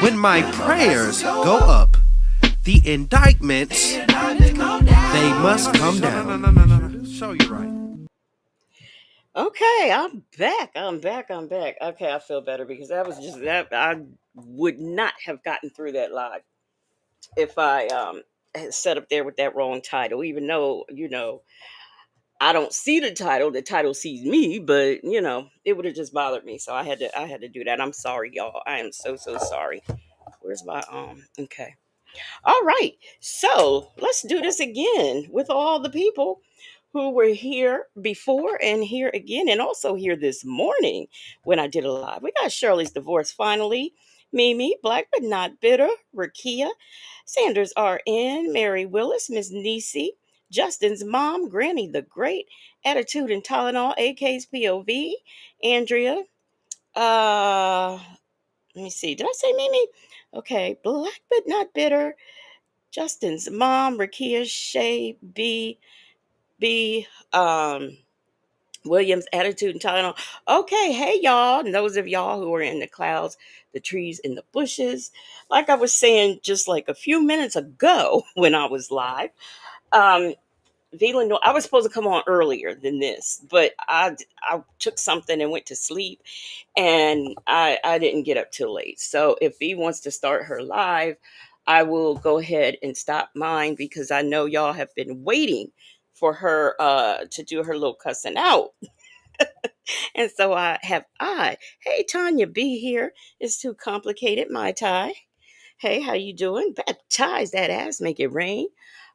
When my prayers go up, the indictments, they must come down. No. Show you right. Okay, I'm back. I'm back. Okay, I feel better because that was just that I would not have gotten through that live if I had set up there with that wrong title, even though, I don't see the title sees me, but it would have just bothered me. So I had to do that. I'm sorry, y'all. I am so sorry. Where's my okay. All right. So let's do this again with all the people who were here before and here again, and also here this morning when I did a live. We got Shirley's divorce finally. Mimi, Black but Not Bitter, Rakia, Sanders RN, Mary Willis, Miss Nisi, Justin's mom, Granny the Great, Attitude and Tylenol, AK's POV, Andrea, uh, let me see, did I say Mimi? Okay, Black but Not Bitter, Justin's mom, Rakia Shay B Williams, Attitude and Tylenol. Okay, hey y'all, and those of y'all who are in the clouds, the trees, and the bushes. Like I was saying just like a few minutes ago when I was live, um, Vila, I was supposed to come on earlier than this, but I took something and went to sleep, and I didn't get up till late. So if V wants to start her live, I will go ahead and stop mine because I know y'all have been waiting for her to do her little cussing out. And so I. Hey Tanya B here. It's too complicated, my tie. Hey, how you doing? Baptize that ass, make it rain.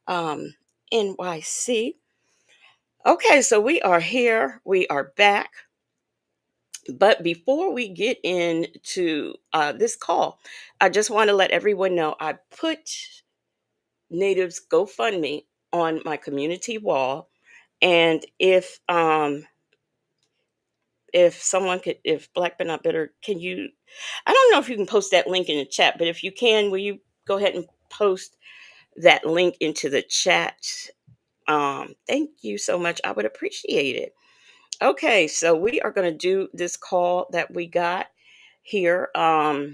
Um, NYC. Okay, so we are here. We are back. But before we get into this call, I just want to let everyone know I put Native's GoFundMe on my community wall. And if someone could, if Black but Not Bitter, can you, I don't know if you can post that link in the chat, but if you can, will you go ahead and post that link into the chat? Thank you so much. I would appreciate it. Okay, so we are going to do this call that we got here. I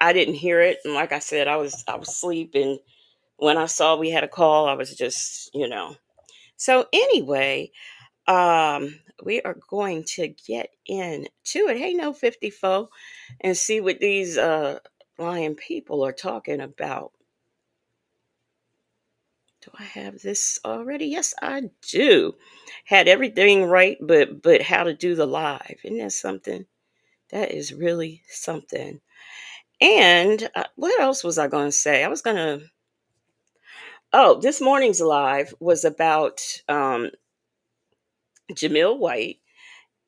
didn't hear it, and like I said, I was asleep, and when I saw we had a call, I was just. So anyway, we are going to get into it. Hey, no 54, and see what these lying people are talking about. Do I have this already? Yes, I do. Had everything right, but how to do the live. Isn't that something? That is really something. And what else was I going to say? I was going to. Oh, this morning's live was about Jamil White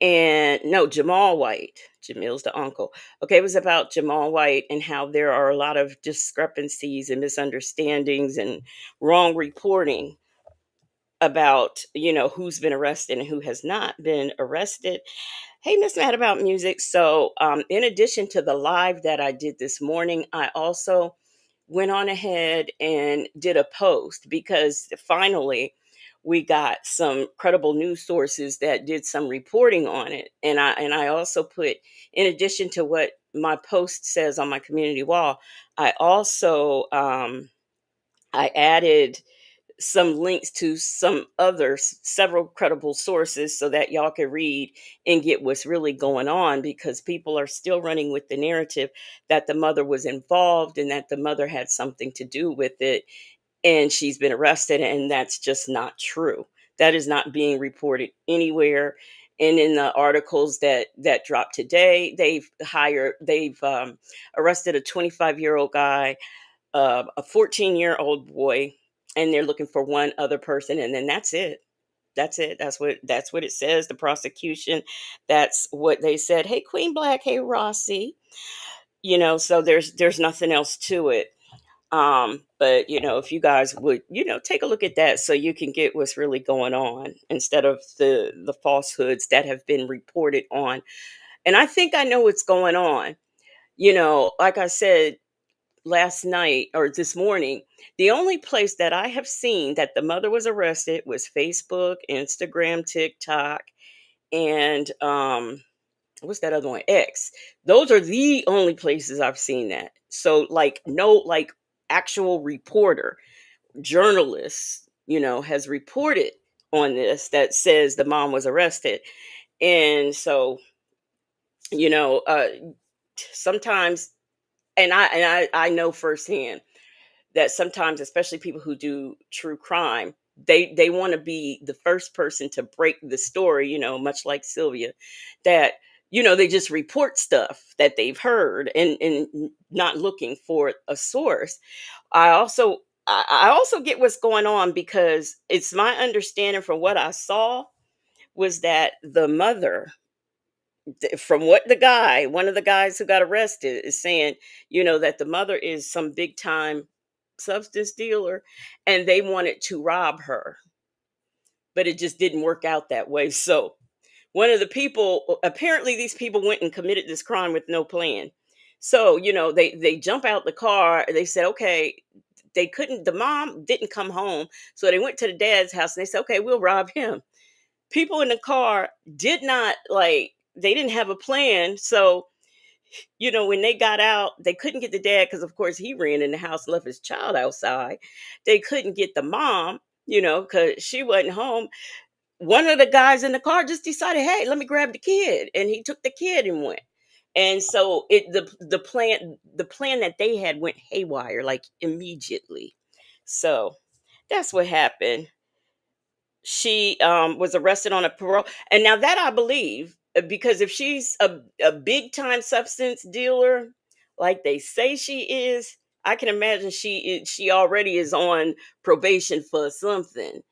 and no, Jamal White. Jamil's the uncle. Okay, it was about Jamal White and how there are a lot of discrepancies and misunderstandings and wrong reporting about who's been arrested and who has not been arrested. Hey, Miss Mad About Music. So in addition to the live that I did this morning, I also went on ahead and did a post because finally we got some credible news sources that did some reporting on it, and I also put, in addition to what my post says on my community wall, I also I added some links to some other several credible sources so that y'all can read and get what's really going on, because people are still running with the narrative that the mother was involved and that the mother had something to do with it and she's been arrested, and that's just not true. That is not being reported anywhere. And in the articles that dropped today, they've arrested a 25-year-old guy, a 14-year-old boy, and they're looking for one other person, and then that's it. That's it. That's what it says. The prosecution. That's what they said. Hey, Queen Black. Hey, Rossi. So there's nothing else to it. But if you guys would, take a look at that so you can get what's really going on instead of the falsehoods that have been reported on. And I think I know what's going on. Like I said, last night or this morning, the only place that I have seen that the mother was arrested was Facebook, Instagram, TikTok, and what's that other one? X. Those are the only places I've seen that. So like no like actual reporter, journalist, has reported on this that says the mom was arrested. And so, you know, uh sometimes, and I know firsthand that sometimes, especially people who do true crime, they want to be the first person to break the story, much like Sylvia, that they just report stuff that they've heard, and not looking for a source. I also get what's going on, because it's my understanding from what I saw was that the mother, from what one of the guys who got arrested is saying, that the mother is some big time substance dealer, and they wanted to rob her, but it just didn't work out that way. So one of the people, apparently these people went and committed this crime with no plan. So, they jump out the car. They said, okay, the mom didn't come home. So they went to the dad's house and they said, okay, we'll rob him. People in the car did not they didn't have a plan. So, when they got out, they couldn't get the dad because, of course, he ran in the house, left his child outside. They couldn't get the mom, because she wasn't home. One of the guys in the car just decided, hey, let me grab the kid. And he took the kid and went. And so the plan that they had went haywire, like, immediately. So that's what happened. She was arrested on a parole, and now that I believe, because if she's a big time substance dealer like they say she is, I can imagine she already is on probation for something.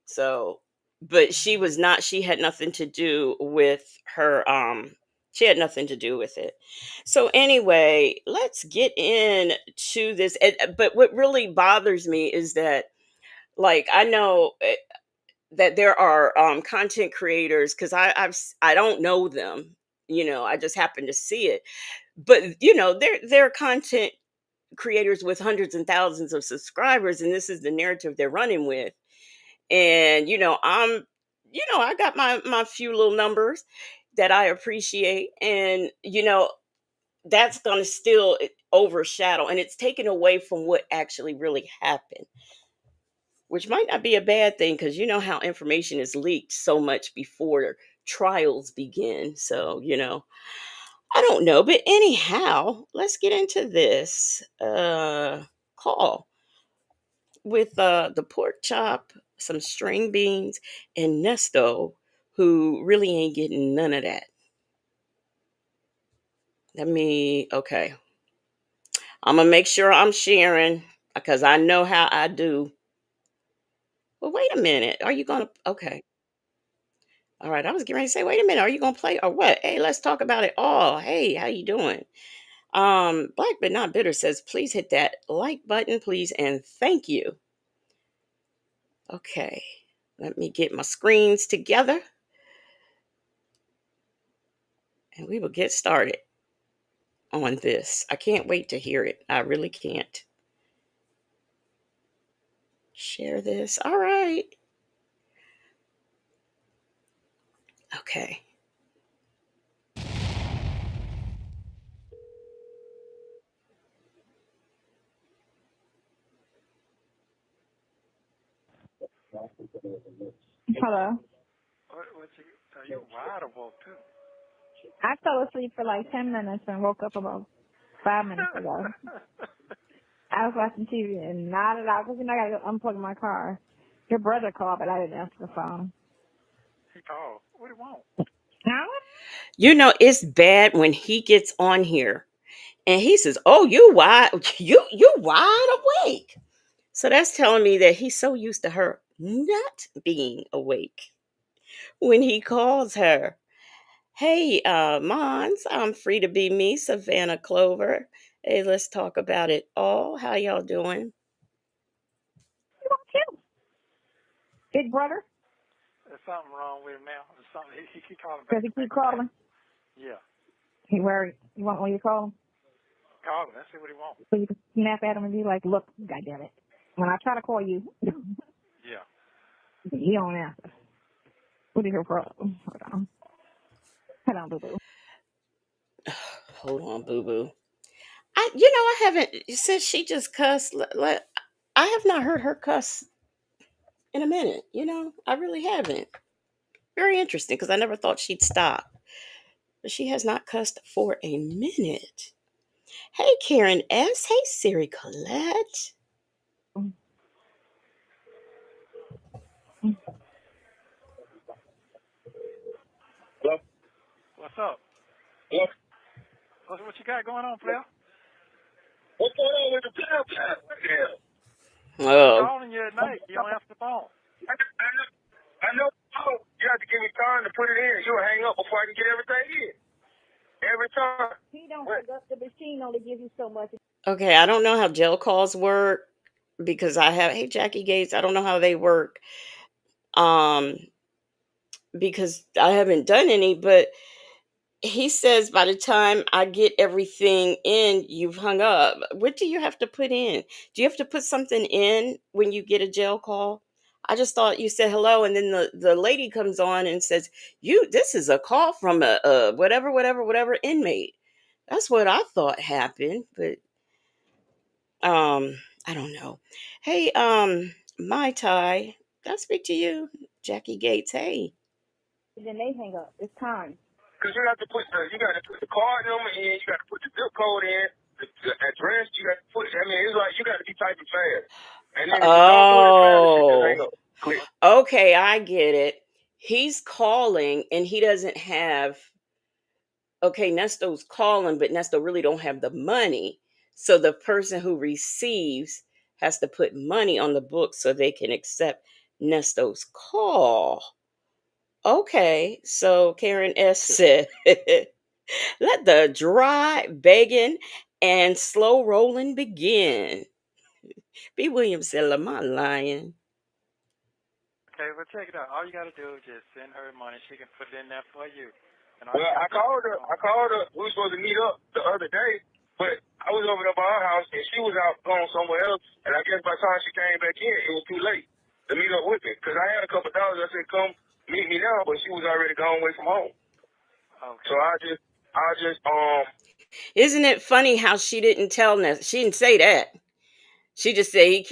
So, but she was not. She had nothing to do with her. She had nothing to do with it. So anyway, let's get into this. But what really bothers me is that, like, I know that there are content creators, because I don't know them. I just happen to see it. But they're content creators with hundreds and thousands of subscribers, and this is the narrative they're running with. And I got my few little numbers that I appreciate, and that's gonna still overshadow, and it's taken away from what actually really happened, which might not be a bad thing, because you know how information is leaked so much before trials begin. So, I don't know. But anyhow, let's get into this call with the pork chop, some string beans, and Nesto, who really ain't getting none of that. Okay. I'm going to make sure I'm sharing, because I know how I do. Well, wait a minute. Are you going to? Okay. All right, I was getting ready to say, wait a minute, are you gonna play or what? Hey, let's talk about it all. Hey, how you doing? Black but not bitter says, please hit that like button, please, and thank you. Okay, let me get my screens together, and we will get started on this. I can't wait to hear it. I really can't. Share this. All right. Okay. Hello. What's you, are you wide or woke too? I fell asleep for like 10 minutes and woke up about 5 minutes ago. I was watching TV and nodded out because I got to unplug my car. Your brother called, but I didn't answer the phone. He called. What do you want? Now? It's bad when he gets on here and he says, "Oh, you wide awake." So that's telling me that he's so used to her not being awake when he calls her. Hey, Mons, I'm free to be me, Savannah Clover. Hey, let's talk about it all. How y'all doing? You want you? Big brother? There's something wrong with him now. There's something. He keep calling Does back he to back keep to back. calling? Yeah. He worried. You want when you call him? Call him. Let's see what he wants. So you can snap at him and be like, look, goddammit. When I try to call you, Yeah. you don't answer. What is your problem? Hold on. Hold on, boo boo. Hold on, boo boo. I haven't since she just cussed. I have not heard her cuss in a minute. I really haven't. Very interesting because I never thought she'd stop, but she has not cussed for a minute. Hey, Karen S. Hey, Siri Colette. Mm, mm, Hello? What's up? Hello? What you got going on, player? What's going on with the player? Yeah. I'm Oh, calling you at night. You don't answer the phone. I know. Oh, you have to give me time to put it in. You'll hang up before I can get everything in. Every time. He don't pick up the machine only gives you so much. okay. I don't know how jail calls work because hey, Jackie Gates. I don't know how they work. Um, because I haven't done any, but he says by the time I get everything in, you've hung up. What do you have to put in? Do you have to put something in when you get a jail call? I just thought you said hello, and then the lady comes on and says, This is a call from a whatever inmate." That's what I thought happened, but I don't know. Hey, Mai Tai, can I speak to you? Jackie Gates, hey. Then they hang up. It's time. Because you got to put the card number in, you got to put the zip code in, the address, you got to put, I mean, it's like you got to be typing fast. And then if you don't do it fast, it just Oh. hang up. Click. Okay, I get it. He's calling and he doesn't have okay, Nesto's calling, but Nesto really don't have the money. So the person who receives has to put money on the book so they can accept Nesto's call. Okay, so Karen S said, let the dry begging and slow rolling begin. B. Williams said, Lamont lying. Okay, well, check it out. All you got to do is just send her money. She can put it in there for you. And well, I called her. We were supposed to meet up the other day, but I was over there by her house, and she was out going somewhere else. And I guess by the time she came back in, it was too late to meet up with me. Because I had a couple dollars. I said, come meet me now, but she was already gone away from home. Okay. So I just Isn't it funny how she didn't tell Nest? She didn't say that. She just said he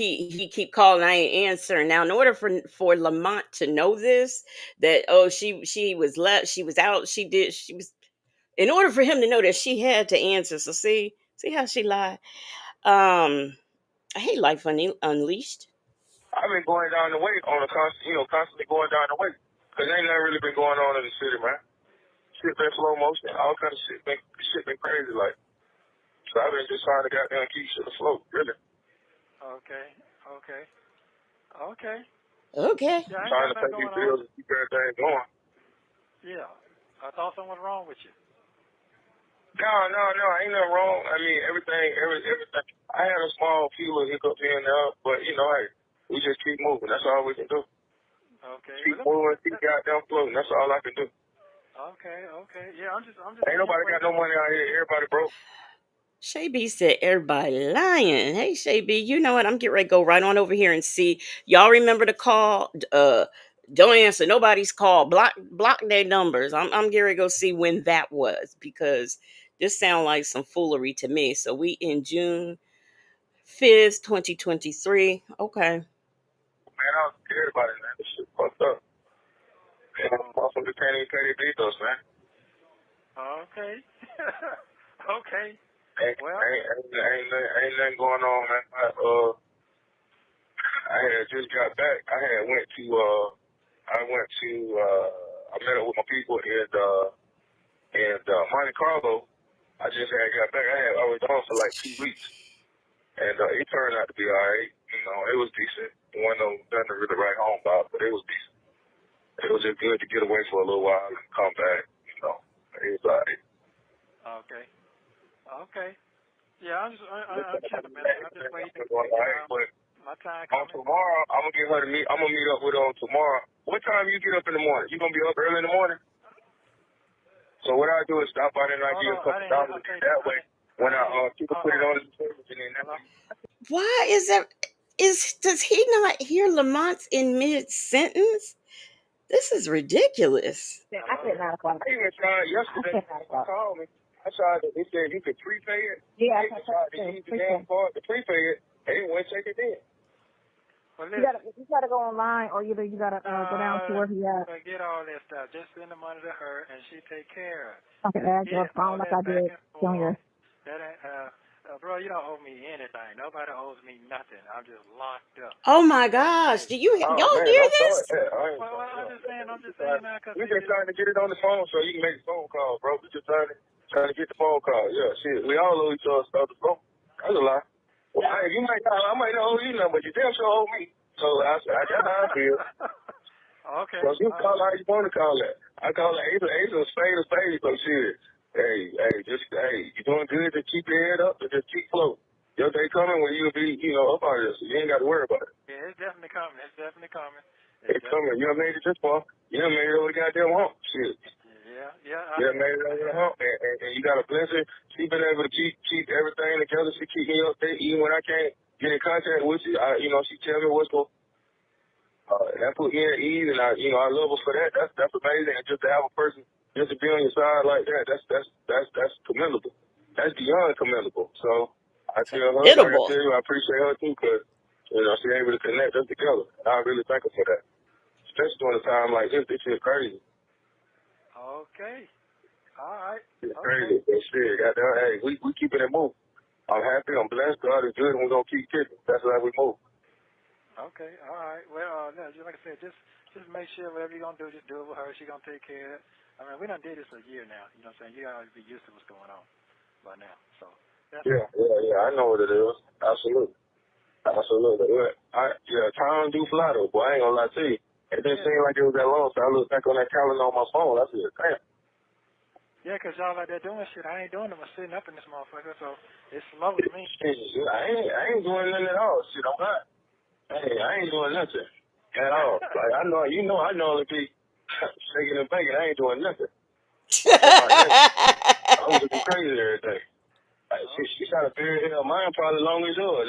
keep calling, I ain't answering. Now, in order for Lamont to know this, that she was left, she was out, she was. In order for him to know that she had to answer. So see how she lied. I hate Life Unleashed. I've been going down the way on a constantly going down the way. Because ain't nothing really been going on in the city, man. Shit been slow motion. All kind of shit been crazy, like. So I've been just trying to goddamn keep shit afloat, really. Okay. Okay. Yeah, trying to pay these bills and keep everything going. Yeah. I thought something was wrong with you. No, ain't nothing wrong. I mean, everything. I had a small few little hiccups here and there, but hey, we just keep moving. That's all we can do. Okay. Keep moving, keep goddamn floating. That's all I can do. Okay. Yeah, I'm just. Ain't nobody got no money out here. Everybody broke. Shay B said everybody lying. Hey Shay B, you know what? I'm getting ready to go right on over here and see. Y'all remember the call? Don't answer nobody's call. Block their numbers. I'm getting ready to go see when that was because this sounds like some foolery to me. So we in June 5th, 2023. Okay. Man, I don't care about it, man. This shit fucked up. Man, motherfuckers can't even pay their bills, man. Okay. Okay. Well, ain't nothing going on, man. I had just got back. I met up with my people in Monte Carlo. I just had got back. I was gone for like 2 weeks, and it turned out to be all right. It was decent. It wasn't nothing to really write home about, but it was decent. It was just good to get away for a little while and come back. It was all right. Okay. Yeah, I'm chilling, man. I'm just waiting to my time coming. On tomorrow, I'm gonna get her to meet. I'm gonna meet up with her on tomorrow. What time you get up in the morning? You gonna be up early in the morning? So what I do is stop by there and I give a couple dollars that way. When people put it on the service and then that way. Why does he not hear Lamont's in mid sentence? This is ridiculous. I said 9 o'clock. I even tried yesterday. Called me. I tried to, they said you could prepay it. Yeah, I tried to use the damn card to prepay it. They didn't want to take it in. Well, you gotta go online, or either you gotta go down to where he at. Forget all that stuff. Just send the money to her, and she take care of it. Okay, add your phone like I did Junior. That ain't, bro, you don't owe me anything. Nobody owes me nothing. I'm just locked up. Oh my gosh! Do y'all hear this? Well, I'm just saying now because we just trying to get it on the phone so you can make a phone call, bro. We just trying to get the phone call. Yeah, shit. We all owe each other stuff to phone. That's a lie. Well, I might not owe you nothing, but you damn sure owe me. So that's how I feel. Okay. So you call how you want to call it. I call it ace of spade. So shit. Hey, you doing good? Just keep your head up and just keep floating. Your day coming when you'll be, up out of this. You ain't got to worry about it. Yeah, it's definitely coming. It's coming. You done made it this far. You done made it over the goddamn hump. Shit. Yeah. You done made it over the hump, and you got a blessing. She been able to keep everything together. She keep me updated even when I can't get in contact with you. She tell me what's going. That put me at ease, and I love her for that. That's amazing. And just to have a person just to be on your side like that, that's commendable. That's beyond commendable. So I tell her, like I tell you, I appreciate her too, because she's able to connect us together. And I really thank her for that, especially during a time like this. This shit crazy. Okay. All right. It's crazy. That shit. Goddamn. Hey, we keeping it moving. I'm happy. I'm blessed. God is good, and we're gonna keep kicking. That's how we move. Okay, all right. Well, just like I said, just make sure whatever you're going to do, just do it with her. She's going to take care of it. I mean, we done did this a year now. You know what I'm saying? You got to be used to what's going on by now. So that's I know what it is. Absolutely. Time do fly, though, boy. I ain't going to lie to you. It didn't seem like it was that long, so I looked back on that calendar on my phone. I said, damn. Yeah, because y'all like that doing shit. I ain't doing it. I'm sitting up in this motherfucker, so it's slow to me. I ain't doing nothing at all. Shit, I'm not. Hey, I ain't doing nothing at all. Like I know to be shaking and baking. I ain't doing nothing. I'm looking crazy every day. Like, she got a beard hair. Mine probably long as yours.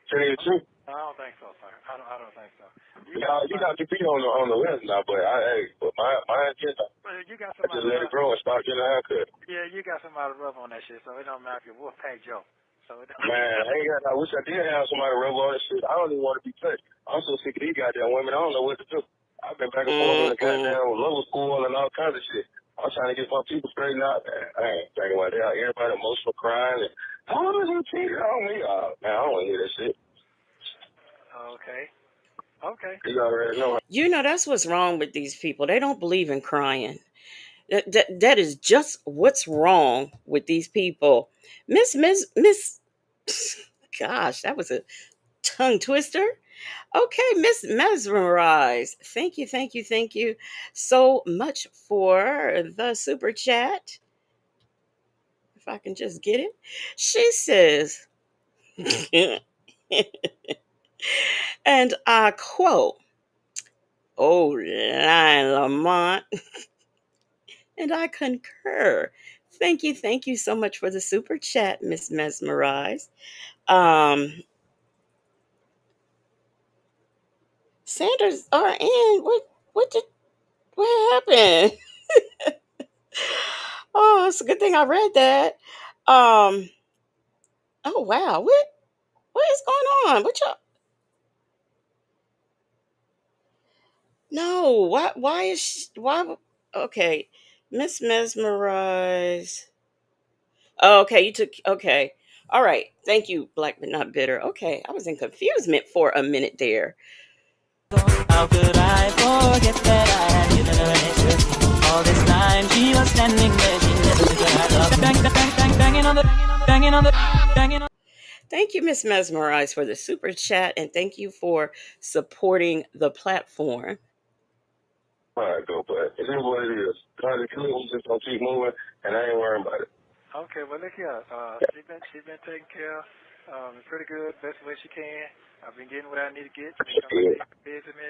Tell you the truth. I don't think so, sir. I don't think so. You got to be on the list now, but mine just you got I just let it grow and start getting a haircut. Yeah, you got somebody to rub on that shit, so it don't matter if you're Wolfpack Joe. I wish I did have somebody rub on that shit. I don't even want to be touched. I'm so sick of these goddamn women. I don't know what to do. I've been back and forth in the goddamn lower school and all kinds of shit. I'm trying to get my people straightened out. I ain't thinking about that. Everybody emotional crying and this is cheating on me. Man, I don't want to hear that shit. Okay. You already know. That's what's wrong with these people. They don't believe in crying. That is just what's wrong with these people. Miss, gosh, that was a tongue twister. Okay, Miss Mesmerized. Thank you so much for the super chat. If I can just get it. She says, and I quote, "Oh, Lamont," and I concur. Thank you so much for the super chat, Miss Mesmerized. Sanders RN, what happened? Oh, it's a good thing I read that. Oh wow, what is going on? What y'all? No, why is why? Okay, Miss Mesmerized. Oh, okay, you took okay. All right, thank you, Black but not bitter. Okay, I was in confusement for a minute there. How could I forget that I had given her an interest? All this time she was standing there, she listened to my love. Banging on the. Thank you, Miss Mesmerized, for the super chat, and thank you for supporting the platform. All right, go, but it is what it is. Trying to kill it, we just gonna keep moving, and I ain't worrying about it. Okay, well look here. She's been taken care of pretty good, best way she can. I've been getting what I need to get. She's coming to visit me,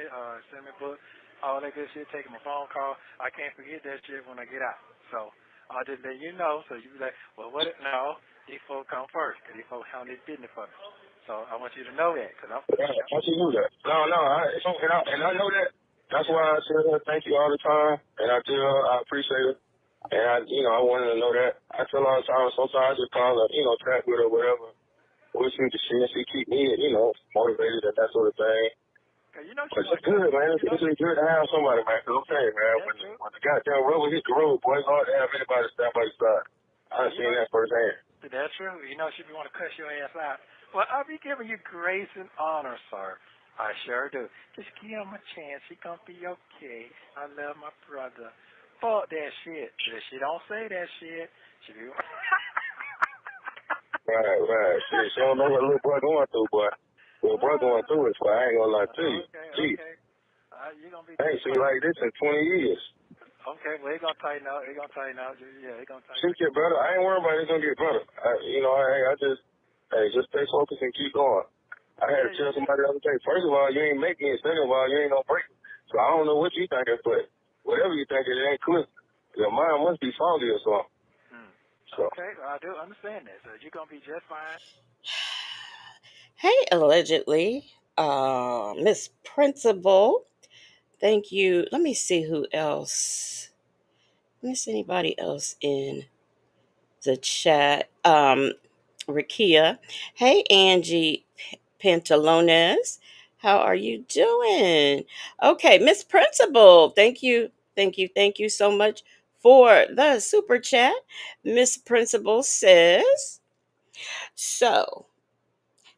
send me a book, all that good shit, taking my phone call. I can't forget that shit when I get out. So I'll just let you know, so you be like, well, what? No, these folks come first, because these folks handle this business for me. So I want you to know that, because I'm. Yeah, I want you to know that. No, and I know that. That's why I tell her thank you all the time, and I tell her I appreciate it. And I wanted to know that. I tell her all the time, sometimes I just call her, chat with her, whatever. We shoot the shit, she keep me, motivated and that sort of thing. But it's good, man. It's good to have somebody, man. Cause I'm saying, man, when the goddamn rubber hit the road, boy, it's hard to have anybody stand by your side. I've seen that firsthand. That's true. She be want to cuss your ass out. Well, I'll be giving you grace and honor, sir. I sure do. Just give him a chance. He gonna be okay. I love my brother. Fuck that shit. If she don't say that shit, she be... Right. She don't know what little boy going through, boy. Little boy going through it, so I ain't gonna lie to you. Okay. You're gonna be... I ain't seen like this in 20 years. Okay, well, he gonna tighten up. Yeah, he gonna tighten up. She get better. I ain't worried about it. It's gonna get better. I just stay focused and keep going. I had to tell somebody the other day, first of all, you ain't making it. Second of all, you ain't gonna break it. So I don't know what you thinking, but whatever you think, it ain't clear. Your mind must be foggy or something. So. Okay, I do understand that. So you're gonna be just fine. Hey, allegedly, Miss Principal. Thank you. Let me see who else. Let me see anybody else in the chat. Rakia. Hey, Angie Pantalones. How are you doing? Okay, Miss Principal. Thank you so much for the super chat. Miss Principal says, so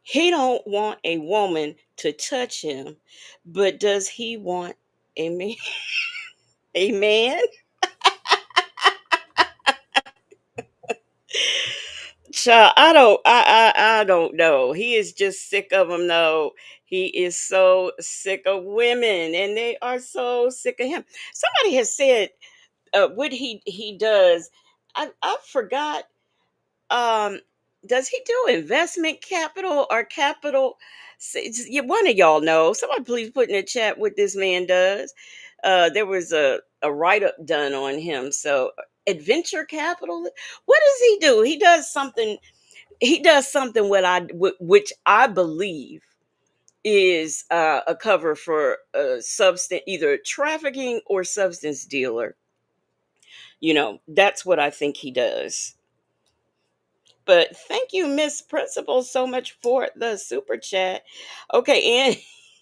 he don't want a woman to touch him, but does he want a man? A man? Child, I don't know. He is just sick of them though. He is so sick of women and they are so sick of him. Somebody has said what he does. I forgot. Um does he do investment capital or capital? One of y'all know. Somebody please put in the chat what this man does. There was a write up done on him. So adventure capital. What does he do? He does something which I believe is a cover for a substance, either trafficking or substance dealer. That's what I think he does. But thank you, Miss Principal, so much for the super chat. Okay, and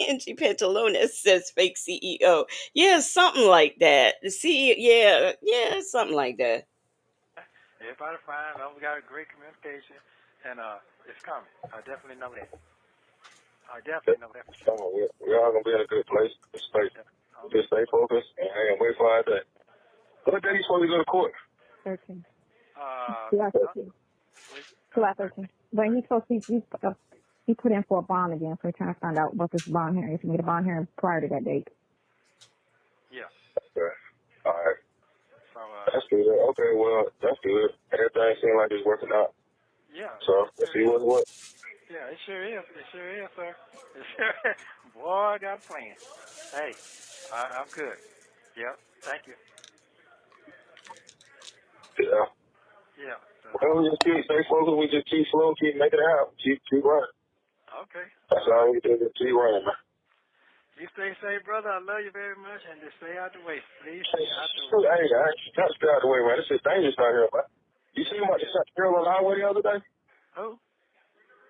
Angie Pantalona says fake CEO. Yeah, something like that. The CEO, yeah, something like that. Everybody fine. We got a great communication, and it's coming. I definitely know that. For sure. We're all gonna be in a good place. Just stay focused and wait for our day. What day you supposed to go to court? 13. July 13. July 13. But he's supposed to he put in for a bond again, so we're trying to find out what this bond hearing is. We get a bond hearing prior to that date. Yeah. Okay. All right. So, that's good. Okay, well, that's good. Everything seems like it's working out. Yeah. So, let's see what's what. Yeah, it sure is. Sir. It sure is. Boy, I got a plan. Hey, I'm good. Yep. Thank you. Yeah. Yeah. Well, we just stay focused. We just keep slow, keep making it out. Keep running. Okay. That's all we do. Just keep running, man. You stay safe, brother. I love you very much, and just stay out the way. Please stay out the way. Hey, I got to stay out the way, man. This is dangerous out here, man. You see what they shot the girl on the highway the other day? Who?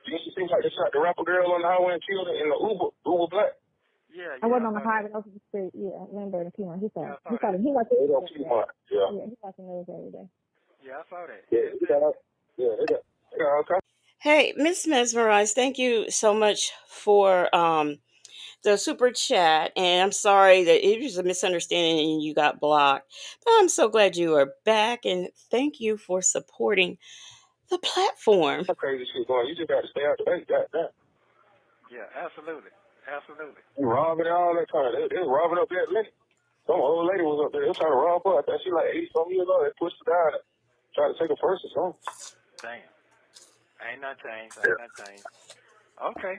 You see like they shot the rapper girl on the highway and killed her in the Uber Black? Yeah. I wasn't on the highway. I was just straight, Lindbergh and Piedmont. He watched it. He watched Piedmont. Yeah, he watched the news every day. Yeah, I saw that. They got all kinds. Hey, Miss Mesmerized, thank you so much for the super chat. And I'm sorry that it was a misunderstanding and you got blocked. But I'm so glad you are back and thank you for supporting the platform. Crazy shit going. You just got to stay out the way. Yeah, absolutely. You robbing all that time. They was robbing up that lady. Some old lady was up there. They was trying to rob her. I think she like 80-something years old. They pushed her down and tried to take her purse or something. Damn. Ain't nothing changed. Okay.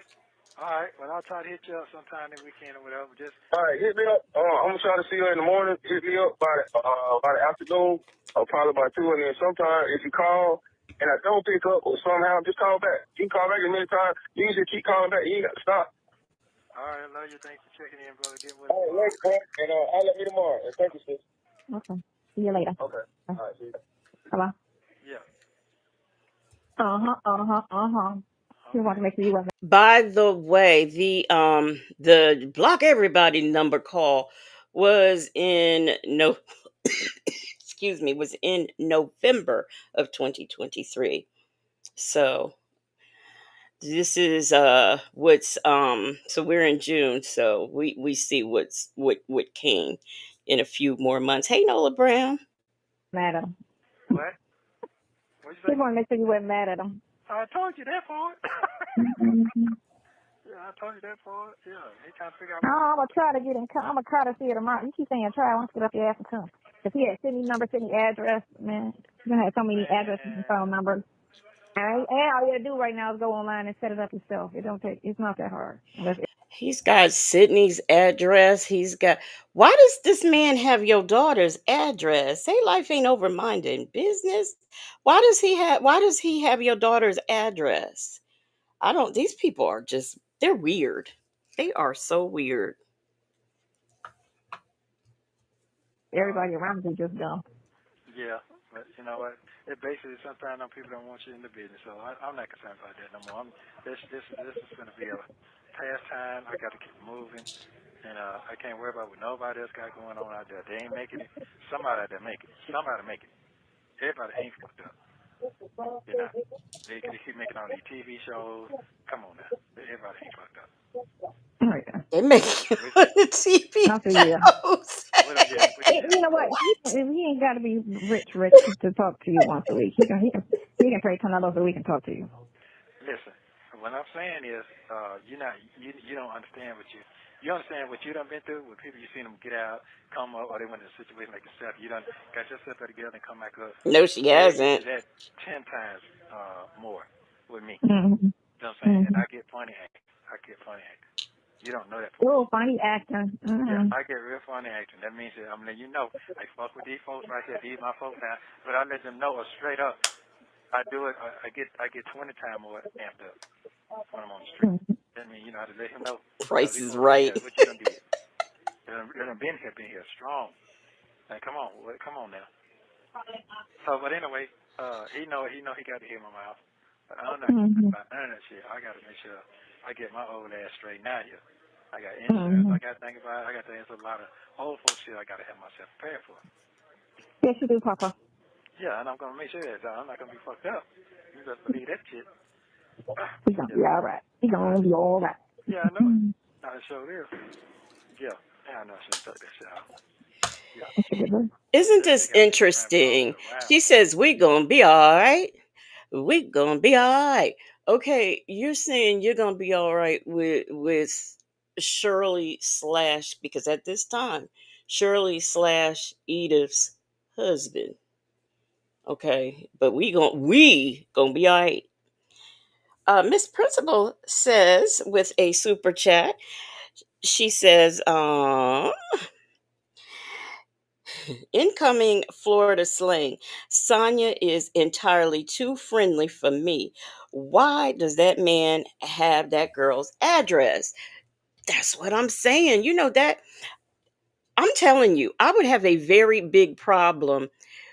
All right. Well, I'll try to hit you up sometime this weekend or whatever. All right, hit me up. I'm gonna try to see you in the morning. Hit me up by the afternoon, or probably by 2. And then sometime if you call and I don't pick up or somehow, just call back. You can call back as many times. You can just keep calling back. You ain't got to stop. All right, I love you. Thanks for checking in, brother. Get with us. All right, later, bro. And I'll let me tomorrow. And thank you, sis. Okay. See you later. Okay. All right, see you. Bye. Yeah. You want Okay. to make sure you wasn't. By the way, the block everybody number call was in no excuse me, was in November of 2023. So this is what's so we're in June, so we see what came in a few more months. Hey Nola Brown. Mad at him. What? What'd you You say? want to make sure you wasn't mad at him. I told you that part. Mm-hmm. Yeah, I told you that part. Yeah, he trying to figure out No, what. I'm gonna try to get in. I'm gonna try to see it tomorrow. You keep saying try. I want to get up your ass and come. If he had send me number, send me address, man. You gonna have so many addresses and Man, phone numbers. All right, and all you gotta do right now is go online and set it up yourself. It don't take. It's not that hard. He's got Sydney's address. He's got. Why does this man have your daughter's address? Say life ain't over minded business. Why does he have your daughter's address? I don't. These people are just. They're weird. They are so weird. Everybody around you just dumb. yeah, but you know what? It basically sometimes people don't want you in the business, so I'm not concerned about that no more. This is going to be a pastime. I got to keep moving, and I can't worry about what nobody else got going on out there. They ain't making it. Somebody out there make it. Somebody make it. Everybody ain't fucked up. You know, they keep making all these TV shows. Come on now, everybody ain't fucked up. Oh yeah. They make We TV I'll see you. shows. You know what? He ain't got to be rich to talk to you once a week. He can pay $10 a week and talk to you. Listen, what I'm saying is, you don't understand you understand what you done been through with people you seen them get out, come up, or they went in a situation like yourself. You done got yourself together and come back up. No, she They're used to hasn't. that 10 times more with me. Mm-hmm. You know what I'm saying? And Mm-hmm. I get funny acting. You don't know that. Oh, funny acting. Yeah, Mm-hmm. I get real funny acting. That means that I'm letting you know I fuck with these folks right here. These my folks now, but I let them know straight up. I do it. I get 20 times more amped up when I'm on the street. Mm-hmm. That means you know how to let him know. Price These is folks right right. here. What you done did? They done been here strong. Like, come on now. So, but anyway, he got to hear my mouth. But I'm not Mm-hmm. about none of that shit. I got to make sure I get my old ass straight out here. I got insurance. Mm-hmm. I got to think about. I got to answer a lot of old folks shit. I got to have myself prepared for. Yes, you do, Papa. Yeah, and I'm gonna make sure that I'm not gonna be fucked up. You just believe that shit. He's gonna be all right. He's gonna be all right. Yeah, I know it. I sure is. Yeah, I know I shouldn't talk that shit out. Yeah. Isn't That this shit got me cramped all interesting? around. She says we gonna be all right. We gonna be all right. Okay, you're saying you're gonna be all right with Shirley slash because at this time Shirley slash Edith's husband. Okay, but we gonna be all right. Miss Principal says with a super chat, she says, incoming Florida slang. Sonya is entirely too friendly for me. Why does that man have that girl's address? That's what I'm saying. You know that I'm telling you, I would have a very big problem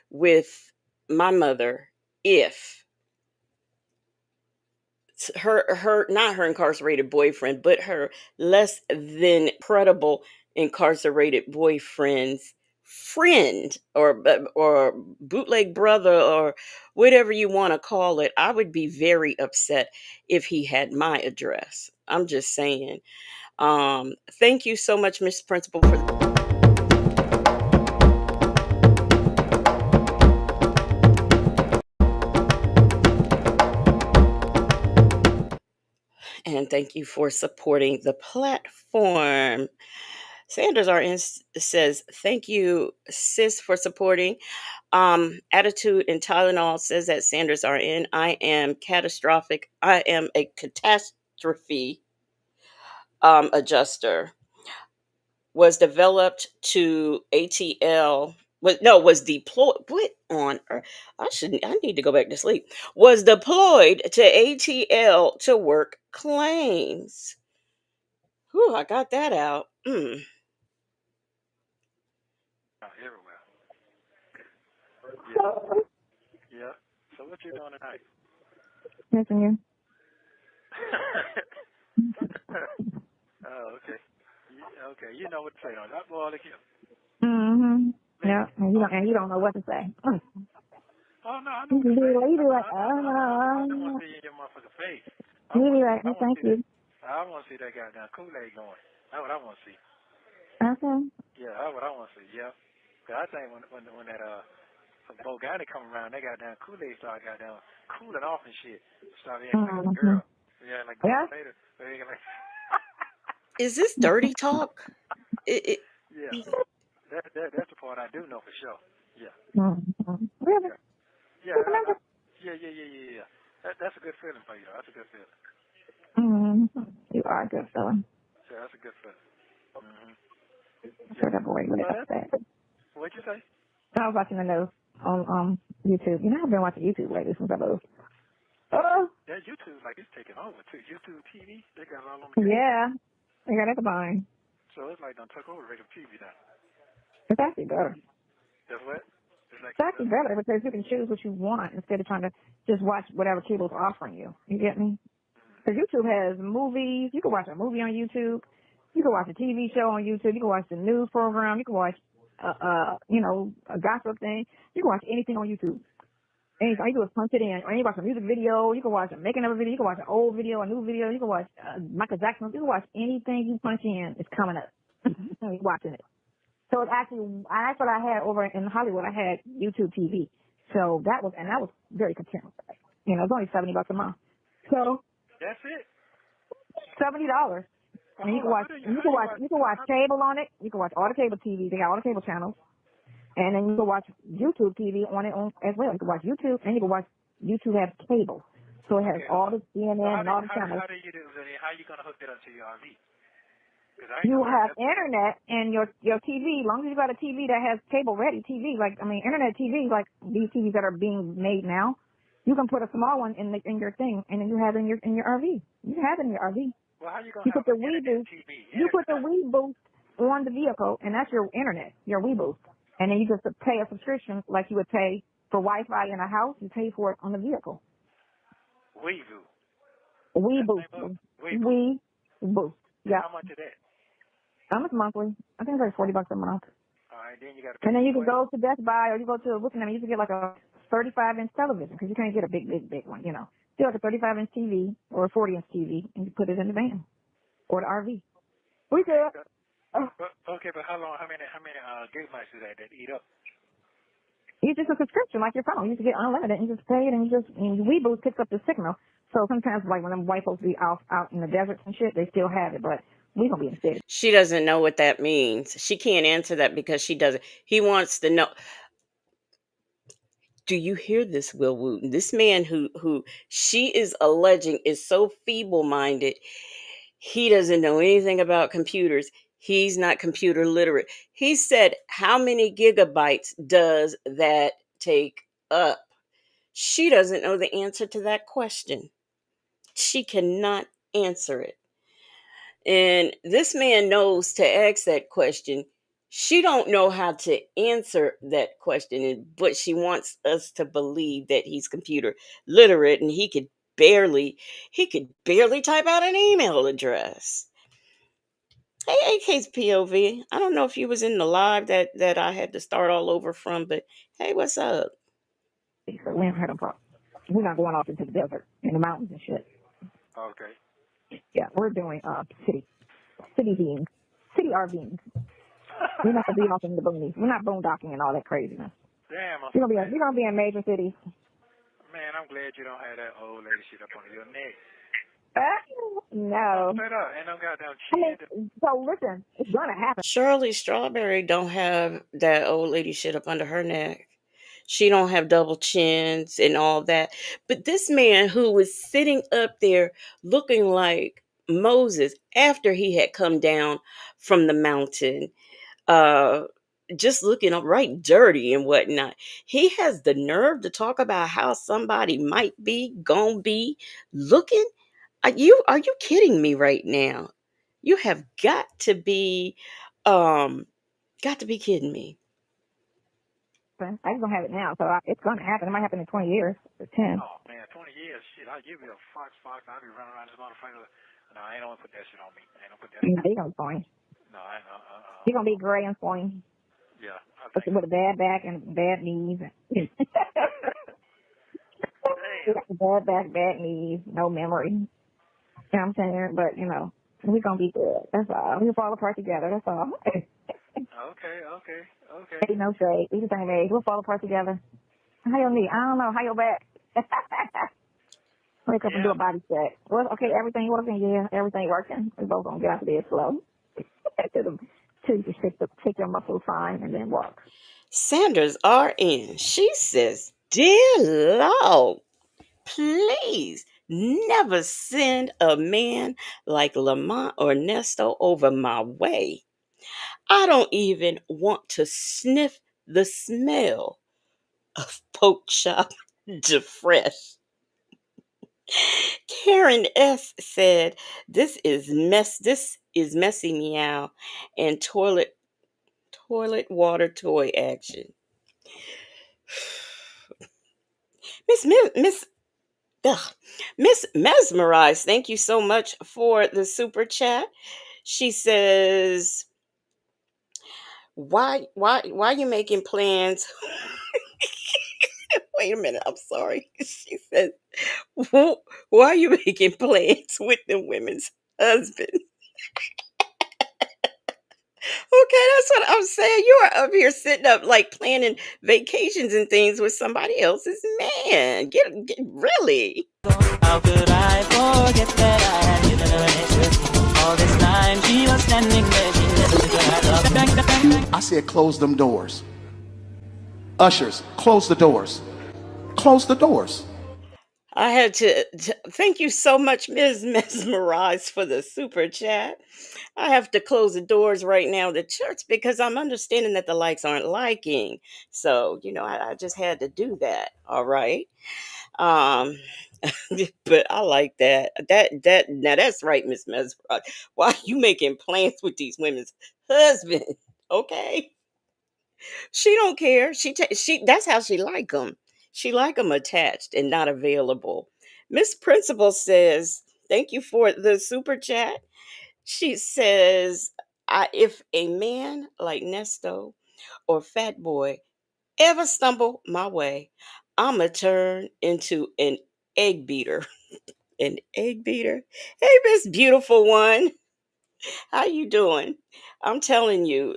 with my mother if her not her incarcerated boyfriend, but her less than credible incarcerated boyfriend's friend or bootleg brother or whatever you want to call it. I would be very upset if he had my address. I'm just saying. Thank you so much, Mr. Principal, for and thank you for supporting the platform. Sanders RN says, thank you, sis, for supporting. Attitude and Tylenol says that Sanders RN, I am catastrophic. I am a catastrophe adjuster. Was developed to ATL. Was deployed. What on earth? I need to go back to sleep. Was deployed to ATL to work claims. Whew, I got that out. Everywhere. Yeah. So, Yeah. So what you doing tonight? missing you. Oh, okay. Okay, you know what to say on that boy. Look here. Yeah, and you don't know what to say. Oh no, I know You what to can say. you be like, I don't want to see you in your motherfucking face. I you want be to see. like, I oh, want to thank see that. you. I want to see that goddamn Kool-Aid going. That's what I want to see. Okay. Yeah, that's what I want to see. Yeah. 'Cause I think when that some Bogani come around, they goddamn Kool-Aid start goddamn cooling off and shit. Start acting like a girl. Yeah, like going Yeah. later. Like, Is this dirty talk? yeah. That's the part I do know for sure. Yeah. Really? Yeah. Yeah. Yeah. That's a good feeling for you. That's a good feeling. You are a good fella. Yeah, that's a good feeling. So that boy really So upset. what'd you say? I was watching the news on YouTube. You know, I've been watching YouTube lately since I moved. Oh. That YouTube, like, it's taking over, too. YouTube TV, they got it all on the cable. Yeah. I got it combined. So it's like done took over regular TV now. It's actually better. That's what? It's like It's actually better because you can choose what you want instead of trying to just watch whatever cable's offering you. You get me? Because YouTube has movies. You can watch a movie on YouTube. You can watch a TV show on YouTube. You can watch the news program. You can watch, a gossip thing. You can watch anything on YouTube. Anything. All you do is punch it in. Or you can watch a music video. You can watch a making of a video. You can watch an old video, a new video. You can watch Michael Jackson. You can watch anything you punch in. It's coming up. You're watching it. So it's actually, that's what I had over in Hollywood. I had YouTube TV. So that was very content. You know, it's only $70 a month. So that's it. $70. And you can watch cable on it. You can watch all the cable TV. They got all the cable channels. And then you can watch YouTube TV on it as well. You can watch YouTube and you can watch YouTube has cable. So it has all the CNN and all the channels. How do you do it? How are you going to hook it up to your RV? You have internet and your TV, as long as you got a TV that has cable ready TV, internet TV, like these TVs that are being made now, you can put a small one in your thing and then you have it in your RV. You have it in your RV. Well, how you going to put the Wii boost. You put the Wii boost on the vehicle and that's your internet, your Wii boost. And then you just pay a subscription like you would pay for Wi-Fi in a house. You pay for it on the vehicle. Wii boost. Wii boost. Wii boost. Yeah. How much is that? It's monthly. I think it's like $40 a month. All right, then you got to. And then you can go to Best Buy or you go to you can get like a 35-inch television because you can't get a big one, you know. Still like a 35-inch TV or a 40-inch TV and you put it in the van or the RV. We could. Okay, but how many gigabytes is that eat up? It's just a subscription like your phone. You can get unlimited and you just pay it and Weeboost picks up the signal. So sometimes like when them white folks be out in the deserts and shit, they still have it, but we gonna be in the city. She doesn't know what that means. She can't answer that because she doesn't. He wants to know. Do you hear this, Will Wooten? This man who she is alleging is so feeble-minded, he doesn't know anything about computers. He's not computer literate. He said, how many gigabytes does that take up? She doesn't know the answer to that question. She cannot answer it. And this man knows to ask that question. She don't know how to answer that question, but she wants us to believe that he's computer literate and he could barely type out an email address. Hey, AK's POV. I don't know if you was in the live that I had to start all over from, but hey, what's up? We haven't heard them talk. We're not going off into the desert in the mountains and shit. Okay. Yeah, we're doing city beings, city RVing. We're not gonna be off in the boonies. We're not boondocking and all that craziness. Damn. We're gonna be in major cities. Man, I'm glad you don't have that old lady shit up on your neck. No. Straight up, ain't no goddamn shit. So listen, it's gonna happen. Shirley Strawberry don't have that old lady shit up under her neck. She don't have double chins and all that. But this man who was sitting up there looking like Moses after he had come down from the mountain, just looking right dirty and whatnot, he has the nerve to talk about how somebody might be gonna be looking. Are you kidding me right now? You have um, got to be kidding me. I just don't have it now, so it's going to happen. It might happen in 20 years or 10. Oh man, 20 years, shit. I'll give you a fox. I'll be running around this motherfucker. No, I ain't gonna put that shit on me. I ain't gonna put that on No, me. you're going to point. No, I ain't. You're going to be gray and pointy Yeah, I with think so. a bad back and bad knees. You Damn. got the bad back, bad knees, no memory. You know what I'm saying? But, we're going to be good. That's all. We'll fall apart together. That's all. Okay. Ain't no shade. We the same age. We'll fall apart together. How your knee? I don't know. How your back? Wake up and do Yeah. a body check. Well, okay, everything working? Yeah, everything working. We both gonna get out of bed slow. Till you can shake your muscles fine and then walk. Sanders RN. She says, "Dear Lord, please never send a man like Lamont or Nesto over my way. I don't even want to sniff the smell of pork chop fresh." Karen S said, This is messy meow and toilet water toy action." Miss Miss Miss ugh, Miss Mesmerized, thank you so much for the super chat. She says, why you making plans? Wait a minute, I'm sorry. She says, why are you making plans with the women's husband? Okay, that's what I'm saying. You are up here sitting up like planning vacations and things with somebody else's man. Get really. How could I forget that I had given her an interest? All this time she was standing there, she never took her eyes off. I said, close them doors. Ushers, close the doors. Close the doors. I had to thank you so much, Ms. Mesmerized, for the super chat. I have to close the doors right now to church because I'm understanding that the lights aren't liking. So, I just had to do that. All right. Um, but I like that. That now that's right, Miss Mesmerized. Why are you making plans with these women's husband? Okay. She don't care. She that's how she like them. She like them attached and not available. Miss Principal says, "Thank you for the super chat." She says, if a man like Nesto or Fat Boy ever stumble my way, I'ma turn into an egg beater." An egg beater? Hey, Miss Beautiful One. How you doing? I'm telling you,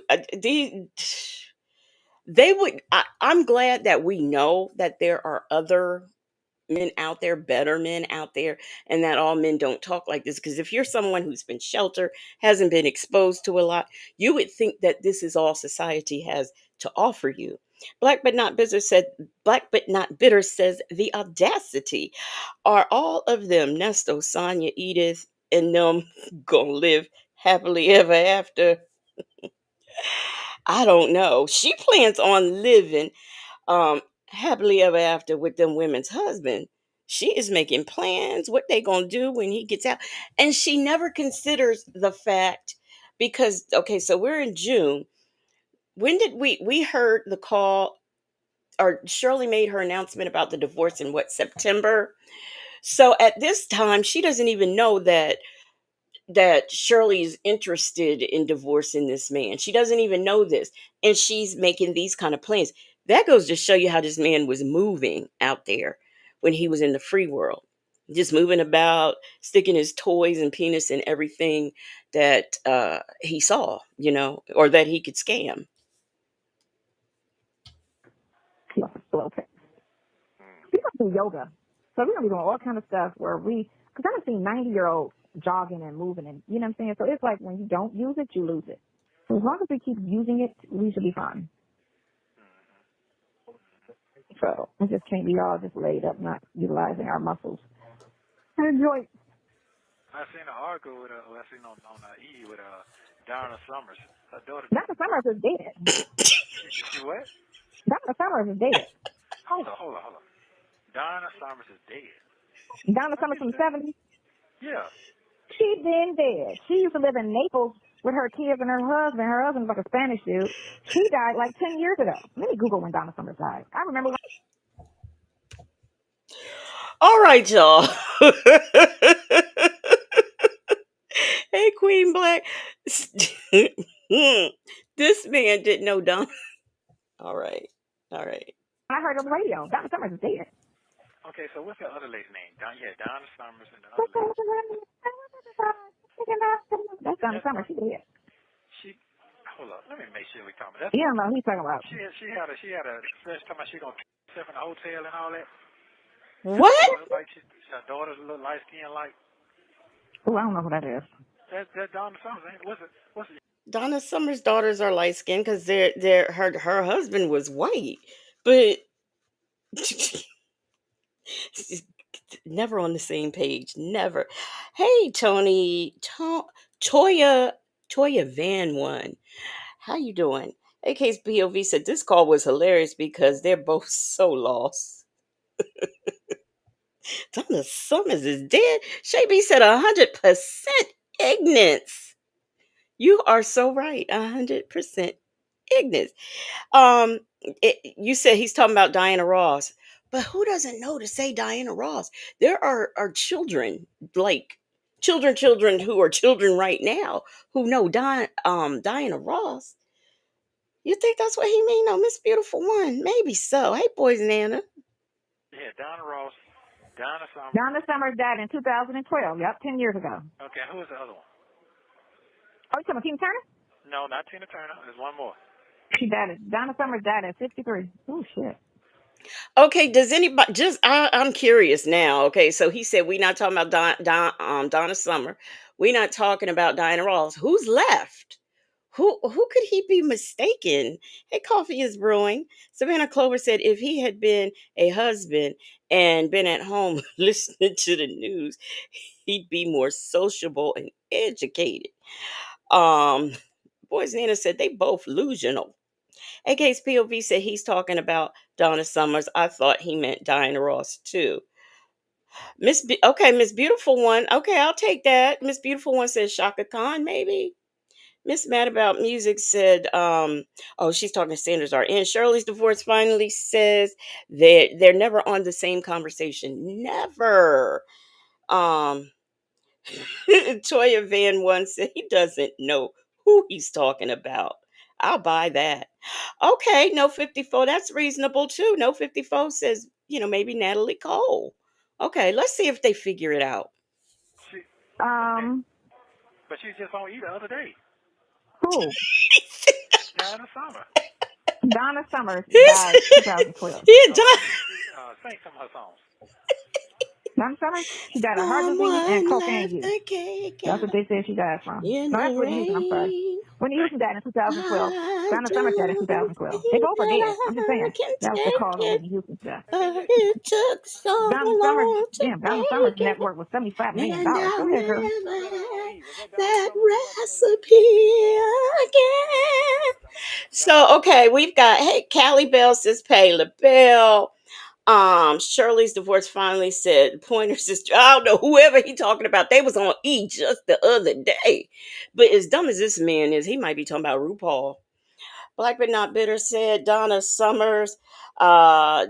they would I'm glad that we know that there are other men out there, better men out there, and that all men don't talk like this. Because if you're someone who's been sheltered, hasn't been exposed to a lot, you would think that this is all society has to offer you. Black but not bitter says, the audacity. Are all of them, Nesto, Sonia, Edith, and them, gonna live happily ever after? I don't know. She plans on living happily ever after with them women's husband. She is making plans what they gonna do when he gets out, and she never considers the fact, because okay, so we're in June. When did we heard the call, or Shirley made her announcement about the divorce in what, September? So at this time she doesn't even know that Shirley's interested in divorcing this man. She doesn't even know this. And she's making these kind of plans. That goes to show you how this man was moving out there when he was in the free world. Just moving about, sticking his toys and penis in everything that he saw, or that he could scam. Slow. We don't do yoga. So we're going to be doing all kind of stuff because I've seen 90-year-olds jogging and moving, and you know what I'm saying? So it's like when you don't use it, you lose it. So as long as we keep using it, we should be fine. So we just can't be all just laid up, not utilizing our muscles. And enjoy. I seen an article with I seen on E with Donna Summers. Her daughter. Dr. Summers is dead. She what? Dr. Summers is dead. Hold on. Donna Summers is dead. Donna Summers from the 70s? Yeah. She been dead. She used to live in Naples with her kids and her husband. Her husband was like a Spanish dude. She died like 10 years ago. Let me Google when Donna Summers died. I remember when. All right, y'all. Hey, Queen Black. This man didn't know Don. All right. All right. I heard on the radio. Donna Summers is dead. Okay, so what's the other lady's name? Donna Summers and the other That's lady. Donna Summers. She dead. She. Hold up. Let me make sure we talking about that. You don't know who he's talking about. She had a fresh talking about she gonna herself in the hotel and all that. What? Like her daughter's a little light skin like. Oh, I don't know who that is. That Donna Summers, ain't it? What's it? Donna Summer's daughters are light skinned because her husband was white, but never on the same page. Never. Hey, Tony, Toya Van One, how you doing? AK's POV said this call was hilarious because they're both so lost. Donna Summers is dead. Shay B said 100% ignorance. You are so right. 100% ignorance. You said he's talking about Diana Ross, but who doesn't know to say Diana Ross? There are children, like children who are children right now who know Diana Ross. You think that's what he mean? No, Miss Beautiful One, maybe so. Hey, boys, Nana. Yeah, Donna Ross, Donna Summers. Donna Summers died in 2012. Yep, 10 years ago. Okay, who was the other one? Oh, you talking about Tina Turner? No, not Tina Turner. There's one more. Donna Summers died at 63. Oh, shit. Okay, does anybody I'm curious now. Okay, so he said we're not talking about Donna Summer. We're not talking about Diana Ross. Who's left? Who could he be mistaken? Hey, coffee is brewing. Savannah Clover said if he had been a husband and been at home listening to the news, he'd be more sociable and educated. Um, Boys Nina said they both delusional. AK's POV said he's talking about Donna Summers. I thought he meant Diana Ross too. Okay, Miss Beautiful One. Okay, I'll take that. Miss Beautiful One says Shaka Khan, maybe. Miss Mad About Music said, oh, she's talking to Sanders are in. Shirley's divorce finally says that they're never on the same conversation. Never. Um, Toya Van One said he doesn't know who he's talking about. I'll buy that. Okay, no 54. That's reasonable too. No 54 says, maybe Natalie Cole. Okay, let's see if they figure it out. But she's just on E the other day. Who? Donna Summer. Donna Summers died 2012. Sing some of her songs. Donna Summers? She died of heart disease and cocaine use. That's what they said she died from. No, that's Whitney Houston. I'm sorry. Whitney Houston died in 2012. Donna Summers died in 2012. They both are dead. I'm just saying. That was the cause of Whitney Houston's death. It took so long Donna Summers' net worth was $75 million. Go ahead, girl. That recipe again. So, okay, we've got, hey, Callie Bell says pay LaBelle. Shirley's divorce finally said Pointer sister. I don't know whoever he talking about. They was on E just the other day. But as dumb as this man is, he might be talking about RuPaul. Black but not bitter said Donna Summers.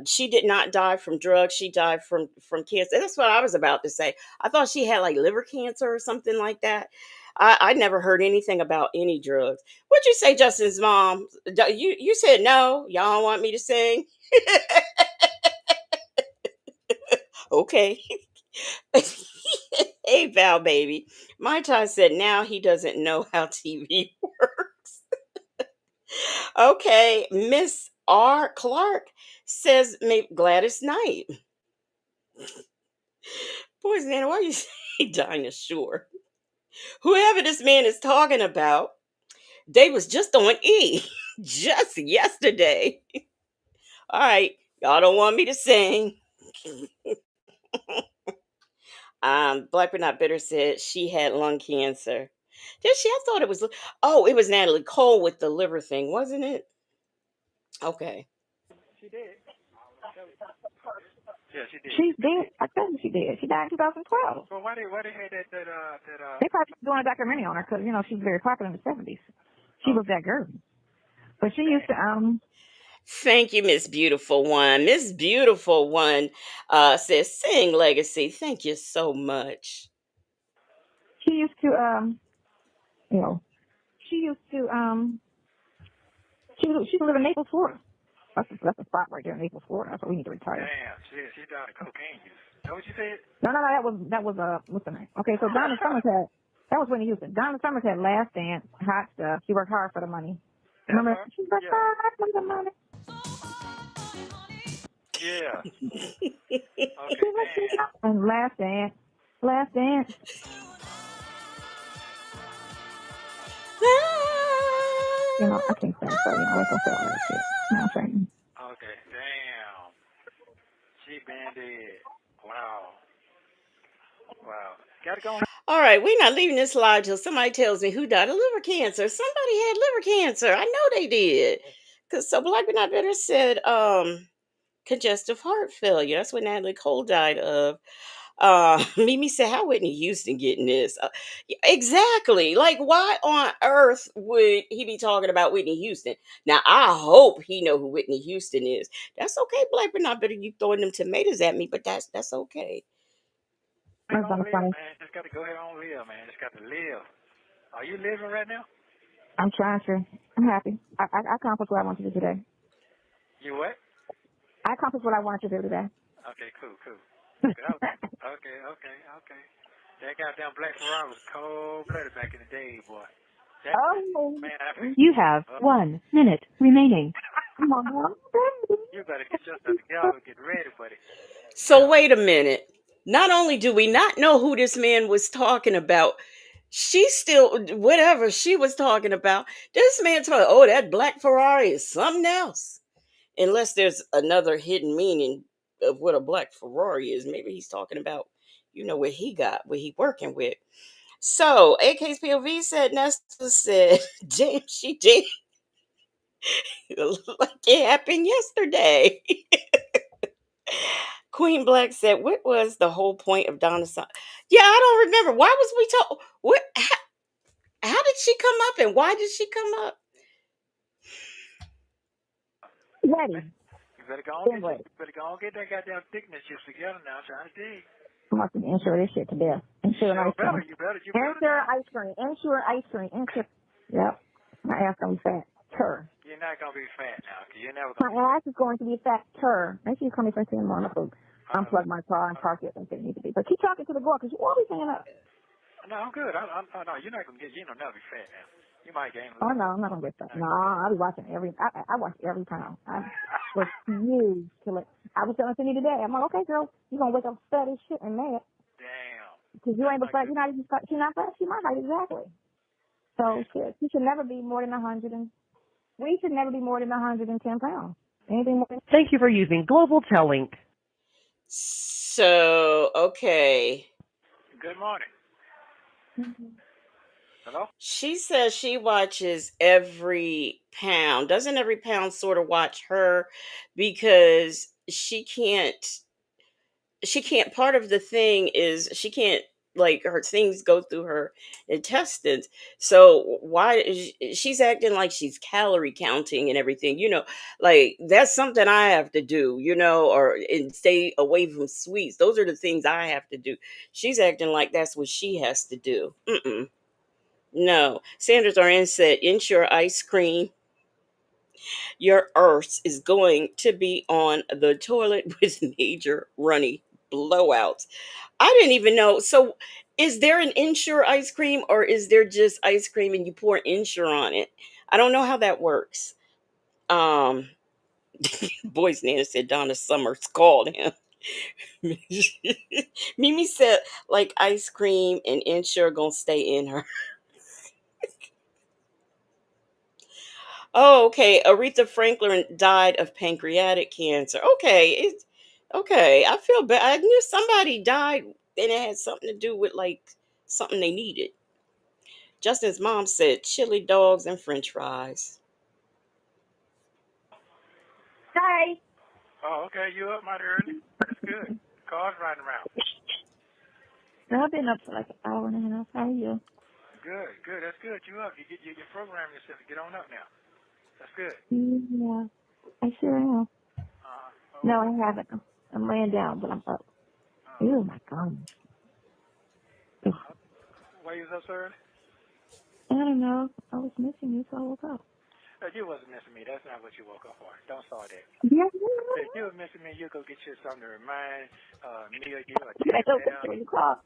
She did not die from drugs. She died from cancer. That's what I was about to say. I thought she had like liver cancer or something like that. I never heard anything about any drugs. What'd you say, Justin's mom? You said no. Y'all don't want me to sing. Okay. Hey, Val, baby. My Ty said now he doesn't know how TV works. Okay. Miss R. Clark says Gladys Knight. Boys, Nana, why you say dinosaur? Whoever this man is talking about, they was just on E just yesterday. All right. Y'all don't want me to sing. Black but not bitter said she had lung cancer. Did she? I thought it was. Oh, it was Natalie Cole with the liver thing, wasn't it? Okay. She did. Yeah, she did. She's dead. I told you she did. She died in 2012. Well, why they had that They probably doing a documentary on her because, you know, she was very popular in the 70s. She was that girl. But she used to, Thank you, Miss Beautiful One. Miss Beautiful One says, sing legacy. Thank you so much. she used to, you know, she used to, she live in Naples, Florida. That's a spot right there in Naples, Florida. That's where we need to retire. Damn, she died of cocaine use. Is that what you said? No, that was what's the name? Okay, so Donna Summers that was Whitney Houston. Donna Summers had Last Dance, Hot Stuff. She worked hard for the money. Remember? She worked hard for the money. Yeah. Okay, damn. And Last Dance. You know, I can't sing, so, you know, let's go say all that shit. No, I'm saying. Okay, damn. She been dead. Wow. Gotta go. All right, we're not leaving this live till somebody tells me who died of liver cancer. Somebody had liver cancer. I know they did. Cause so Black but Not Bitter said congestive heart failure. That's what Natalie Cole died of. Mimi said, how Whitney Houston getting this? Exactly. Like, why on earth would he be talking about Whitney Houston? Now, I hope he know who Whitney Houston is. That's okay, Black but Not Bitter. You throwing them tomatoes at me, but that's okay. That's Live, funny. man. Just got to go ahead on live, man. Just got to live. Are you living right now? I'm trying to. I'm happy. I accomplished what I wanted to do today. You what? I accomplished what I wanted to do today. Okay, cool. Okay. That goddamn Black Ferrari was cold-blooded back in the day, boy. Man, you have 1 minute remaining. You better get yourself together and get ready, buddy. So wait a minute. Not only do we not know who this man was talking about, she still, whatever she was talking about, this man told her, oh, that black Ferrari is something else. Unless there's another hidden meaning of what a black Ferrari is. Maybe he's talking about, what he got, what he working with. So, AK's POV said, Nesto said, damn, she did. Like it happened yesterday. Queen Black said, what was the whole point of Donna Summer? Yeah, I don't remember. Why was we told? What? How did she come up and why did she come up? Ready. You better go on get that goddamn thickness juice together now. Trying to dig. I'm about to insure this shit to death. Insure ice cream. You better. Insure ice cream. Insure ice cream. Insure. Yep. My ass gonna be fat. You're not gonna be fat now, cause you're never gonna. My ass is going to be fat. Make sure you call me first thing in the morning. Unplug my car and park it and it need to be. But keep talking to the girl, cause you always hanging up. No, I'm good. No, you're not gonna get. You never be fat now. You might gain. Oh no, I'm not gonna get fat. No, I'll be watching every. I watch every pound. I refuse to let. I was telling Cindy today. I'm like, okay, girl, you gonna wake up fat as shit and mad. Damn. Because you ain't but fat. You're not even fat. She's not fat. She my height exactly. So shit, she should never be more than 100 and. We should never be more than 110 pounds. Anything more than. Thank you for using Global Link. So, okay. Good morning. Mm-hmm. Hello? She says she watches every pound. Doesn't every pound sort of watch her? Because she can't, part of the thing is she can't, like, her things go through her intestines. So why is she's acting like she's calorie counting and everything, like that's something I have to do, and stay away from sweets. Those are the things I have to do. She's acting like that's what she has to do. No. Sanders RN said, Ensure ice cream. Your earth is going to be on the toilet with major runny blowouts. I didn't even know. So, is there an Ensure ice cream or is there just ice cream and you pour Ensure on it? I don't know how that works. Boys Nana said Donna Summers called him. Mimi said, like ice cream and Ensure gonna stay in her. Oh, okay. Aretha Franklin died of pancreatic cancer. Okay, it's okay. I feel bad. I knew somebody died and it had something to do with like something they needed. Justin's mom said chili dogs and French fries. Hi. Oh, okay. You up mighty early? That's good. Cars riding around. No, I've been up for like an hour and a half. How are you? Good, good. That's good. You up? You program yourself to get on up now. That's good. Yeah, I sure am. Oh, No, what? I haven't. I'm laying down, but I'm up. Oh, Ew, my gums. Ugh. why you was up so early? I don't know. I was missing you, so I woke up. You wasn't missing me. That's not what you woke up for. Don't start that. Yeah, If you were missing me, you go get you something to remind me or you or looking at Ted your Bell. picture when you called.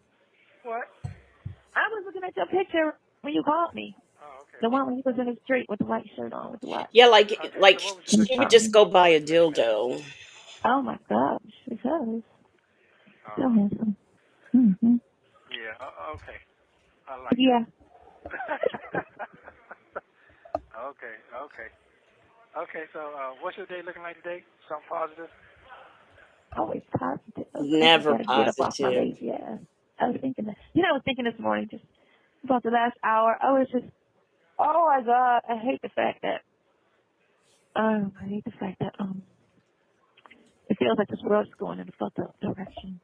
What? I was looking at your picture when you called me. Oh, okay. The one when you was in the street with the white shirt on with the watch. Yeah, Okay, so like what was you she looking would at? just Um, go buy a dildo. oh my gosh, because so Oh, handsome. Mm-hmm. yeah. Okay. I like that. Yeah, Okay, okay. Okay, so what's your day looking like today? Something positive? always positive. I just Never gotta get up off my positive. lazy ass. I was thinking that. You know, I was thinking this morning, just about the last hour. I was just, oh my god, I hate the fact that, it feels like this world's going in a fucked up direction.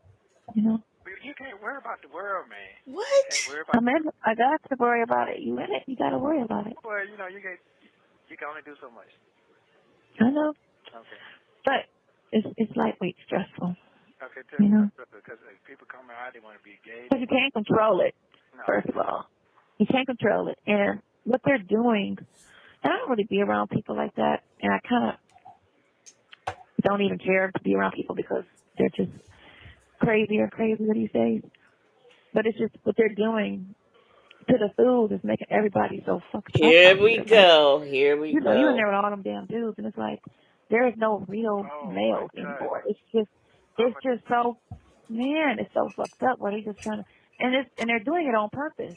You know, You can't worry about the world, man. You can't What? worry about the world. I got to worry about it. You in it? You gotta worry about it. Well, you can only do so much. I know, Okay. but it's lightweight stressful. Okay, tell You me know, what's up, because people come out, they want to be gay. because you can't control it. No, First of all, you can't control it, and what they're doing. And I don't really be around people like that, and I kind of don't even care to be around people because they're just crazier these days. But it's just what they're doing to the food is making everybody so fucked up Here out we here. Like, go. Here we you know, you in go. there with all them damn dudes, and it's like there is no real oh my males God. anymore. I'm It's just so, man, it's so fucked up. Where they just trying to, and they're doing it on purpose.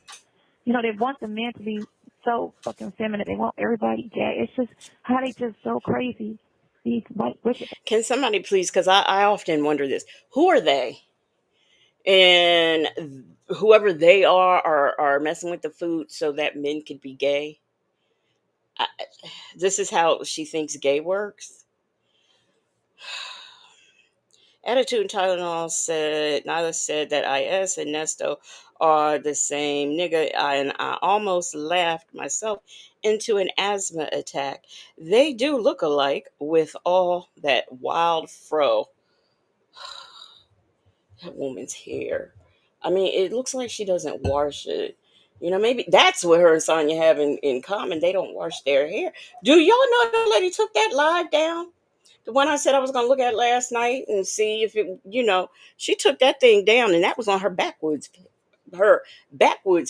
You know, they want the men to be so fucking feminine. They want everybody gay. It's just how they just so crazy. These white wicked. Can somebody please, because I often wonder this, who are they? And whoever they are messing with the food so that men could be gay. I, this is how she thinks gay works. Attitude and Tylenol said Nyla said that IS and Nesto are the same nigga, and I almost laughed myself into an asthma attack. They do look alike with all that wild fro. That woman's hair. I mean, it looks like she doesn't wash it. You know, maybe that's what her and Sonya have in common. They don't wash their hair. Do y'all know that lady took that live down? The one I said I was going to look at last night and see if it, she took that thing down, and that was on her backwoods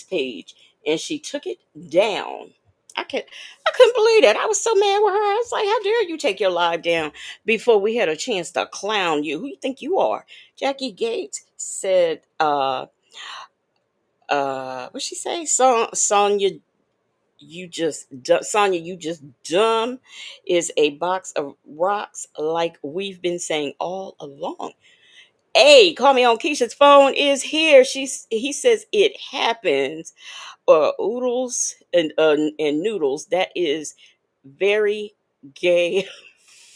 page, and she took it down. I couldn't believe that. I was so mad with her. I was like, "How dare you take your live down before we had a chance to clown you? Who you think you are?" Jackie Gates said, what she say? Sonya, you just dumb is a box of rocks, like we've been saying all along. Hey, call me on Keisha's phone is here. He says it happens. Oodles and noodles. That is very gay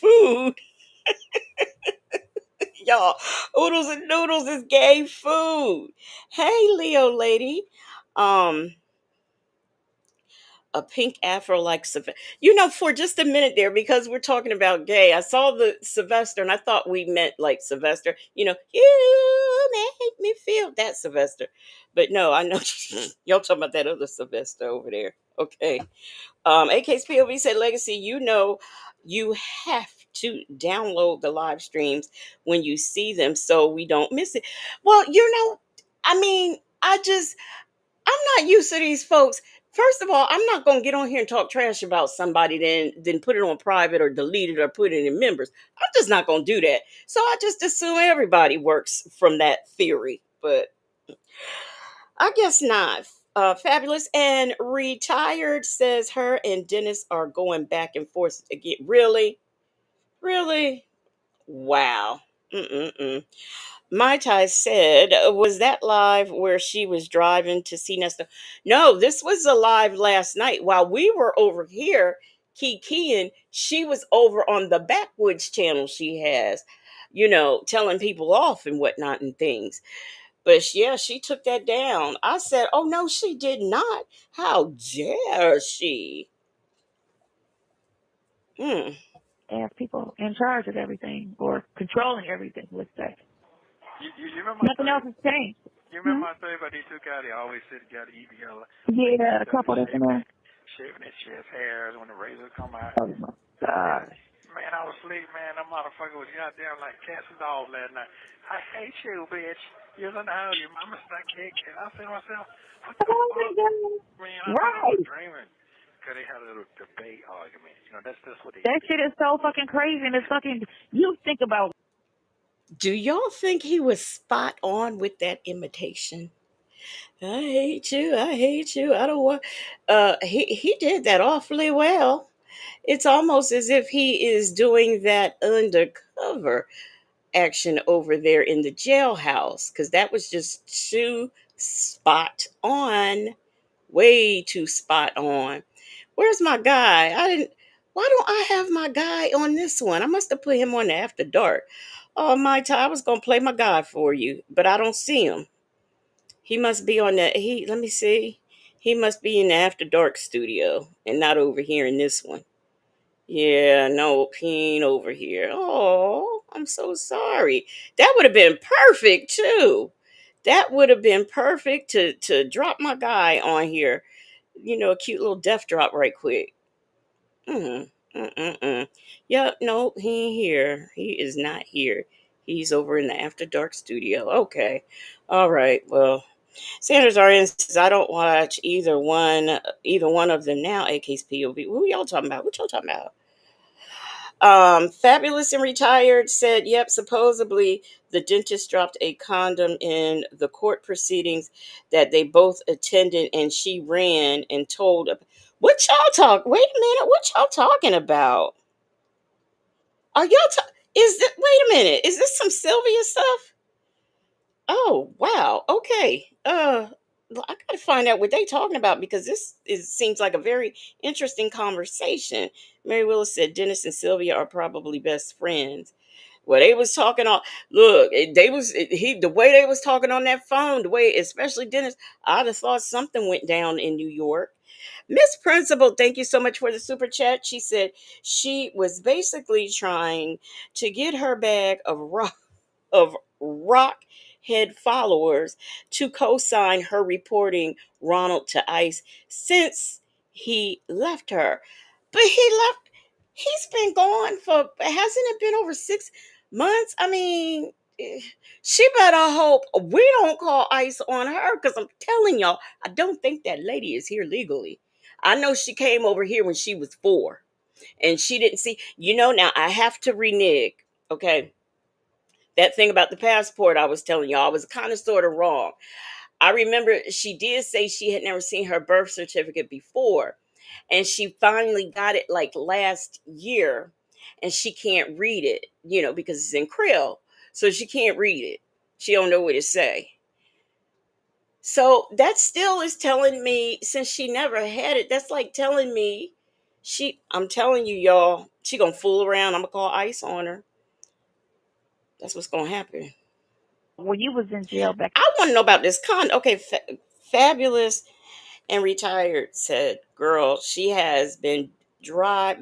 food, y'all. Oodles and noodles is gay food. Hey, Leo lady. Um, a pink afro like Sylvester. For just a minute there, because we're talking about gay, I saw the Sylvester and I thought we meant like Sylvester. You make me feel that Sylvester. But no, I know y'all talking about that other Sylvester over there. Okay. AK's POV said, Legacy, you have to download the live streams when you see them so we don't miss it. Well, I mean, I'm not used to these folks. First of all, I'm not gonna get on here and talk trash about somebody, then put it on private or delete it or put it in members. I'm just not gonna do that. So I just assume everybody works from that theory. But I guess not. Fabulous and retired says her and Dennis are going back and forth again. Really? Really? Wow. Mm-mm-mm. Mai Tai said, was that live where she was driving to see Nesto? No, this was a live last night while we were over here Kikiing, she was over on the Backwoods channel she has, telling people off and whatnot and things. But yeah, she took that down. I said, oh no, she did not. How dare she? Hmm. As people in charge of everything or controlling everything, let's say. You remember my Nothing else has changed. You remember my story about these two guys? They always sit together, eat together. Yeah, a couple that's in there. Shaving their chest hairs when the razor come out. Oh my God. Man, I was asleep, man. That motherfucker was goddamn like cats and dogs last night. I hate you, bitch. You don't know your mama's not kick. I said to myself, what the fuck? Man, I was dreaming. Because they had a little debate argument. That's what they That shit is so fucking crazy, and it's fucking, you think about. Do y'all think he was spot on with that imitation? I hate you. I hate you. I don't want. He did that awfully well. It's almost as if he is doing that undercover action over there in the jailhouse, because that was just too spot on, way too spot on. Where's my guy? I didn't. Why don't I have my guy on this one? I must have put him on the After Dark. Oh my! I was gonna play my guy for you, but I don't see him. He must be on that. Let me see. He must be in the After Dark studio and not over here in this one. Yeah, no, he ain't over here. Oh, I'm so sorry. That would have been perfect too. That would have been perfect to drop my guy on here. A cute little death drop right quick. Mm, mm. Yep, no, he ain't here. He is not here. He's over in the After Dark studio. Okay. All right. Well, Sanders RN says I don't watch either one of them now. AK's POV. Who y'all talking about? What y'all talking about? Fabulous and Retired said, yep, supposedly the dentist dropped a condom in the court proceedings that they both attended, and she ran and told. What y'all talk? Wait a minute. What y'all talking about? Are y'all? Is that? Wait a minute. Is this some Sylvia stuff? Oh wow. Okay. Well, I gotta find out what they talking about, because seems like a very interesting conversation. Mary Willis said Dennis and Sylvia are probably best friends. Well, they was talking on. Look, the way they was talking on that phone, the way, especially Dennis, I'd have thought something went down in New York. Miss Principal, thank you so much for the super chat. She said she was basically trying to get her bag of rock head followers to co-sign her reporting Ronald to ICE since he left her. But he's been gone for, hasn't it been over 6 months? I mean, she better hope we don't call ICE on her, because I'm telling y'all, I don't think that lady is here legally. I know she came over here when she was 4 and she didn't see, now I have to renege, okay? That thing about the passport I was telling y'all, I was kind of sort of wrong. I remember she did say she had never seen her birth certificate before, and she finally got it like last year, and she can't read it, because it's in Creole, so she can't read it. She don't know what it say. So that still is telling me, since she never had it, that's like telling me I'm telling you, y'all, she gonna fool around. I'm gonna call ICE on her. That's what's gonna happen. When you was in jail back. I want to know about this con. Okay, Fabulous and Retired said, "Girl, dry.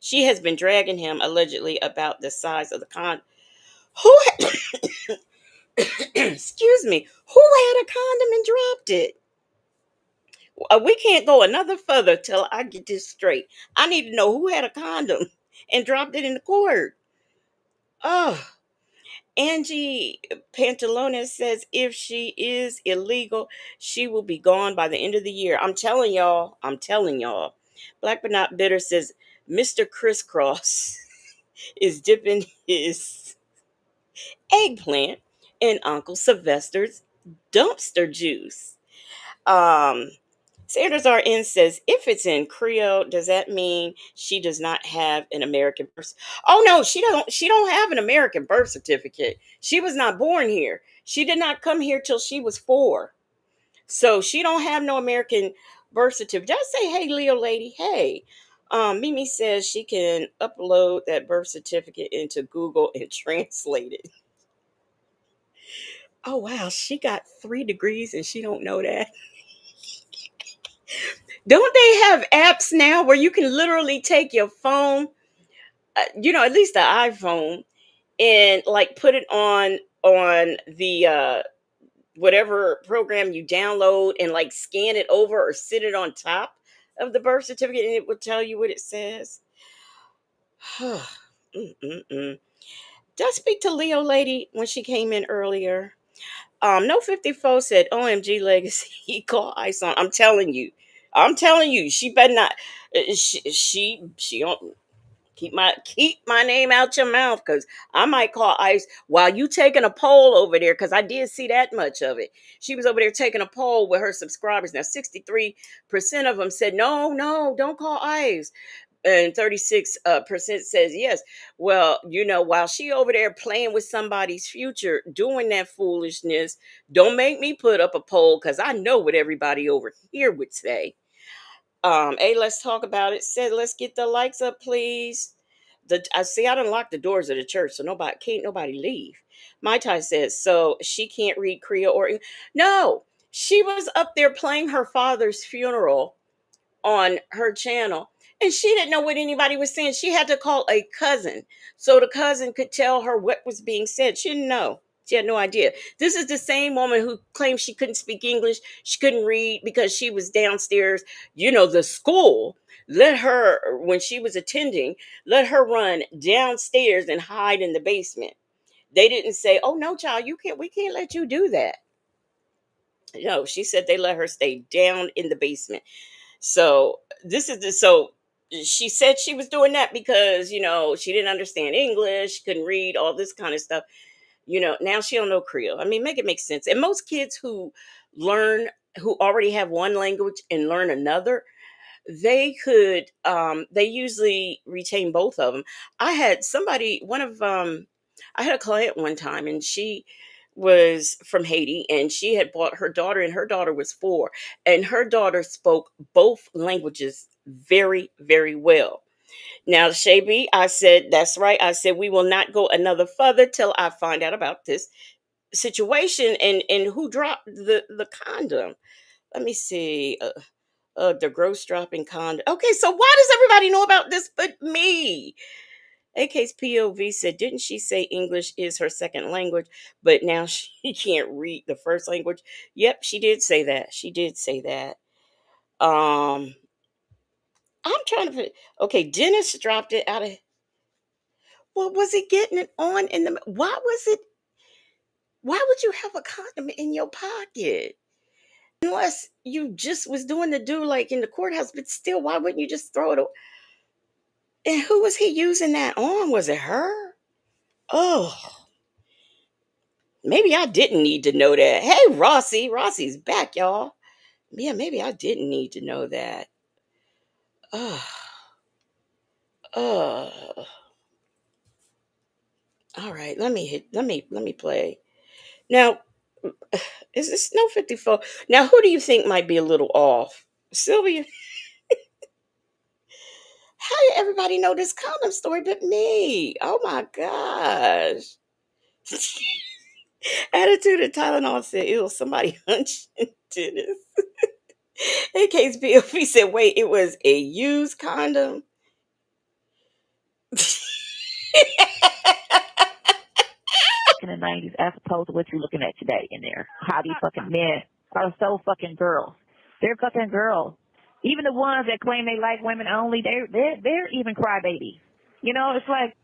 She has been dragging him allegedly about the size of the con. Who? Excuse me. Who had a condom and dropped it? We can't go another further till I get this straight. I need to know who had a condom and dropped it in the court. Oh." Angie Pantalones says if she is illegal, she will be gone by the end of the year. I'm telling y'all. I'm telling y'all. Black but not bitter says Mr. Crisscross is dipping his eggplant in Uncle Sylvester's dumpster juice. Um, Sanders RN says, if it's in Creole, does that mean she does not have an American birth? Oh no, she don't. She don't have an American birth certificate. She was not born here. She did not come here till she was 4, so she don't have no American birth certificate. Just say, hey, Leo lady, hey. Mimi says she can upload that birth certificate into Google and translate it. Oh wow, she got 3 degrees and she don't know that. Don't they have apps now where you can literally take your phone, at least the iPhone, and like put it on the whatever program you download and like scan it over or sit it on top of the birth certificate and it will tell you what it says. Mm-mm-mm. Did I speak to Leo lady when she came in earlier? No 54 said, OMG legacy, he called ice on. I'm telling you, she better not. She don't keep my name out your mouth because I might call ice while you taking a poll over there because I did see that much of it. She was over there taking a poll with her subscribers. Now 63% of them said no, no, don't call ice, and 36% says yes. Well, while she over there playing with somebody's future, doing that foolishness, don't make me put up a poll because I know what everybody over here would say. Hey, let's talk about it. Said, let's get the likes up, please. I see. I done locked the doors of the church, so nobody leave. My Tai says, so she can't read Creole or no. She was up there playing her father's funeral on her channel and she didn't know what anybody was saying. She had to call a cousin so the cousin could tell her what was being said. She didn't know. She had no idea. This is the same woman who claimed she couldn't speak English, she couldn't read because she was downstairs. The school let her, when she was attending, let her run downstairs and hide in the basement. They didn't say, oh no, child, we can't let you do that. No, she said they let her stay down in the basement. So she said she was doing that because she didn't understand English, couldn't read, all this kind of stuff. Now she don't know Creole. I mean, make it make sense. And most kids learn who already have one language and learn another, they usually retain both of them. I had somebody one of I had a client one time and she was from Haiti and she had bought her daughter and her daughter was 4 and her daughter spoke both languages very very well. Now Shabi, I said that's right. I said we will not go another further till I find out about this situation and who dropped the condom. Let me see. The gross dropping condom. Okay, so why does everybody know about this but me? AK's POV said, didn't she say English is her second language, but now she can't read the first language? Yep, she did say that. She did say that. Um, I'm trying to. Okay, Dennis dropped it out of. What was he getting it on in the? Why was it? Why would you have a condom in your pocket? Unless you just was doing the do like in the courthouse, but still, why wouldn't you just throw it away? And who was he using that on? Was it her? Oh, maybe I didn't need to know that. Hey, Rossi. Rossi's back, y'all. Yeah, maybe I didn't need to know that. Oh, oh. All right, let me play. Now, is this no 54? Now, who do you think might be a little off? Sylvia, how did everybody know this condom story but me? Oh my gosh. Attitude of Tylenol said, ew, somebody hunched Dennis. AK's POV said, wait, it was a used condom? In the 90s as opposed to what you're looking at today in there. How these fucking men are so fucking girls. They're fucking girls. Even the ones that claim they like women only, they're even crybabies. It's like,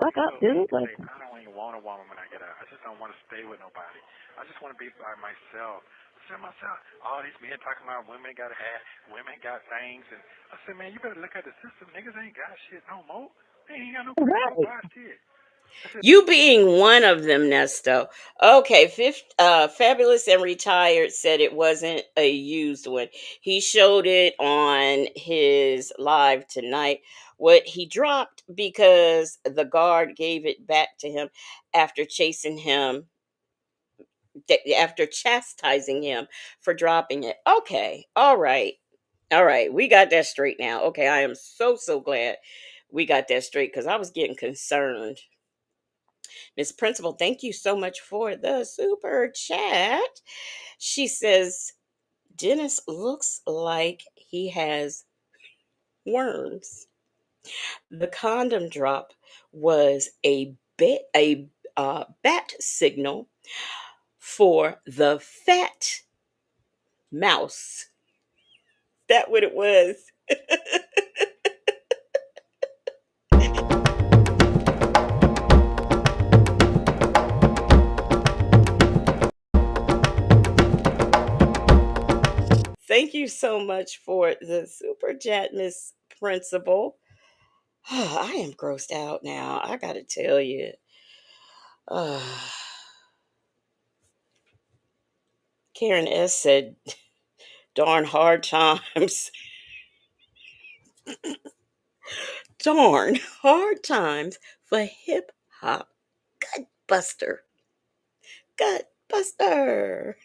fuck up, dude. Like, I don't even want a woman when I get out. I just don't want to stay with nobody. I just want to be by myself. I said myself, all these men talking about women got women got things, and I said, man, you better look at the system. Niggas ain't got shit no more. They ain't got no buy shit. You being one of them, Nesto. Okay, Fabulous and Retired said it wasn't a used one. He showed it on his live tonight. What he dropped because the guard gave it back to him after after chastising him for dropping it. Okay, all right. All right, we got that straight now. Okay, I am so glad we got that straight because I was getting concerned. Miss Principal, thank you so much for the super chat. She says Dennis looks like he has worms. The condom drop was a bat signal for the fat mouse. That what it was. Thank you so much for the super chat, Miss Principal. I am grossed out now. I gotta tell you. Karen S said, darn hard times. Darn hard times for hip hop. Gut buster. Gut buster.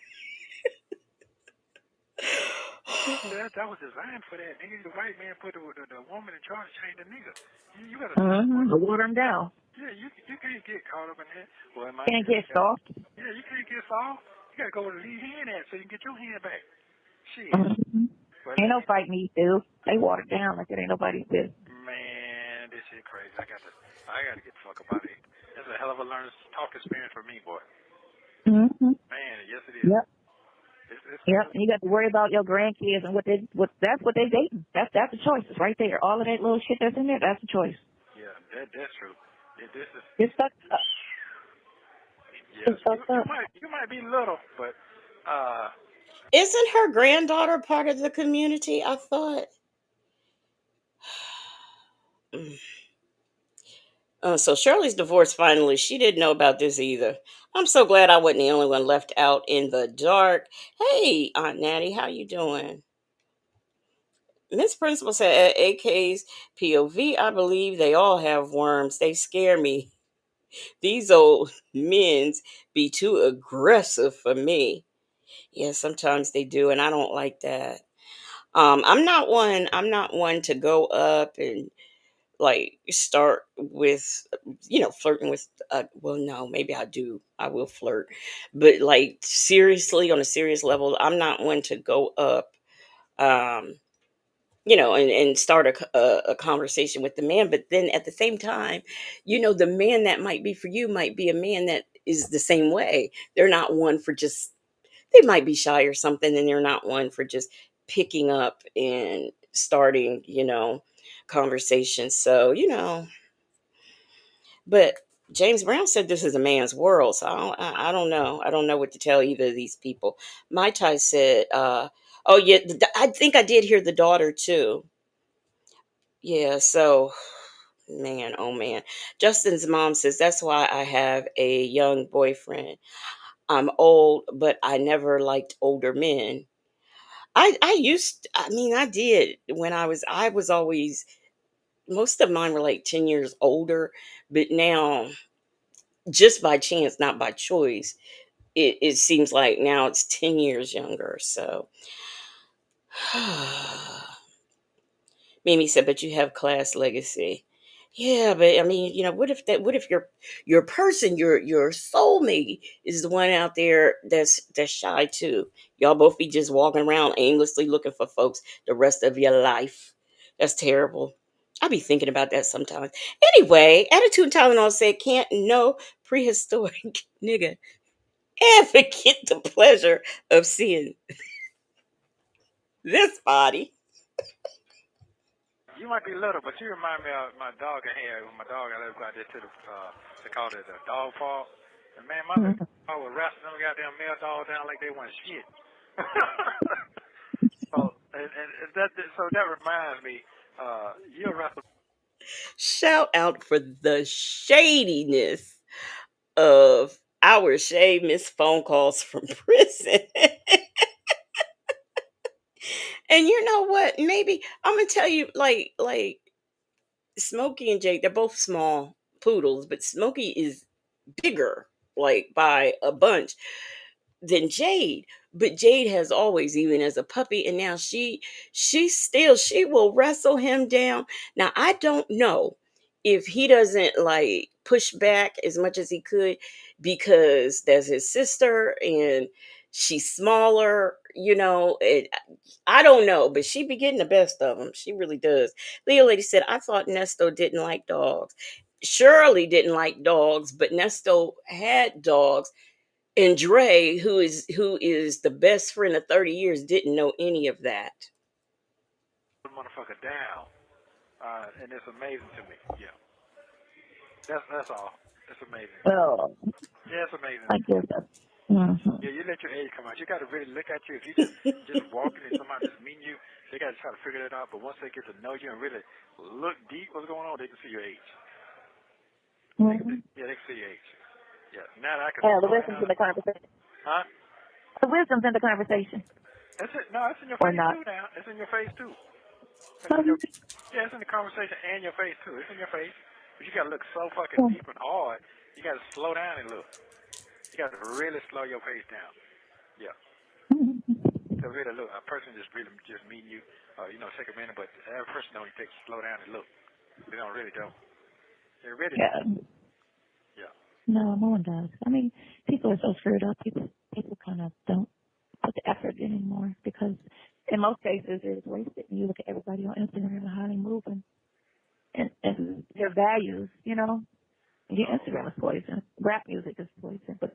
That was designed for that. Nigga, the white man put the woman in charge, change the nigga. You gotta Water them down. yeah, you can't get caught up in that. Well, my Can't get soft. yeah, you can't get soft. You gotta go where the lead hand at so you can get your hand back. Shit. But Ain't no fight me, dude. They watered down like it ain't nobody's business. man, this shit crazy. I gotta get the fuck up out of here. That's a hell of a learning talk experience for me, boy. Man, yes it is. Yep. It's Yep. And you got to worry about your grandkids and that's what they dating. That's the choices right there. All of that little shit that's in there, that's the choice. Yeah, that's true. This is It's fucked up. yeah. It's fucked up. You might be little, but Isn't her granddaughter part of the community? I thought. So Shirley's divorced finally. She didn't know about this either. I'm so glad I wasn't the only one left out in the dark. Hey, Aunt Natty, how you doing? Miss Principal said at AK's POV, I believe they all have worms. They scare me. These old men's be too aggressive for me. Yeah, sometimes they do, and I don't like that. I'm not one to go up and like start with flirting with well, no, maybe I will flirt, but like seriously, on a serious level, I'm not one to go up um and start a conversation with the man. But then at the same time, the man that might be for you might be a man that is the same way. They're not one for just, they might be shy or something, and they're not one for just picking up and starting conversations. So but James Brown said this is a man's world, so I don't know. I don't know what to tell either of these people. Mai Tai said, "Oh yeah, I think I did hear the daughter too." Yeah, so man, oh man. Justin's mom says that's why I have a young boyfriend. I'm old, but I never liked older men. I did when I was always, most of mine were like 10 years older, but now just by chance, not by choice, it seems like now it's 10 years younger. So Mimi said, but you have class legacy. Yeah, but I mean, what if your person, your soulmate is the one out there that's shy too. Y'all both be just walking around aimlessly looking for folks the rest of your life. That's terrible. I be thinking about that sometimes. Anyway, Attitude and Tylenol said can't no prehistoric nigga ever get the pleasure of seeing this body. you might be little, but you remind me of my dog I had. When my dog, I lived out there to they called it a dog park. And man, my little dog was wrestling them goddamn male dog down like they weren't shit. So that reminds me, you wrestle. Shout out for the shadiness of our shade miss phone calls from prison. And you know what? Maybe I'm gonna tell you, like Smokey and Jake, they're both small poodles, but Smokey is bigger, like by a bunch. than Jade. But Jade has always, even as a puppy, and now she will wrestle him down. Now I don't know if he doesn't like push back as much as he could because that's his sister and she's smaller, I don't know, but she be getting the best of him. She really does. Leo Lady said, I thought Nesto didn't like dogs. Shirley didn't like dogs, but Nesto had dogs. And Dre, who is the best friend of 30 years, didn't know any of that. Motherfucker down. And it's amazing to me. Yeah. That's all. It's amazing. Oh, Yeah, it's amazing. I guess that's. Mm-hmm. Yeah, you let your age come out. You got to really look at you. If you just walking and somebody just meeting you, they got to try to figure that out. But once they get to know you and really look deep what's going on, they can see your age. Mm-hmm. They can see your age. Yeah, now I can. Yeah, the wisdom's in the conversation. Huh? The wisdom's in the conversation. That's it. No, it's in your or face not. too now. It's in your face too. It's in the conversation and your face too. It's in your face. But you got to look so fucking deep and hard. You got to slow down and look. You got to really slow your pace down. Yeah. So really look, a person just meeting you, take a minute, but every person don't take slow down and look. They don't. They really don't. Yeah. No one does. I mean, people are so screwed up. People kind of don't put the effort in anymore because in most cases it's wasted. And you look at everybody on Instagram and how they move and their values, Again, Instagram is poison. Rap music is poison. But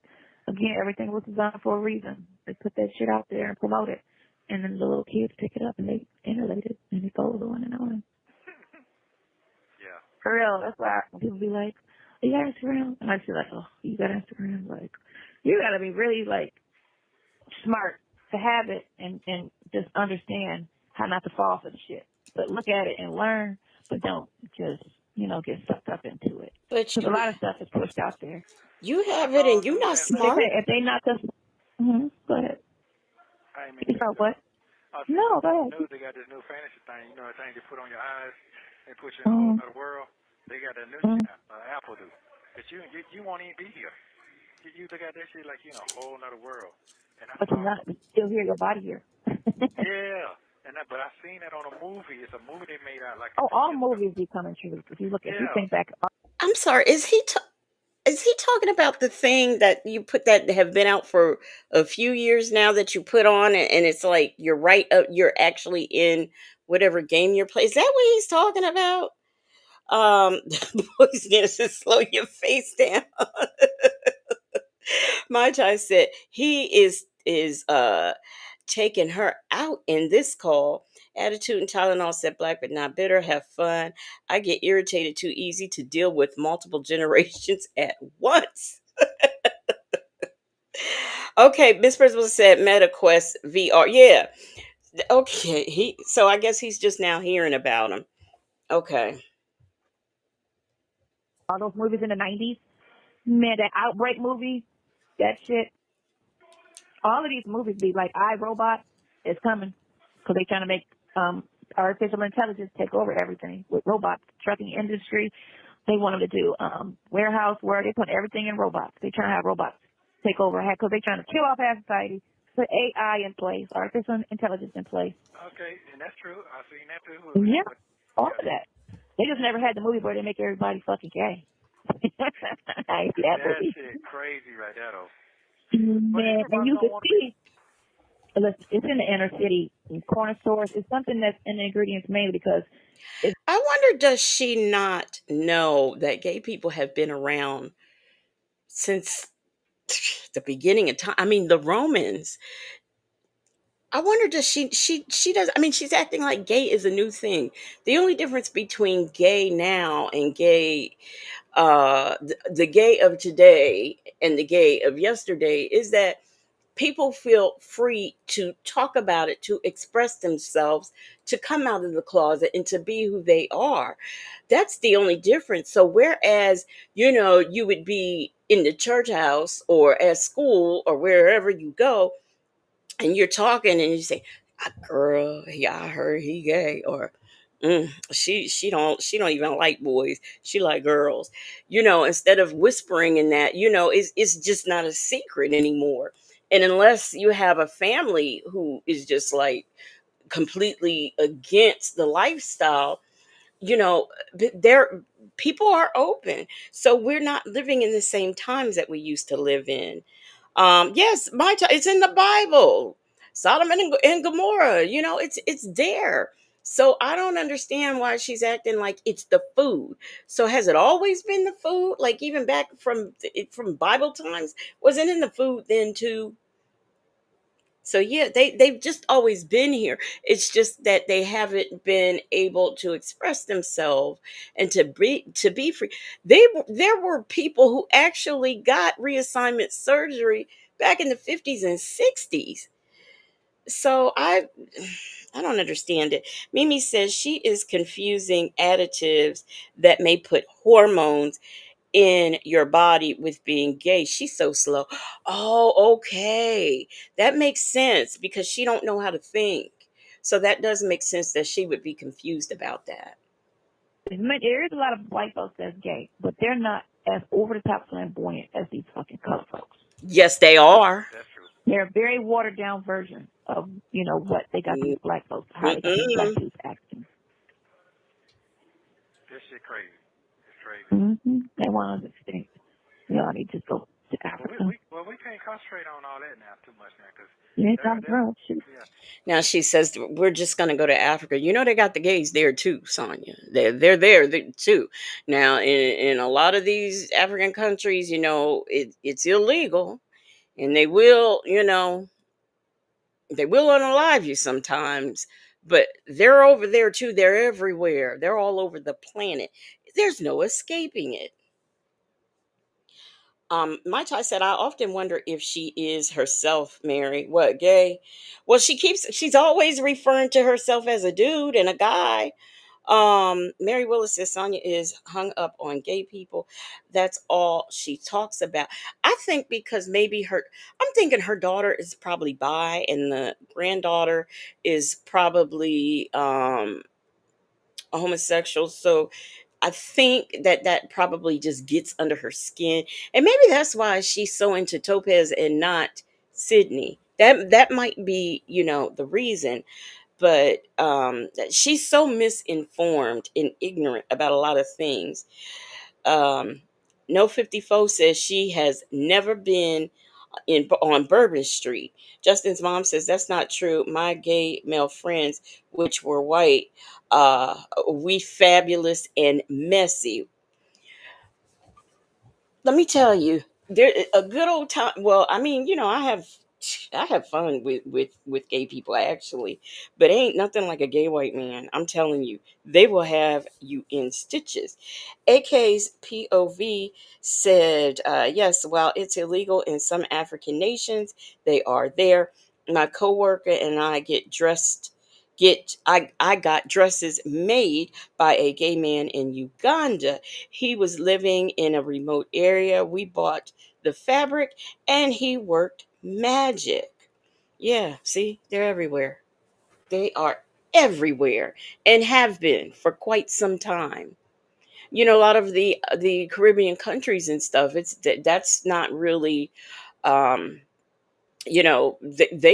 again, everything was designed for a reason. They put that shit out there and promote it. And then the little kids pick it up and they emulate it and it goes on and on. Yeah. For real. That's why when people be like, you got Instagram? And I feel like, oh, you got Instagram? Like, you got to be really, like, smart to have it and just understand how not to fall for the shit. But look at it and learn, but don't just, get sucked up into it. Because a lot of stuff is pushed out there. You have it and you're not smart. If they not just... Go ahead. I mean, you know what? No, go ahead. They got this new fantasy thing, that thing they put on your eyes. They put you in a whole other world. They got that new shit Apple do. But you won't even be here. You look at that shit like you're in a whole other world. But you're not. You still hear your body here. Yeah. But I seen that on a movie. It's a movie they made out like. All movies be coming true. If you look at, you think back. I'm sorry. Is he talking about the thing that you put that have been out for a few years now that you put on and it's like you're right up, you're actually in whatever game you're playing? Is that what he's talking about? The poisonous is slow your face down. My child said he is taking her out in this call. Attitude and Tylenol said black but not bitter. Have fun. I get irritated too easy to deal with multiple generations at once. Okay, Miss Principal said MetaQuest VR. Yeah. Okay. So I guess he's just now hearing about him. Okay. All those movies in the 90s. Man, that Outbreak movie, that shit. All of these movies be like, iRobot is coming. Because they trying to make artificial intelligence take over everything with robots. Trucking industry, they want them to do warehouse work. They put everything in robots. They trying to have robots take over because they trying to kill off half society, put AI in place, artificial intelligence in place. Okay, and that's true. I've seen that too. Yeah, all of that. They just never had the movie where they make everybody fucking gay. I see that movie. Shit crazy right there, though. Man, and you could see, it's in the inner city, in corner stores. It's something that's in the ingredients mainly because I wonder, does she not know that gay people have been around since the beginning of time? I mean, the Romans. I wonder, does she does, I mean, she's acting like gay is a new thing. The only difference between gay now and gay, the gay of today and the gay of yesterday is that people feel free to talk about it, to express themselves, to come out of the closet and to be who they are. That's the only difference. So whereas, you would be in the church house or at school or wherever you go, and you're talking and you say, girl, yeah, I heard he gay, or she don't even like boys, she like girls, instead of whispering in that, it's just not a secret anymore. And unless you have a family who is just like completely against the lifestyle, you know, there people are open. So we're not living in the same times that we used to live in. Yes, it's in the Bible. Sodom and Gomorrah, you know, it's there. So I don't understand why she's acting like it's the food. So has it always been the food? Like even back from Bible times, wasn't in the food then too? So yeah, they've just always been here. It's just that they haven't been able to express themselves and to be free. There were people who actually got reassignment surgery back in the 50s and 60s. So I don't understand it. Mimi says she is confusing additives that may put hormones in your body with being gay. She's so slow. Oh, okay. That makes sense because she don't know how to think. So that does make sense that she would be confused about that. There is a lot of white folks that's gay, but they're not as over the top flamboyant as these fucking color folks. Yes, they are. That's true. They're a very watered down version of, you know, what they got these black folks, how they got these black Mm-mm. dudes acting. This shit crazy. It's crazy. They want us extinct. You know, they just go to Well, Africa. we can't concentrate on all that now too much now because Yeah, it's not drugs. yeah. Now she says we're just going to go to Africa. You know they got the gays there too, Sonia. They're there too. Now in a lot of these African countries, you know, it's illegal, and they will unalive you sometimes, but they're over there too. They're everywhere. They're all over the planet. There's no escaping it. My Ty said, I often wonder if she is herself, Mary. What, gay? Well, she's always referring to herself as a dude and a guy. Mary Willis says Sonia is hung up on gay people. That's all she talks about. I think because I'm thinking her daughter is probably bi and the granddaughter is probably a homosexual. So I think that probably just gets under her skin, and maybe that's why she's so into Topaz and not Sydney. That might be, the reason. But she's so misinformed and ignorant about a lot of things. No 54 says she has never been on Bourbon Street. Justin's mom says that's not true. My gay male friends, which were white, we fabulous and messy. Let me tell you, there a good old time. Well, I mean, I have fun with gay people actually, but ain't nothing like a gay white man. I'm telling you, they will have you in stitches. AK's POV said, yes, while it's illegal in some African nations, they are there. My coworker and I I got dresses made by a gay man in Uganda. He was living in a remote area. We bought the fabric and he worked magic. Yeah, see, they're everywhere. They are everywhere and have been for quite some time. A lot of the Caribbean countries and stuff, that's not really they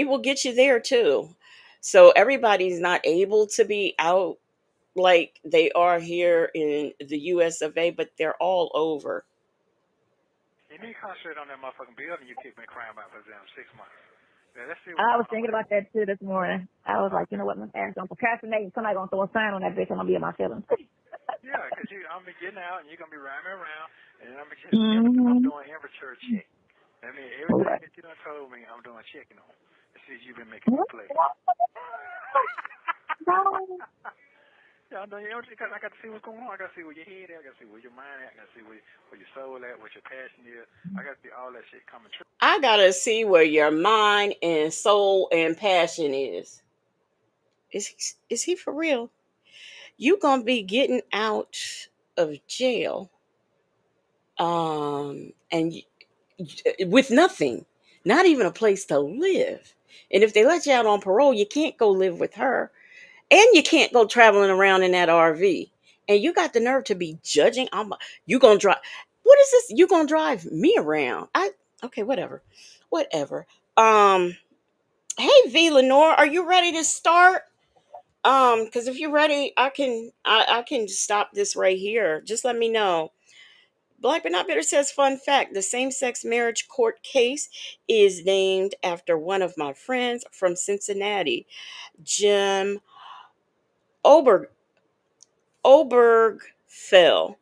will get you there too. So everybody's not able to be out like they are here in the US of A, but they're all over. You need to concentrate on that motherfucking building you keep me crying about for them 6 months. Yeah, let's see I was thinking about that too this morning. I was like, you know what, my ass on procrastinating. Somebody gonna throw a sign on that bitch. I'm gonna be in my feelings. Yeah, because I'm be getting out and you're gonna be riding me around, and I'm doing temperature check. I mean, everything that you done told me, I'm doing checking on. It says you've been making me play. Yeah, I'm doing because I got to see what's going on. I got to see where your head at. I got to see where your mind at. I got to see where your soul at, what your passion is. I got to see all that shit coming true. I gotta see where your mind and soul and passion is. Is he for real? You gonna be getting out of jail, and with nothing, not even a place to live. And if they let you out on parole, you can't go live with her, and you can't go traveling around in that RV. And you got the nerve to be judging. You gonna drive? What is this? You gonna drive me around? Okay, whatever. Um, hey V Lenore, are you ready to start? Because if you're ready, I can stop this right here. Just let me know. Black but not bitter says fun fact: the same-sex marriage court case is named after one of my friends from Cincinnati, Jim Ober Obergfell.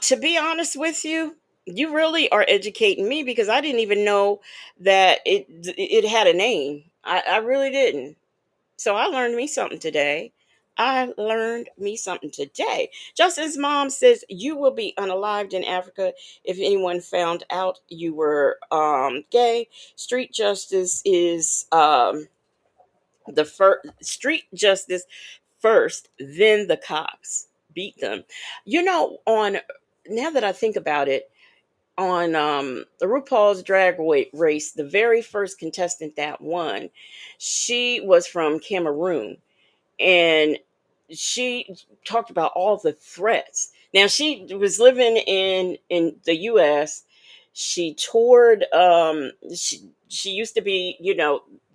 To be honest with you, you really are educating me because I didn't even know that it had a name. I really didn't. So I learned me something today. I learned me something today. Justin's mom says you will be unalived in Africa if anyone found out you were gay. Street justice is the first street justice first, then the cops beat them. On now that I think about it, on the RuPaul's Race, the very first contestant that won, she was from Cameroon, and she talked about all the threats. Now she was living in the US. She toured she used to be,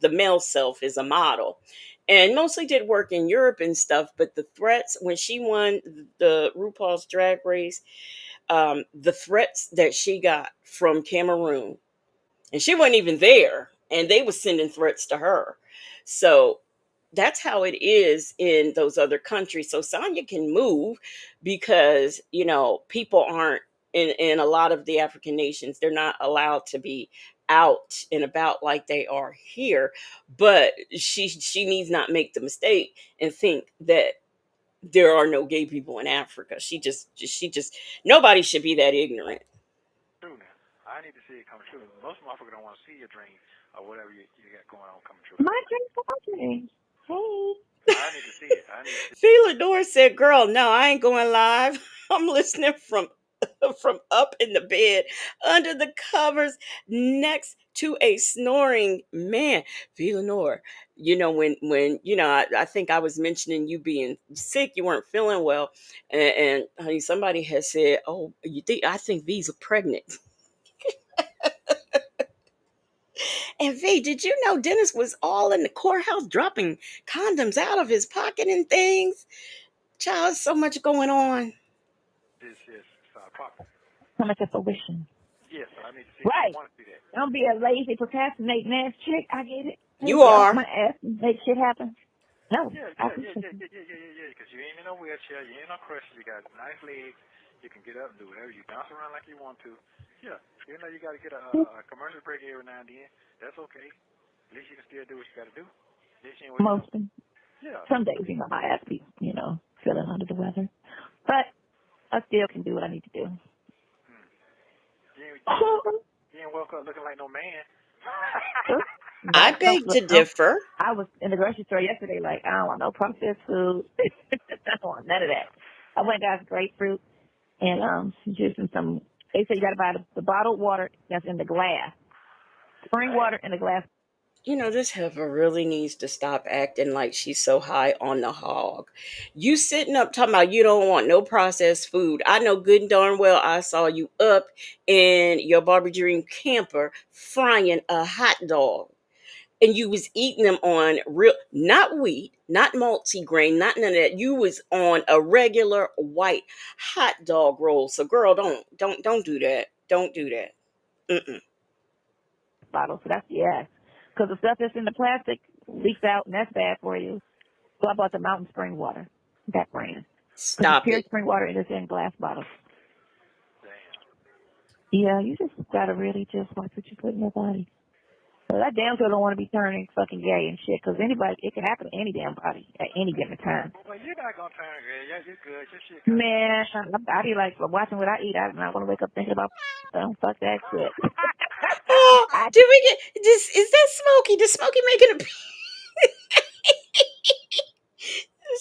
the male self is a model, and mostly did work in Europe and stuff, but the threats when she won the RuPaul's Drag Race, the threats that she got from Cameroon, and she wasn't even there, and they were sending threats to her. So that's how it is in those other countries. So Sonya can move because, people aren't in a lot of the African nations, they're not allowed to be out and about like they are here. But she needs not make the mistake and think that there are no gay people in Africa. She just nobody should be that ignorant. True now. I need to see it come true. Most motherfuckers don't want to see your dream or whatever you got going on come true. My dream's talking. Hey. I need to see it. I need to see Philidor said, "Girl, no, I ain't going live. I'm listening from up in the bed, under the covers, next to a snoring man." Philidor, I think I was mentioning you being sick, you weren't feeling well, and honey, somebody has said, "Oh, I think V's pregnant." And V, did you know Dennis was all in the courthouse dropping condoms out of his pocket and things? Child, so much going on. this. Yes, pop. So much of a wishing. Yes, I need to see. Right. I want to see that. Don't be a lazy, procrastinating ass chick. I get it. You are. My ass and make shit happen. No. Yeah. Because you ain't in no wheelchair, you ain't no crutches, you got nice legs, you can get up and do whatever. You bounce around like you want to. Yeah. You know you got to get a commercial break every now and then. That's okay. At least you can still do what you got to do. At least you ain't Mostly. Yeah. Some days, my ass be, feeling under the weather. But I still can do what I need to do. You ain't woke up looking like no man. I beg to differ. I was in the grocery store yesterday like, I don't want no processed food. I don't want none of that. I went and got grapefruit and juice and some, they say you got to buy the bottled water that's in the glass. Spring water in the glass. This heifer really needs to stop acting like she's so high on the hog. You sitting up talking about you don't want no processed food. I know good and darn well I saw you up in your Barbie Dream camper frying a hot dog. And you was eating them on real, not wheat, not multi-grain, not none of that. You was on a regular white hot dog roll. So girl, don't do that. Don't do that. Mm-mm. Bottle, so that's yes. Because the stuff that's in the plastic leaks out, and that's bad for you. So I bought the Mountain Spring water, that brand. Stop it's pure it. spring water, and it's in glass bottles. Damn. Yeah, you just gotta really just watch what you put in your body. So I damn sure don't want to be turning fucking gay and shit, because it can happen to any damn body at any given time. Well, you're not going to turn gay. Yeah, you're good. Your shit good. Man, I be like, watching what I eat. I don't want to wake up thinking about fuck that shit. Oh, did we get this? Is that Smokey? Does Smokey making a?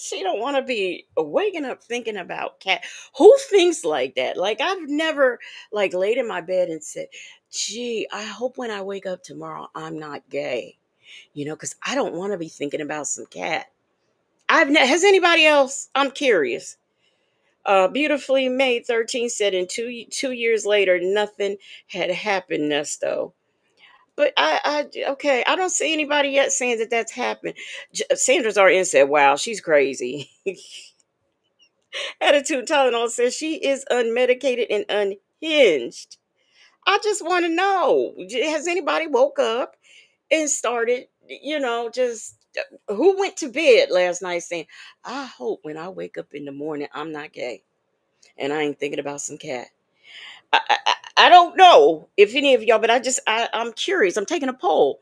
She don't want to be waking up thinking about cat. Who thinks like that? Like I've never laid in my bed and said, "Gee, I hope when I wake up tomorrow I'm not gay." Because I don't want to be thinking about some cat. Has anybody else? I'm curious. Beautifully made 13 said, in 2 years later, nothing had happened, Nesto. But okay, I don't see anybody yet saying that that's happened. Sandra's RN said, "Wow, she's crazy." Attitude Tylenol says she is unmedicated and unhinged. I just want to know, has anybody woke up and started, just who went to bed last night saying, I hope when I wake up in the morning, I'm not gay and I ain't thinking about some cat. I don't know if any of y'all, but I'm curious. I'm taking a poll.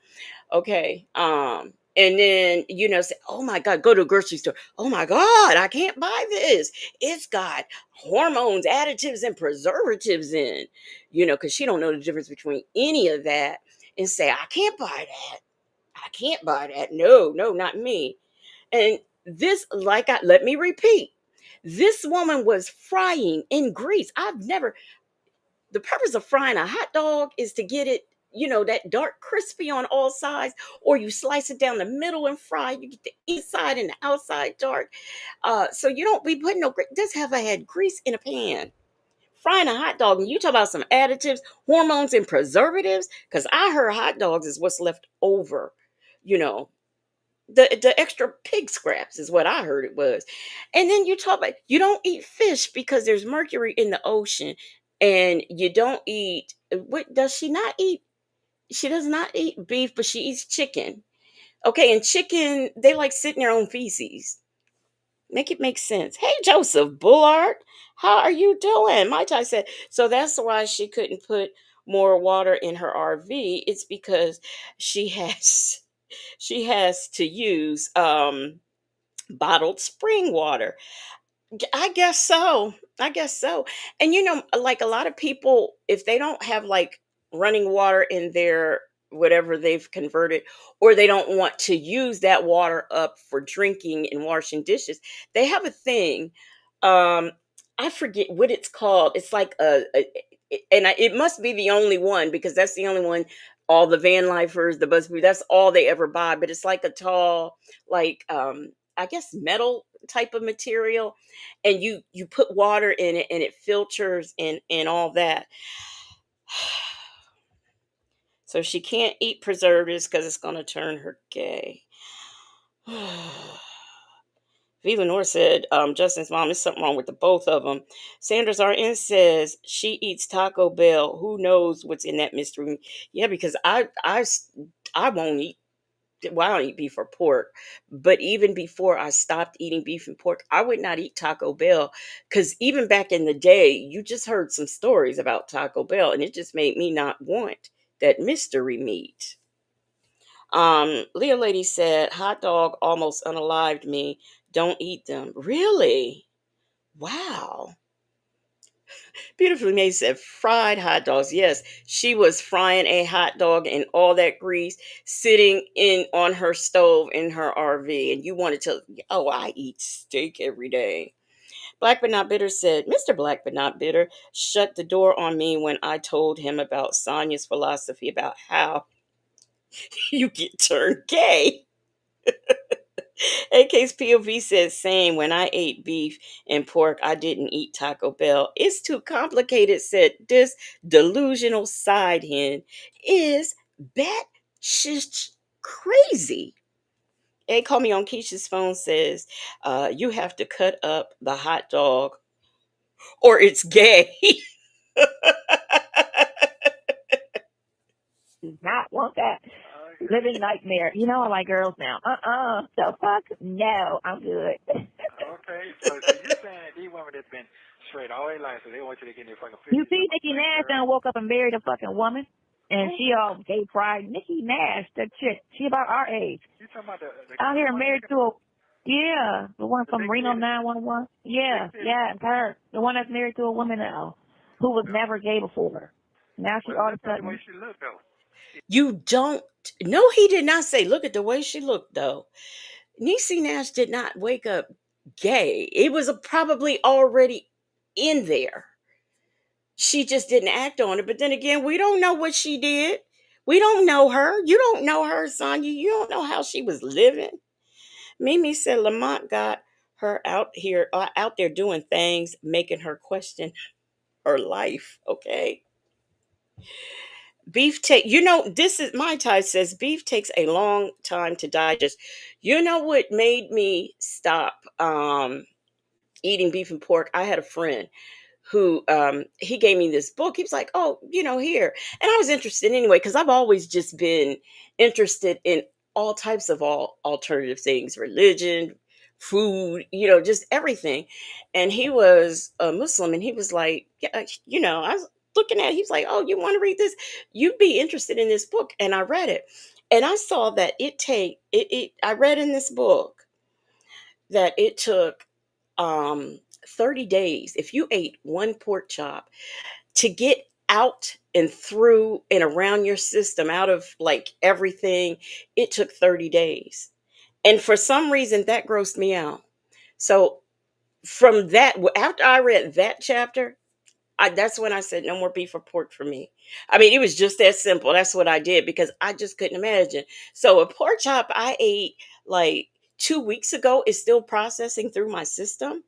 Okay. And then, say, oh my God, go to a grocery store. Oh my God, I can't buy this. It's got hormones, additives, and preservatives in, because she don't know the difference between any of that, and say, I can't buy that. I can't buy that. No, no, not me. And this, let me repeat, this woman was frying in grease. The purpose of frying a hot dog is to get it, that dark crispy on all sides, or you slice it down the middle and fry. You get the inside and the outside dark. So you don't be putting no. Just have I had grease in a pan frying a hot dog, and you talk about some additives, hormones, and preservatives. Because I heard hot dogs is what's left over. You know, the extra pig scraps is what I heard it was. And then you talk about you don't eat fish because there's mercury in the ocean, and you don't eat. What does she not eat? She does not eat beef, but she eats chicken. Okay, and chicken they like sit in their own feces. Make it make sense. Hey, Joseph Bullard, how are you doing? My Tai said so. That's why she couldn't put more water in her RV. It's because she has she has to use bottled spring water. I guess so. I guess so. And like a lot of people, if they don't have like running water in their whatever they've converted, or they don't want to use that water up for drinking and washing dishes, they have a thing. Um, I forget what it's called. It's like it must be the only one because that's the only one. All the van lifers, the Busby, that's all they ever buy. But it's like a tall, like I guess metal type of material, and you put water in it and it filters and all that. So she can't eat preservatives because it's going to turn her gay. Viva Nor said, Justin's mom, is something wrong with the both of them. Sanders RN says she eats Taco Bell. Who knows what's in that mystery meat? Yeah, because I won't eat. Well, I don't eat beef or pork, but even before I stopped eating beef and pork, I would not eat Taco Bell because even back in the day, you just heard some stories about Taco Bell, and it just made me not want that mystery meat. Leah Lady said, hot dog almost unalived me. Don't eat them. Really? Wow. Beautifully made said fried hot dogs. Yes, she was frying a hot dog in all that grease sitting in on her stove in her RV. And you wanted to, oh, I eat steak every day. Black but not bitter said, Mr. Black but not bitter shut the door on me when I told him about Sonia's philosophy about how you get turned gay. AK's POV says, same. When I ate beef and pork, I didn't eat Taco Bell. It's too complicated, said this delusional side hen is bat shit crazy. A call me on Keisha's phone says, you have to cut up the hot dog or it's gay. Do not want that living nightmare. You know I like girls now. So fuck no, I'm good. Okay, so you're saying that these women that's been straight all their life, so they want you to get in their fucking 50s. You see, Nicki Nash done woke up and married a fucking woman, and she all gay pride. Nicki Nash, that chick, she about our age. You talking about the Out here married to a, yeah, the one from Reno kid? 911. Yeah, it's her. The one that's married to a woman now, who was never gay before. Now she all of a sudden. The way she looked, though. You don't. No, he did not say, look at the way she looked, though. Niecy Nash did not wake up gay. It was probably already in there. She just didn't act on it. But then again, we don't know what she did. We don't know her. You don't know her, Sonya. You don't know how she was living. Mimi said Lamont got her out there doing things, making her question her life. Okay. beef take. You know, this is my Thai says beef takes a long time to digest. You know what made me stop eating beef and pork? I had a friend who he gave me this book. He was like, "Oh, here," and I was interested anyway because I've always just been interested in all types of all alternative things, religion, food, just everything. And he was a Muslim, and he was like, "Yeah, I was looking at. It, he was like, "Oh, you want to read this? You'd be interested in this book." And I read it, and I saw that I read in this book that it took 30 days if you ate one pork chop to get out and through and around your system, out of like everything. It took 30 days, and for some reason that grossed me out. So from that, after I read that chapter, that's when I said no more beef or pork for me. I mean, it was just that simple. That's what I did because I just couldn't imagine. So a pork chop I ate like 2 weeks ago is still processing through my system.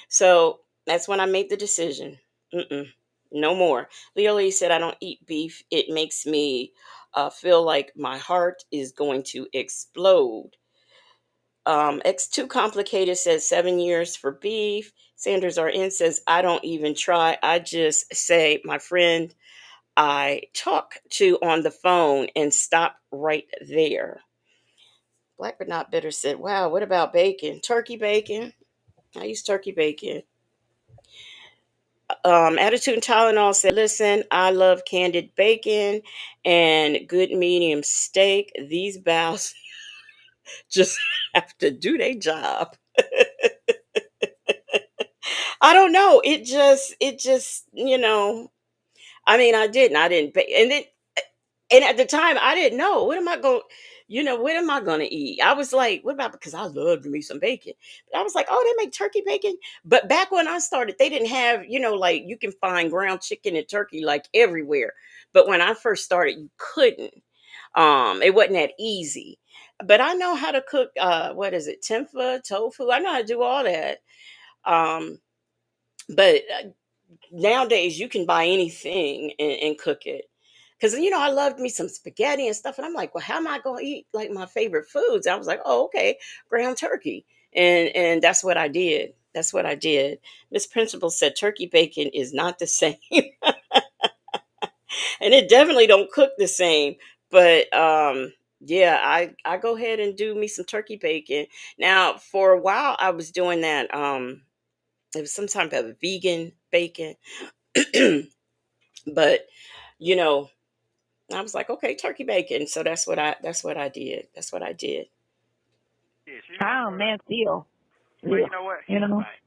So that's when I made the decision. Mm-mm, no more. Leo Lee said, I don't eat beef. It makes me feel like my heart is going to explode. X2 Complicated says 7 years for beef. Sanders RN says, I don't even try. I just say, my friend I talk to on the phone and stop right there. Black but not bitter said, wow, what about bacon? Turkey bacon. I use turkey bacon. Attitude and Tylenol said, listen, I love candied bacon and good medium steak. These bowels just have to do their job. I don't know. It just, I mean, I didn't, and at the time I didn't know what am I going, what am I going to eat? I was like, what about, because I love me some bacon. But I was like, oh, they make turkey bacon. But back when I started, they didn't have, like you can find ground chicken and turkey like everywhere. But when I first started, you couldn't. It wasn't that easy. But I know how to cook. What is it? Tempeh, tofu. I know how to do all that. Um, but nowadays you can buy anything and cook it. Because I loved me some spaghetti and stuff, and I'm like, well, how am I going to eat like my favorite foods? I was like, oh, okay, ground turkey, and that's what I did. That's what I did. Miss Principal said turkey bacon is not the same, and it definitely don't cook the same. But yeah, I go ahead and do me some turkey bacon. Now, for a while, I was doing that. It was some type of vegan bacon, but you know, I was like, okay, turkey bacon. So that's what I did. That's what I did. Yeah, she went Oh for it. man, still. Well, Yeah. you know what? You Here's the know? thing.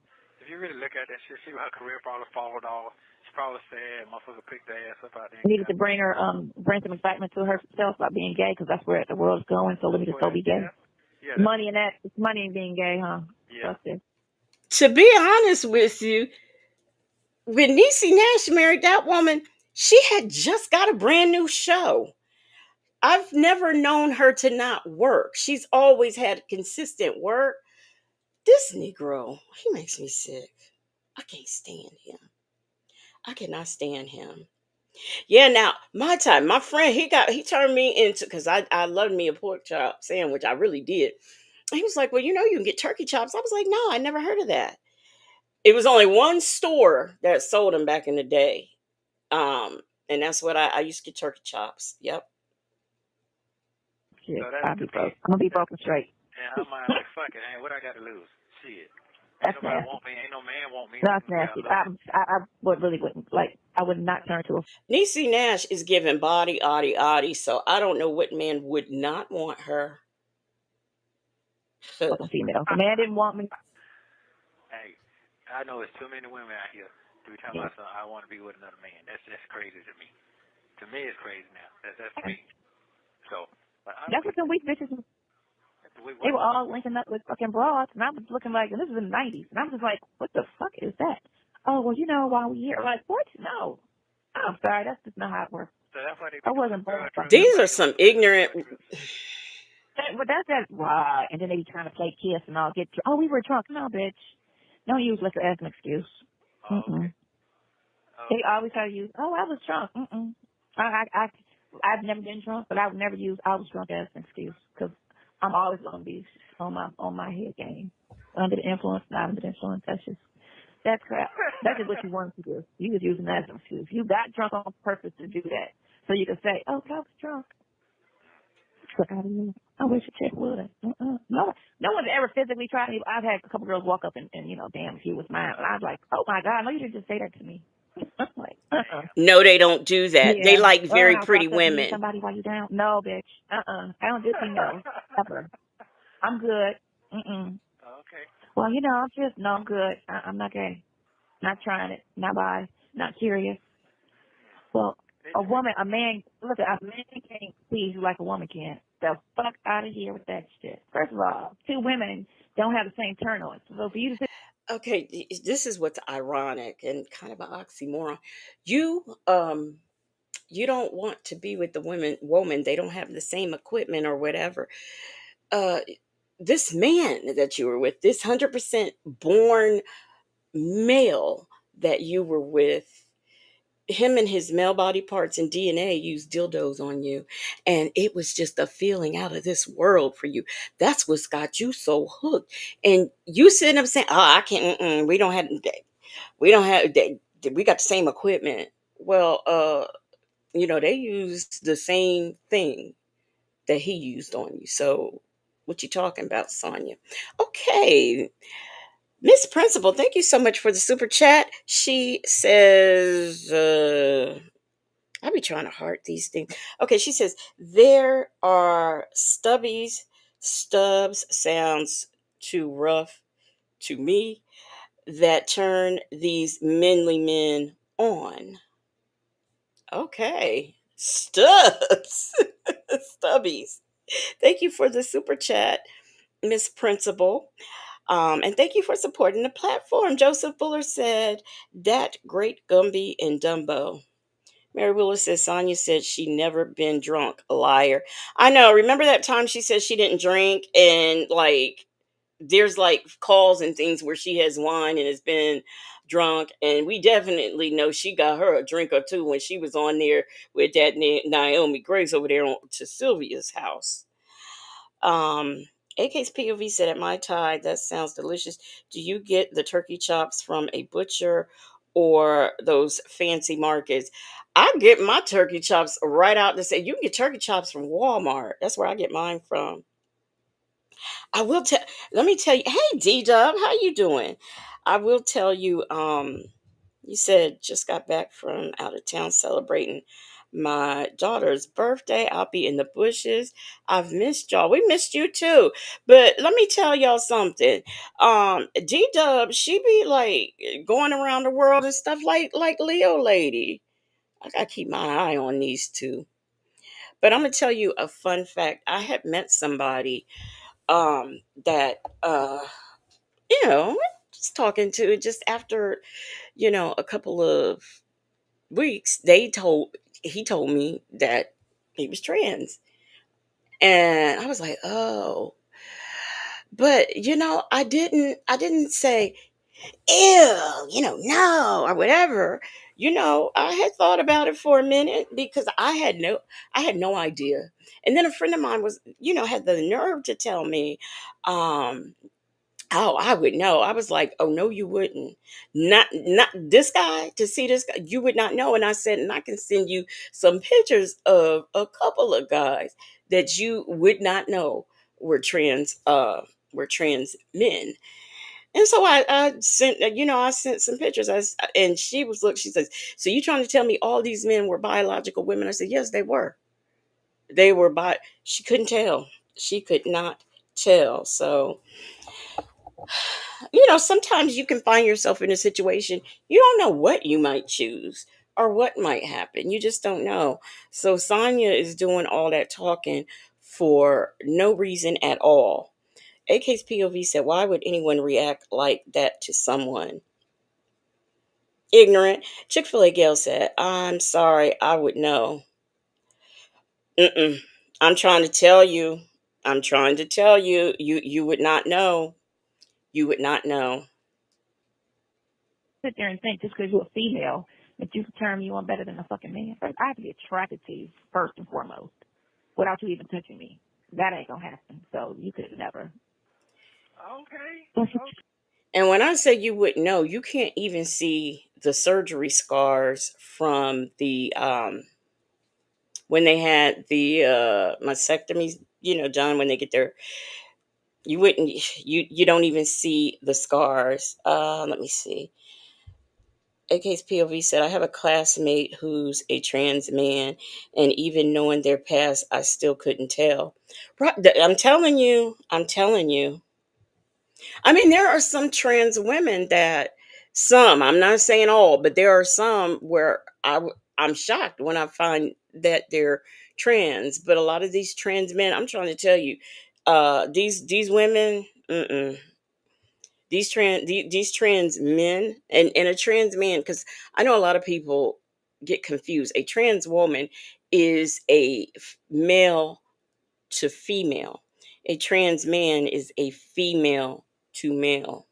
If you really look at that shit, see her career probably followed off. She probably said, motherfucker picked their ass up out there and Needed got to bring some excitement to herself about being gay because that's where the world's going. So let me just for go that. be gay. Yeah. Yeah, that's Money in that. It's money in being gay, huh? yeah. Fuck this. To be honest with you, when Niecy Nash married that woman, she had just got a brand new show. I've never known her to not work. She's always had consistent work. This Negro, he makes me sick. I can't stand him. I cannot stand him. Yeah, now my time, my friend, he turned me into, because I loved me a pork chop sandwich. I really did. He was like, well, you can get turkey chops. I was like, no, I never heard of that. It was only one store that sold them back in the day. Um, and that's what I used to get turkey chops. Yep. Shit. So that's I'll to be me. broke. I'm gonna be That's broken straight. in her mind like, fuck it, ain't what I got to lose. Shit. Ain't That's nobody nasty. want me. Ain't no man want me. That's Yeah, nasty. I love it. I would really wouldn't like. I would not turn to a Niecy Nash is giving body, oddy, so I don't know what man would not want her. fucking female. If a man didn't want me, Hey, I know there's too many women out here to be talking yeah. about something. I want to be with another man. That's crazy to me. To me, it's crazy now. That's me. So, but I don't That's what get some that. weak bitches. Wait, They what? were all linking up with fucking broads, and I was looking like, and this was in the '90s, and I'm just like, what the fuck is that? Oh well, while we here, like what? No, I'm sorry, that's just not how it works. So that's why they I be doing them wasn't born girl fucking. trips. That's These why are they doing some them ignorant. girl trips. But that's that right, and then they be trying to play kiss and all get. Oh, we were drunk. No, bitch. Don't use liquor as an excuse. Oh, okay. They Okay. always try to use. Oh, I was drunk. I I've never been drunk, but I would never use I was drunk as an excuse because I'm always going to be on my head game. Under the influence, not under the influence. That's crap. That's just what you wanted to do. You was using that as an excuse. You got drunk on purpose to do that. So you could say, oh, I was drunk. Fuck out of here. I wish a chick would. No one's ever physically tried me. I've had a couple girls walk up and damn, if he was mine. And I was like, oh my God, no, you didn't just say that to me. I'm like, No, they don't do that. They yeah. like And very I was pretty walked up, you need women. somebody while you down? No, bitch. I don't do females. Ever. I'm good. Okay. Well, I'm good. I'm not gay. Not trying it. Not bi. Not curious. Well, a man can't please you like a woman can. The fuck out of here with that shit. First of all, two women don't have the same turn on. So for you to say, Okay, this is what's ironic and kind of an oxymoron. You you don't want to be with the woman, they don't have the same equipment or whatever. Uh this man that you were with, this 100% born male that you were with, him and his male body parts and DNA used dildos on you. And it was just a feeling out of this world for you. That's what's got you so hooked. And you sitting up saying, oh, I can't, we don't have, we got the same equipment. Well, they used the same thing that he used on you. So what you talking about, Sonia? Okay. Miss Principal, thank you so much for the super chat. She says, I be trying to heart these things. Okay, she says, there are stubs sounds too rough to me that turn these manly men on. Okay. Stubs. Stubbies. Thank you for the super chat, Miss Principal. And thank you for supporting the platform. Joseph Buller said, that great Gumby and Dumbo. Mary Willis says, Sonia said she never been drunk. A liar. I know. Remember that time she said she didn't drink and there's calls and things where she has wine and has been drunk, and we definitely know she got her a drink or two when she was on there with that Naomi Grace over there to Sylvia's house. AK's POV said, at my Thai, that sounds delicious. Do you get the turkey chops from a butcher or those fancy markets? I get my turkey chops right out to say, you can get turkey chops from Walmart. That's where I get mine from. I will tell. Let me tell you. Hey, D Dub, how you doing? I will tell you. You said just got back from out of town celebrating my daughter's birthday. I'll be in the bushes. I've missed y'all. We missed you too. But let me tell y'all something. D Dub, she be going around the world and stuff like Leo lady. I gotta keep my eye on these two. But I'm gonna tell you a fun fact. I had met somebody that just talking to just after a couple of weeks he told me that he was trans, and I was like, oh, but I didn't say ew, no, or whatever. I had thought about it for a minute because I had no idea. And then a friend of mine had the nerve to tell me, um oh, I would know. I was like, oh no, you wouldn't. Not this guy, to see this guy, you would not know. And I said, and I can send you some pictures of a couple of guys that you would not know were trans men. And so I sent some pictures. And she says, so you trying to tell me all these men were biological women? I said, yes, they were. They were she couldn't tell. She could not tell. So sometimes you can find yourself in a situation you don't know what you might choose or what might happen. You just don't know. So Sonya is doing all that talking for no reason at all. AK's POV said, why would anyone react like that to someone? Ignorant. Chick-fil-A Gail said, I'm sorry, I would know. Mm-mm. I'm trying to tell you. You would not know. You would not know. sit there and think just because you're a female that you determine you want better than a fucking man. First, I have to be attracted to you first and foremost, without you even touching me. That ain't gonna happen. So you could never. Okay. And when I say you wouldn't know, you can't even see the surgery scars from the when they had the mastectomies, John, when they get their, you wouldn't, you don't even see the scars. Let me see. AK's POV said, I have a classmate who's a trans man, and even knowing their past, I still couldn't tell. I'm telling you, I'm telling you. I mean, there are some trans women that, I'm not saying all, but there are some where I'm shocked when I find that they're trans. But a lot of these trans men, I'm trying to tell you, these women, these trans men and a trans man, because I know a lot of people get confused. A trans woman is a male to female. A trans man is a female to male.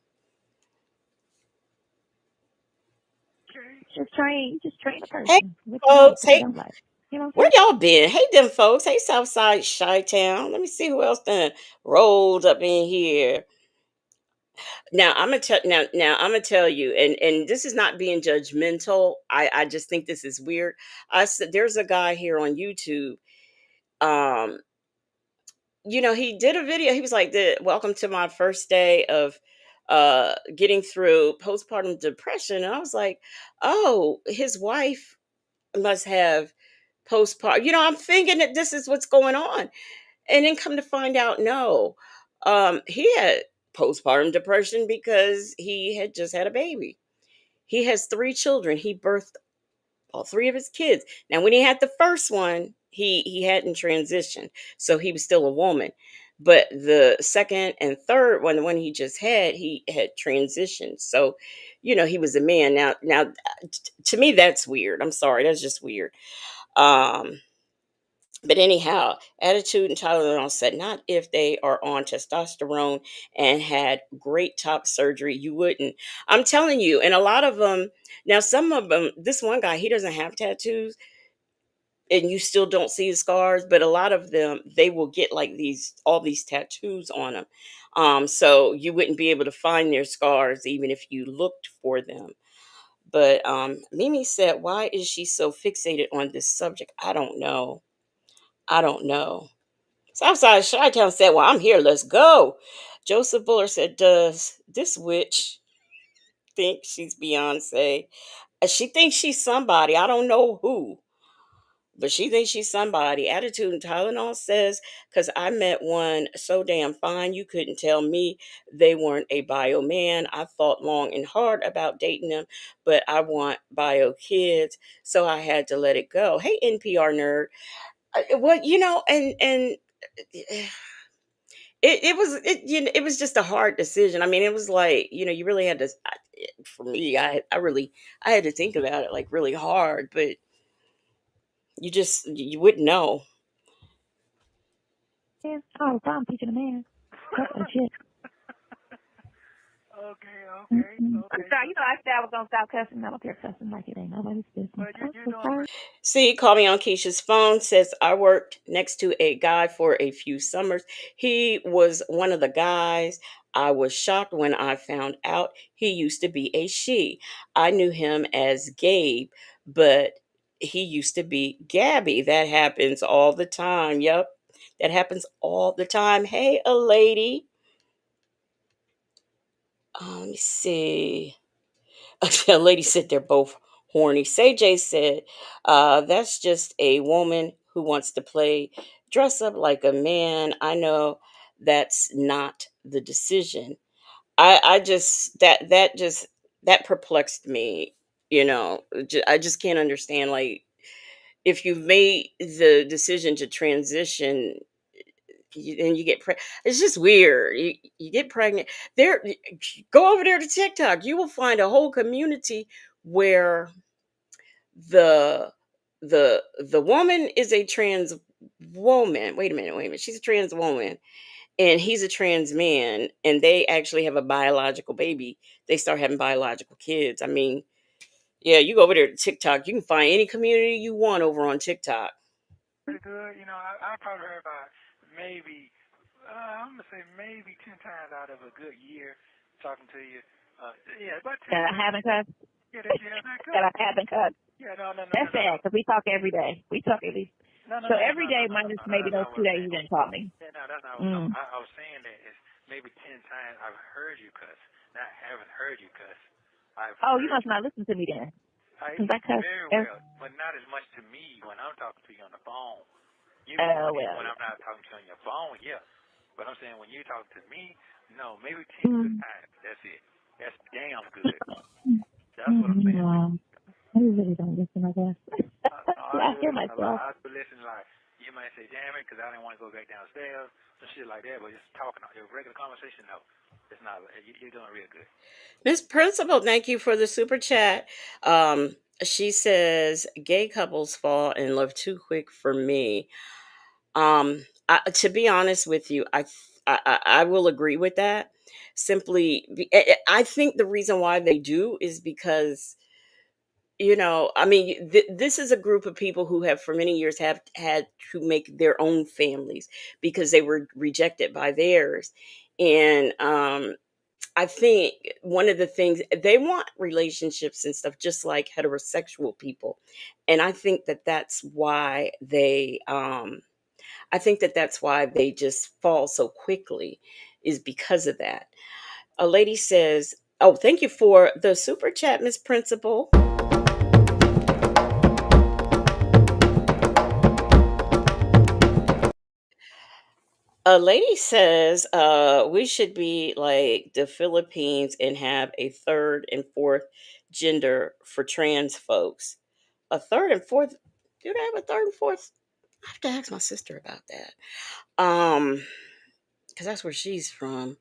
Just train a Hey, person. What you like, folks. what you Hey, don't like. You know what where I'm y'all been? Hey, them folks. Hey, Southside Chi-Town. Let me see who else done rolled up in here. Now I'm gonna tell now I'm gonna tell you, and this is not being judgmental. I just think this is weird. I said there's a guy here on YouTube. Um, he did a video. He was like, "The welcome to my first day of getting through postpartum depression," and I was like, "Oh, his wife must have postpartum." I'm thinking that this is what's going on, and then come to find out, no, he had postpartum depression because he had just had a baby. He has 3 children. He birthed all 3 of his kids. Now, when he had the first one, he hadn't transitioned, so he was still a woman. But the second and third one, the one he just had, he had transitioned. So, he was a man. Now, to me, that's weird. I'm sorry, that's just weird. Um, but anyhow, Attitude and Tylenol said not if they are on testosterone and had great top surgery. You wouldn't. I'm telling you, and a lot of them. Now, some of them. This one guy, he doesn't have tattoos, and you still don't see the scars. But a lot of them, they will get like all these tattoos on them. So you wouldn't be able to find their scars even if you looked for them. But Mimi said, "Why is she so fixated on this subject? I don't know. I don't know." Southside Chi-Town said, "Well, I'm here. Let's go." Joseph Buller said, "Does this witch think she's Beyonce?" She thinks she's somebody. I don't know who, but she thinks she's somebody. Attitude and Tylenol says, "Because I met one so damn fine, you couldn't tell me they weren't a bio man. I thought long and hard about dating them, but I want bio kids, so I had to let it go." Hey, NPR nerd. Well, and it was just a hard decision. I mean, it was like, you really had to, for me, I had to think about it like really hard, but you wouldn't know. saying? Oh, if I'm teaching a man. That's a shit. Okay. So, I said I was gonna stop cussing. I don't care cussing like it ain't nobody's business. But I'm you so doing sorry. pretty. See, call me on Keisha's phone. Says I worked next to a guy for a few summers. He was one of the guys. I was shocked when I found out he used to be a she. I knew him as Gabe, but he used to be Gabby. That happens all the time. Yep, that happens all the time. Hey, a lady. Let me see. A lady said they're both horny. Say J said, that's just a woman who wants to play dress up like a man. I know that's not the decision. I just that perplexed me. I just can't understand. Like, if you've made the decision to transition, and you get pregnant, it's just weird. You get pregnant. There, go over there to TikTok. You will find a whole community where the the woman is a trans woman. Wait a minute. She's a trans woman, and he's a trans man, and they actually have a biological baby. They start having biological kids. I mean, Yeah, you go over there to TikTok. You can find any community you want over on TikTok. Pretty good. I probably heard about maybe, I'm going to say maybe 10 times out of a good year talking to you. Yeah, about 10 That I times. haven't cussed. Yeah, that you have not That I cut. haven't cussed. Yeah, no. That's sad because we talk every day. We talk at least. No, So every day minus maybe that's those not what 2 I'm days saying. you didn't call me. Yeah, no, that's not what Mm. I was saying that it's maybe 10 times I've heard you cuss. Not haven't heard you cuss. Oh, you must not listen to me then. I Because I cuss. very well, but not as much to me when I'm talking to you on the phone. When I'm not talking to you on your phone, yeah. But I'm saying when you talk to me, no, maybe 10 good times. That's it. That's damn good. That's what I'm saying. I really don't listen, I guess. I hear myself. I do listen like, you might say, damn it, because I didn't want to go back downstairs, and shit like that, but just talking, your regular conversation, no. It's not, you're doing real good. Miss Principal, thank you for the super chat. She says gay couples fall in love too quick for me. To be honest with you, I will agree with that. I think the reason why they do is because I mean, this is a group of people who have for many years have had to make their own families because they were rejected by theirs, and I think one of the things they want relationships and stuff just like heterosexual people. And I think that that's why they just fall so quickly is because of that. A lady says, "Oh, thank you for the super chat, Miss Principal." A lady says we should be like the Philippines and have a third and fourth gender for trans folks. A third and fourth? Do they have a third and fourth? I have to ask my sister about that. Because that's where she's from.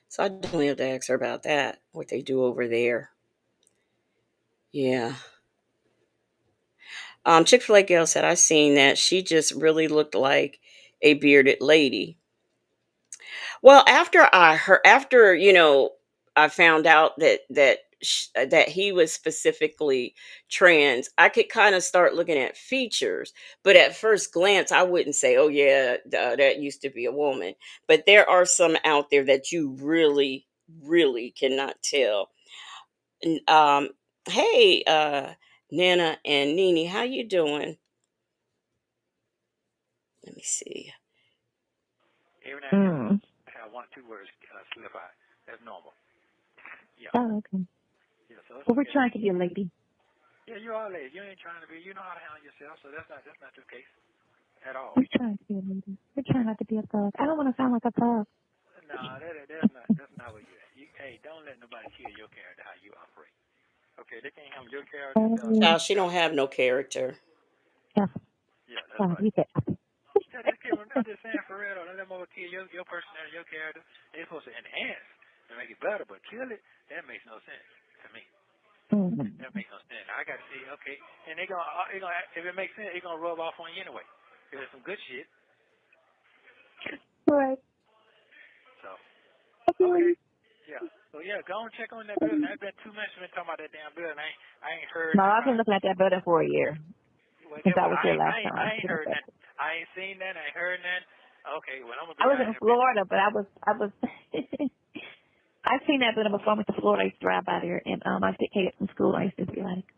So I definitely have to ask her about that, what they do over there. Yeah. Chick-fil-A girl said I seen that. She just really looked like a bearded lady. Well, after I found out that he was specifically trans, I could kind of start looking at features. But at first glance, I wouldn't say, "Oh yeah, that used to be a woman." But there are some out there that you really, really cannot tell. Hey, Nana and Nene, how you doing? Let me see. Every now and then, I have 1 or 2 words slip out. That's normal. Yeah. Oh, okay. Yeah, so Well, we're trying to be a lady. Yeah, you are a lady. You ain't trying to be. You know how to handle yourself, so that's not your case at all. We're trying to be a lady. We're trying not to be a thug. I don't want to sound like a thug. No, that's not what you. Hey, don't let nobody kill your character how you operate. Okay, they can't handle your character. Child, she don't have no character. Yeah. Yeah, that's right. I'm just saying for real. Don't let them over kill your personality, your character. They're supposed to enhance and make it better, but kill it. That makes no sense to me. That makes no sense. I got to see, okay, and they gonna if it makes sense, it's gonna rub off on you anyway. If it's some good shit. Right. So. Okay. Yeah. So yeah, go and check on that building. I've been 2 months been talking about that damn building. I ain't heard. No, I've been looking at that building for a year. Well, since I was here last time. I ain't heard that. I ain't seen that. I ain't heard that. Okay, well, I'm gonna be. I was in Florida, but I was. I've seen that building before. I went to Florida. I used to drive by there, and I used to take it from school. I used to be like,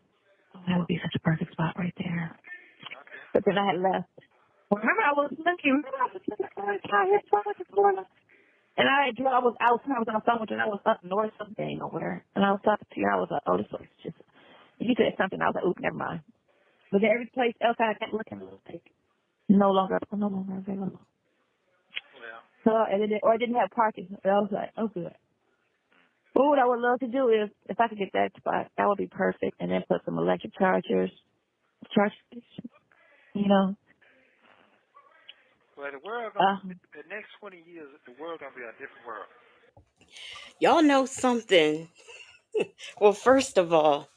"Oh, that would be such a perfect spot right there." Okay. But then I had left. Remember, I was looking. Remember, I was looking for a car here, so I went to Florida. And I was outside. I was on the phone with you, and I was up north something over there. And I was talking to you. I was like, "Oh, this place is just." You said something. I was like, "Oop, never mind." But then every place else I kept looking, it was like no longer available. Yeah. So it didn't have parking. I was like, "Oh, good." But what I would love to do is, if I could get that spot, that would be perfect. And then put some electric charge stations, you know. Well, the world, the next 20 years, the world going to be a different world. Y'all know something. Well, first of all,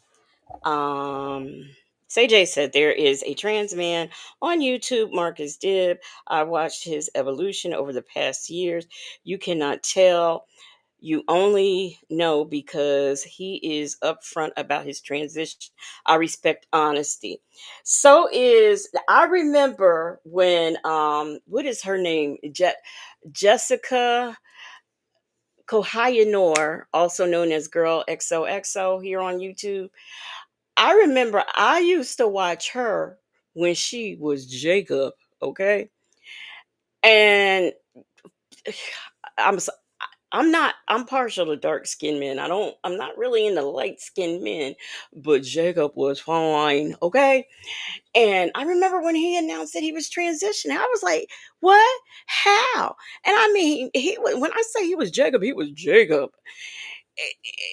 CJ said there is a trans man on YouTube, Marcus Dibb. I watched his evolution over the past years. You cannot tell. You only know because he is upfront about his transition. I respect honesty. So is I remember when what is her name? Jessica Kohayanor, also known as Girl XOXO here on YouTube. I remember I used to watch her when she was Jacob, okay? And I'm s- I'm not I'm partial to dark skinned men. I'm not really into light skinned men, but Jacob was fine, okay? And I remember when he announced that he was transitioning, I was like, "What? How?" And I mean, he was when I say he was Jacob, he was Jacob.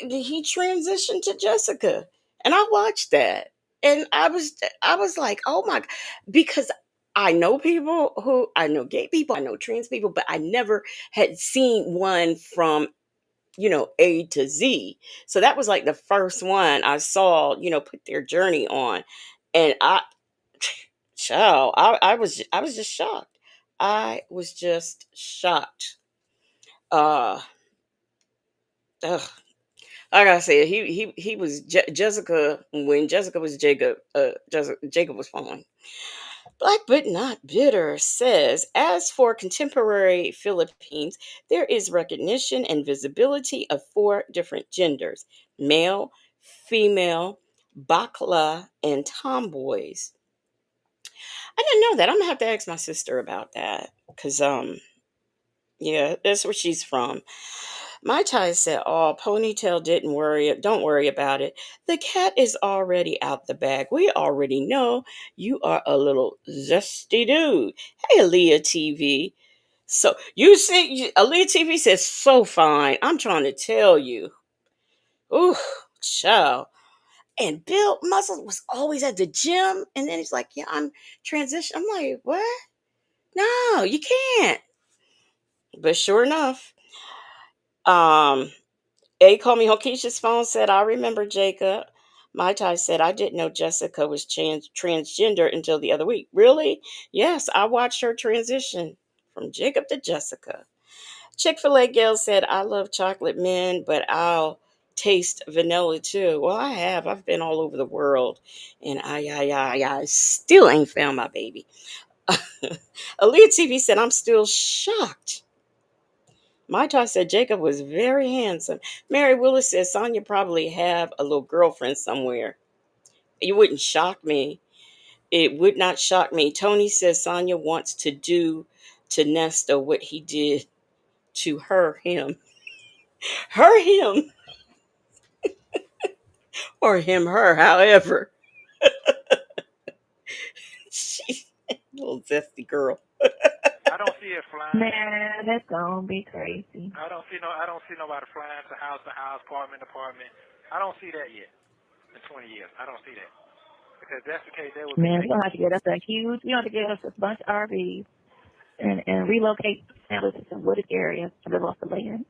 He transitioned to Jessica, and I watched that, and I was like, oh my, because I know people who I know gay people, I know trans people, but I never had seen one from A to Z. So that was like the first one I saw, put their journey on, and I was just shocked. I was just shocked. Uh, ugh. Like I said, he was Jessica when Jessica was Jacob. Jacob was fine. Black but not bitter says, as for contemporary Philippines, there is recognition and visibility of four different genders: male, female, bakla, and tomboys. I didn't know that. I'm gonna have to ask my sister about that because yeah, that's where she's from. My tie said, "Oh, ponytail didn't worry. Don't worry about it. The cat is already out the bag. We already know you are a little zesty dude." Hey, Aaliyah TV. So you see, Aaliyah TV says, "So fine." I'm trying to tell you. Ooh, child. And Bill Muscle was always at the gym, and then he's like, "Yeah, I'm transition." I'm like, "What? No, you can't." But sure enough, um, A called me on Keisha's phone, said, I remember Jacob. Mai Tai said, I didn't know Jessica was transgender until the other week. Really? Yes, I watched her transition from Jacob to Jessica. Chick-fil-A Gail said, I love chocolate men, but I'll taste vanilla too. Well, I have. I've been all over the world, and I still ain't found my baby. Aaliyah TV said, I'm still shocked. My talk said Jacob was very handsome. Mary Willis says Sonya probably have a little girlfriend somewhere. It wouldn't shock me. It would not shock me. Tony says Sonya wants to do to Nesto what he did to him. Him, or him, her, however. She, little zesty girl. I don't see it flying. Man, that's gonna be crazy. I don't see nobody flying to house, apartment to apartment. I don't see that yet. In 20 years, I don't see that. Because if that's the case, they would be Man, we're making. gonna have to get us a huge. We have to get us a bunch of RVs and relocate families to some wooded areas to live off the land.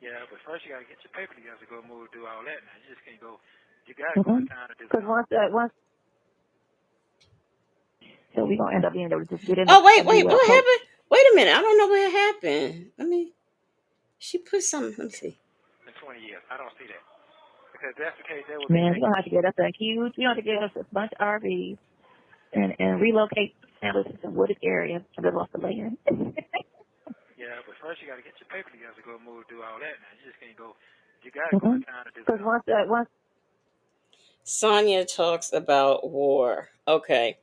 Yeah, but first you got to get your paper together to go move, do all that. Now you just can't go. You got to go in town to do Because something. once, so we're gonna end up being able to just get in Oh, a wait, new what place. happened? Wait a minute. I don't know what happened. She put something. Let me see. In 20 years, I don't see that. Because if that's the case, they would be Man, we're making. gonna have to get us a huge. We have to get us a bunch of RVs and relocate families to some wooded areas to live off the land. Yeah, but first you got to get your paper together to go move, do all that. Now you just can't go. You got to go in town to do Because something. once Sonia talks about war. Okay.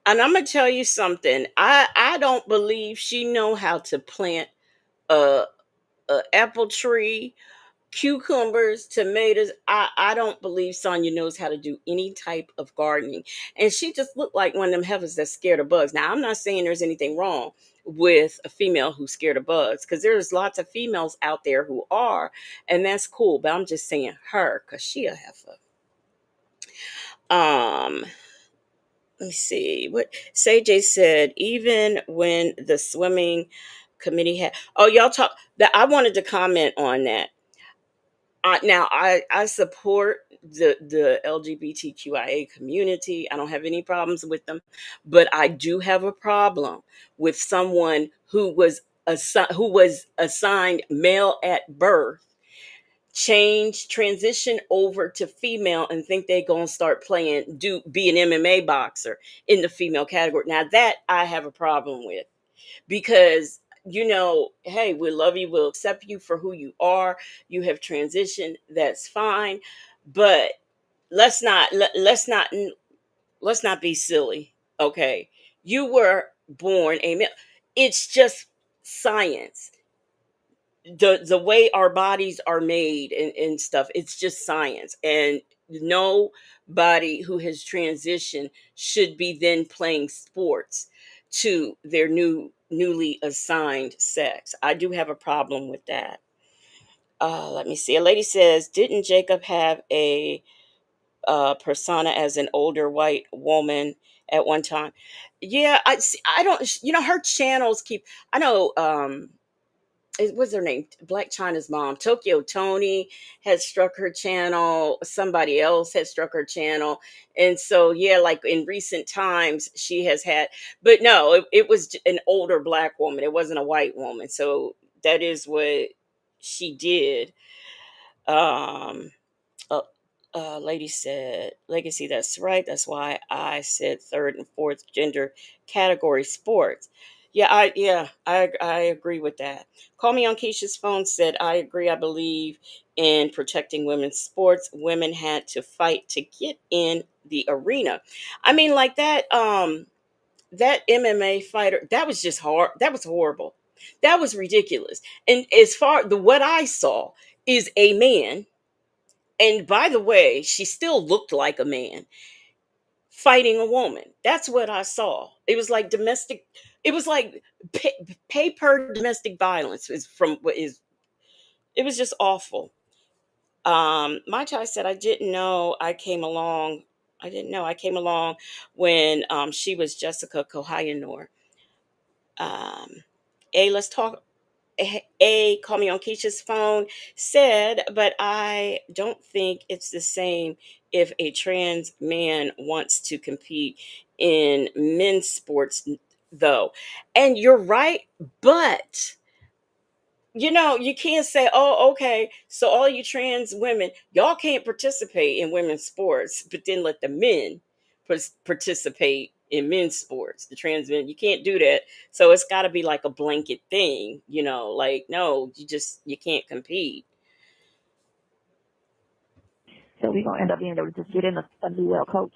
And I'm gonna tell you something. I don't believe she know how to plant a, a apple tree, cucumbers, tomatoes. I don't believe Sonya knows how to do any type of gardening. And she just looked like one of them heifers that's scared of bugs. Now I'm not saying there's anything wrong with a female who's scared of bugs, because there's lots of females out there who are, and that's cool. But I'm just saying her, because she a heifer. Um, let me see what Say said. Even when the swimming committee had, oh, y'all talk that, I wanted to comment on that. Now I support the LGBTQIA community. I don't have any problems with them, but I do have a problem with someone who was who was assigned male at birth transition over to female and think they gonna start be an MMA boxer in the female category. Now that I have a problem with, because hey, we love you, we'll accept you for who you are. You have transitioned, that's fine, but let's not let's not be silly. Okay, you were born a male. It's just science. The way our bodies are made and stuff, it's just science. And nobody who has transitioned should be then playing sports to their newly assigned sex. I do have a problem with that. Let me see. A lady says, didn't Jacob have a persona as an older white woman at one time? Yeah, I see. I don't. Her channels keep. I know. What's her name? Black China's mom, Tokyo Tony, has struck her channel. Somebody else has struck her channel, and so yeah, like in recent times, she has had. But no, it was an older black woman. It wasn't a white woman. So that is what she did. Um, uh, Lady said, Legacy, that's right. That's why I said third and fourth gender category sports. I agree with that. Call Me on Keisha's phone said, I agree. I believe in protecting women's sports. Women had to fight to get in the arena. I mean, like that MMA fighter, that was just hard. That was horrible. That was ridiculous. And as far the what I saw is a man, and by the way, she still looked like a man fighting a woman. That's what I saw. It was like domestic. It was like paper domestic violence. Is from what is. It was just awful. My child said, I didn't know I came along. I didn't know I came along when she was Jessica Kohayanor. Um, let's talk. Call Me on Keisha's phone said, but I don't think it's the same if a trans man wants to compete in men's sports, though. And you're right, but you can't say, oh, okay, so all you trans women, y'all can't participate in women's sports, but then let the men participate in men's sports. The trans men, you can't do that. So it's got to be like a blanket thing, like, no, you can't compete. So we're gonna end up being able to just get in a new well coach.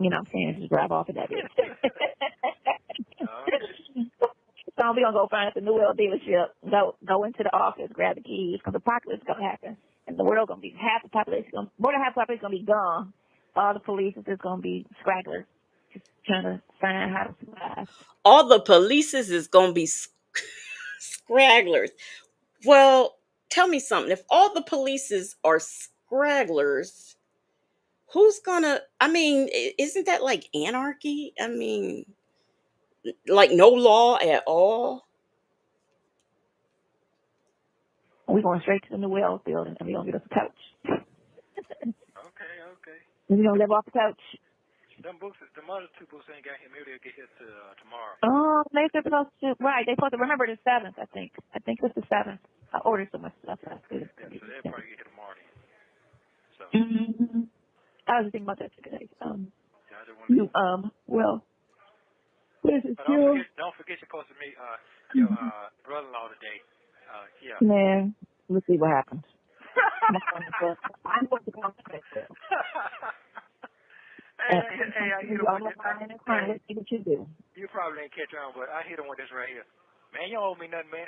You know what I'm saying? Just drive off of that bitch. So we're gonna go find us a new well dealership, go into the office, grab the keys, because the apocalypse is gonna happen. And the world gonna be more than half the population gonna be gone. All the police is just gonna be scragglers, just trying to find how to survive. All the police is gonna be scragglers. Well, tell me something. If all the polices are scragglers, who's gonna, I mean, isn't that like anarchy? I mean, like no law at all? We're going straight to the new wells building, and we're gonna get us a couch. Okay. We're gonna live off the couch. Them other two books ain't got here. Maybe they'll get here tomorrow. Oh, they're supposed to. Right, they're supposed to. Remember the 7th, I think. I think it's the 7th. I ordered so much stuff. So they'll probably get here tomorrow. So. Mm-hmm. I was thinking about that today. Well, where's it still? Don't forget you're supposed to meet your brother-in-law today. Yeah. Man, we'll see what happens. I'm going to go on the Nesto. Hey, I hit him with this. Let's see what you do. You probably didn't catch on, but I hit him with this right here. Man, you don't owe me nothing, man.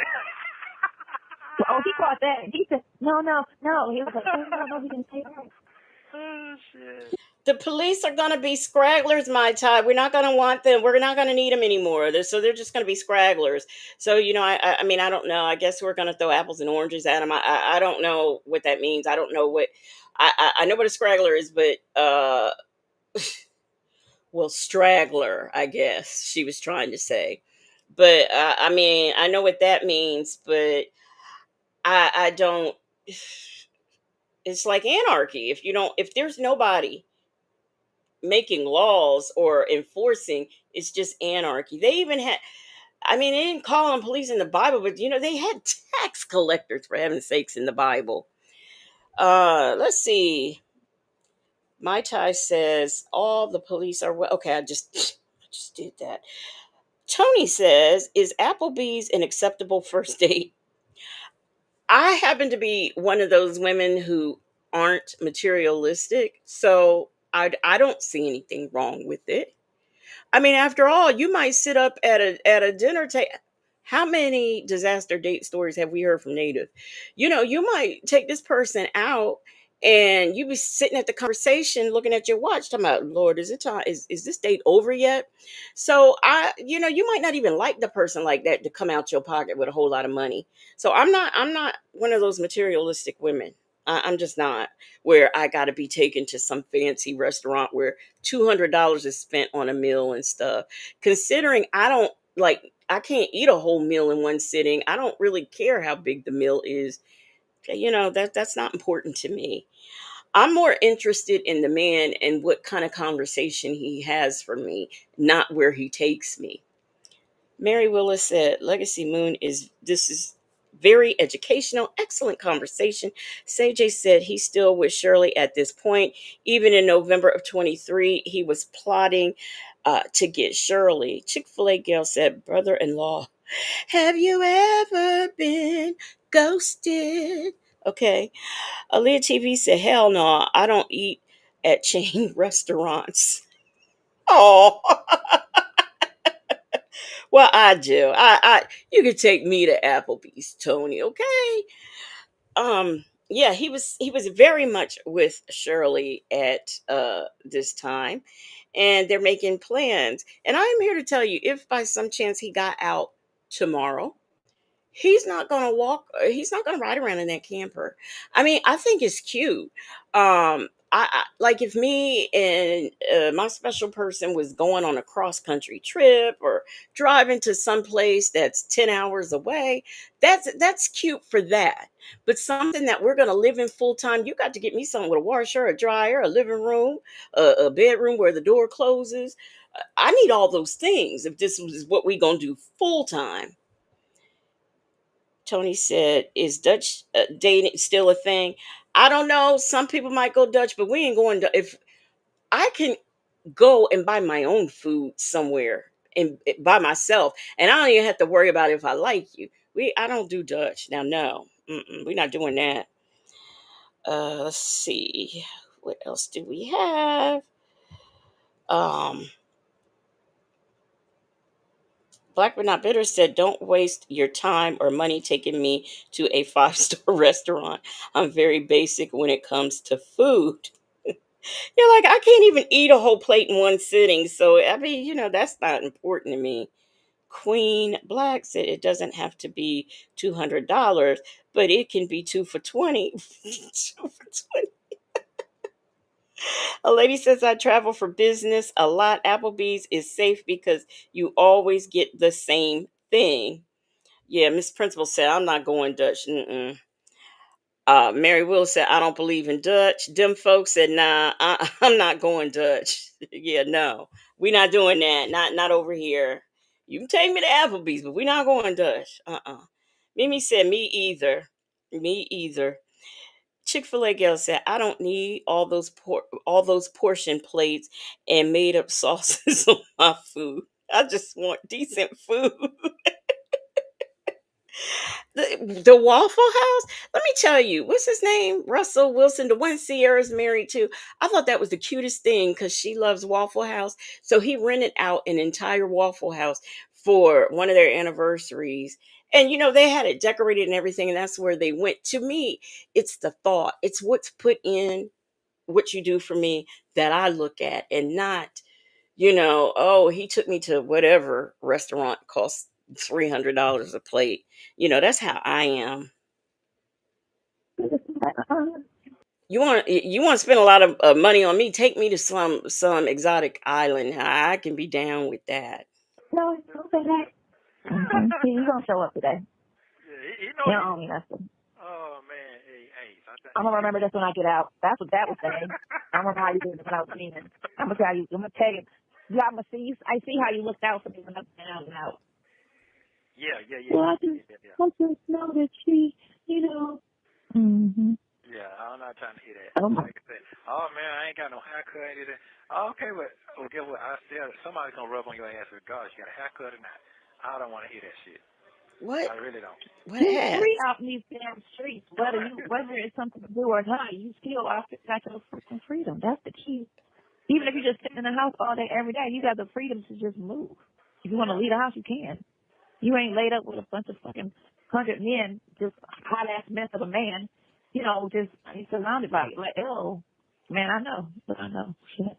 Oh, he caught that. He said, no. He was like, no, he didn't say that. Oh, shit. The police are going to be scragglers, my child. We're not going to want them. We're not going to need them anymore. So they're just going to be scragglers. So, I mean, I don't know. I guess we're going to throw apples and oranges at them. I don't know what that means. I don't know what, I know what a scraggler is, but, well, straggler, I guess she was trying to say. But, I mean, I know what that means, but I don't, it's like anarchy. If there's nobody making laws or enforcing, it's just anarchy. They even had I mean, they didn't call them police in the Bible, but they had tax collectors, for heaven's sakes, in the Bible. Let's see. My Tai says all the police are well. Okay, I just did that. Tony says, is Applebee's an acceptable first date? I happen to be one of those women who aren't materialistic, so I don't see anything wrong with it. I mean, after all, you might sit up at a dinner table. How many disaster date stories have we heard from Native? You might take this person out and you be sitting at the conversation looking at your watch, talking about, Lord, is it time? Is this date over yet? So you might not even like the person like that to come out your pocket with a whole lot of money. So I'm not one of those materialistic women. I'm just not, where I got to be taken to some fancy restaurant where $200 is spent on a meal and stuff. Considering I can't eat a whole meal in one sitting. I don't really care how big the meal is. That's not important to me. I'm more interested in the man and what kind of conversation he has for me, not where he takes me. Mary Willis said, Legacy Moon is very educational, excellent conversation. CJ said he's still with Shirley at this point. Even in November of 23, he was plotting to get Shirley. Chick-fil-A Gal said, brother-in-law, have you ever been ghosted? Okay. Aaliyah TV said, hell no, I don't eat at chain restaurants. Oh, well, I do. You can take me to Applebee's, Tony. Okay. Yeah, he was very much with Shirley at this time, and they're making plans. And I'm here to tell you, if by some chance he got out tomorrow, he's not gonna ride around in that camper. I mean, I think it's cute. I like, if me and my special person was going on a cross country trip or driving to some place that's 10 hours away. That's cute for that. But something that we're gonna live in full time, you got to get me something with a washer, a dryer, a living room, a bedroom where the door closes. I need all those things if this is what we gonna do full time. Tony said, "Is Dutch dating still a thing?" I don't know. Some people might go Dutch, but we ain't going to. If I can go and buy my own food somewhere and by myself, and I don't even have to worry about if I like you. I don't do Dutch now. No, we're not doing that. Let's see, what else do we have? Um, Black but not bitter said, "Don't waste your time or money taking me to a five-star restaurant. I'm very basic when it comes to food." You're like, I can't even eat a whole plate in one sitting. So I mean, that's not important to me. Queen Black said it doesn't have to be $200, but it can be two for 20. Two for 20. A lady says, I travel for business a lot. Applebee's is safe because you always get the same thing. Yeah, Miss Principal said, I'm not going Dutch. Mm-mm. Mary Will said, I don't believe in Dutch. Them folks said, nah, I'm not going Dutch. Yeah, no, we're not doing that. Not over here. You can take me to Applebee's, but we're not going Dutch. Mimi said, me either. Me either. Chick-fil-A gal said, I don't need all those portion plates and made up sauces on my food. I just want decent food. The Waffle House. Let me tell you, what's his name? Russell Wilson, the one Sierra's married to. I thought that was the cutest thing because she loves Waffle House. So he rented out an entire Waffle House for one of their anniversaries. And they had it decorated and everything, and that's where they went. To me, it's the thought. It's what's put in what you do for me that I look at, and not, oh, he took me to whatever restaurant cost $300 a plate. That's how I am. You want to spend a lot of money on me? Take me to some exotic island. I can be down with that. No, don't say that. He's gonna show up today. Yeah, he He know. don't owe me nothing. Oh man, hey. I'm gonna remember this when I get out. That's what that was saying. I'm gonna remember how you did it when I was leaving. I'm gonna tell you. I'm gonna tell you. Yeah, I see how you looked out for me when I was out and out. Well, I just want to know that she, Mm-hmm. Yeah, I'm not trying to hear that. Oh my. Like I said, oh man, I ain't got no haircut. Anything. Oh, okay, but guess what? I still somebody's gonna rub on your ass regardless you got a haircut or not. I don't want to hear that shit. What? I really don't. What You're ass? free out in these damn streets, whether it's something to do or not. You still got your freaking freedom. That's the key. Even if you just sit in the house all day, every day, you got the freedom to just move. If you want to leave the house, you can. You ain't laid up with a bunch of fucking 100 men, just hot ass mess of a man, just surrounded by you. Like, oh, man, I know, but I know. Shit.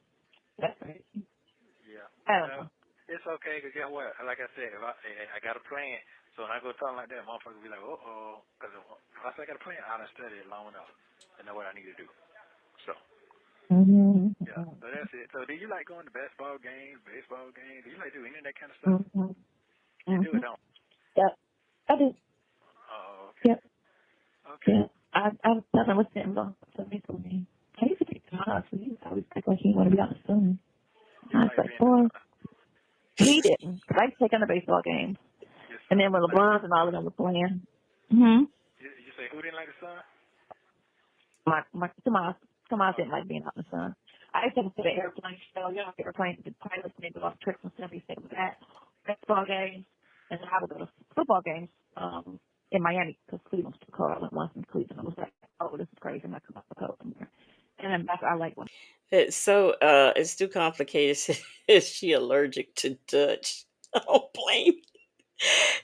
That's crazy. Yeah. I don't know. It's okay, because guess what? Like I said, if I got a plan, so when I go talking like that, motherfuckers be like, uh-oh. Because if I say I got a plan, I done studied it long enough to know what I need to do. So, yeah. So that's it. So do you like going to basketball games, baseball games? Do you like do any of that kind of stuff? You do it, don't you? Yep. I do. Oh, okay. Yep. Okay. Yeah. I was talking with him about something for me. I used to take time out, so he always act like he want to be out in the sun. I was like, boy, he didn't. Cause I used to take on the baseball games. And then when LeBron and all of them were playing. You say who didn't like the sun? My Tomas didn't like being out in the sun. I used to take him to the airplane show. Airplanes, the pilots made go off trips and stuff. He stayed with that. Baseball games. And then I would go to football games in Miami because Cleveland's too cold. I went once in Cleveland. I was like, oh, this is crazy. I'm not coming out the cold anymore. And then I like one. It's too complicated. Is she allergic to Dutch? I don't blame.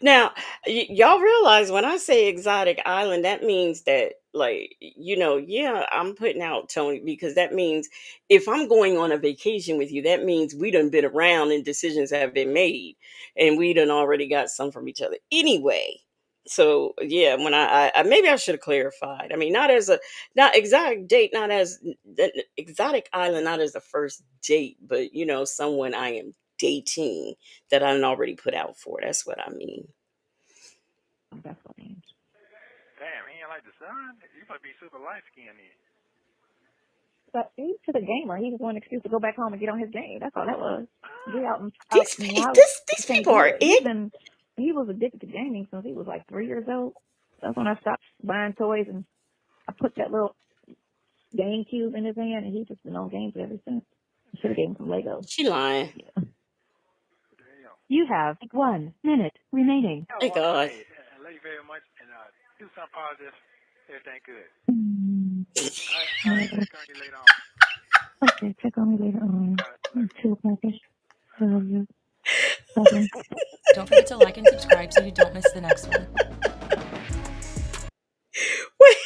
Now, y'all realize when I say exotic island, that means that, like, yeah, I'm putting out Tony because that means if I'm going on a vacation with you, that means we done been around and decisions have been made and we done already got some from each other anyway. So yeah, when I maybe I should have clarified. I mean, not exotic date, not as the exotic island, not as the first date, but someone I am dating that I done already put out for. That's what I mean. That's what I mean. Damn, he ain't like the sun? You must be super light skinned then. But he's to the gamer. He just wanted an excuse to go back home and get on his game. That's all that was. Get out and These people are he was addicted to gaming since he was like 3 years old. That's when I stopped buying toys and I put that little GameCube in his hand and he's just been on games ever since. I should have gave him some Legos. She lying. Yeah. You have 1 minute remaining. Thank God. Hey, I love you very much and do something positive. Everything good. I'll check on you later on. Okay, check on me later on. Chill package. I love you. Okay. Don't forget to like and subscribe so you don't miss the next one. Wait.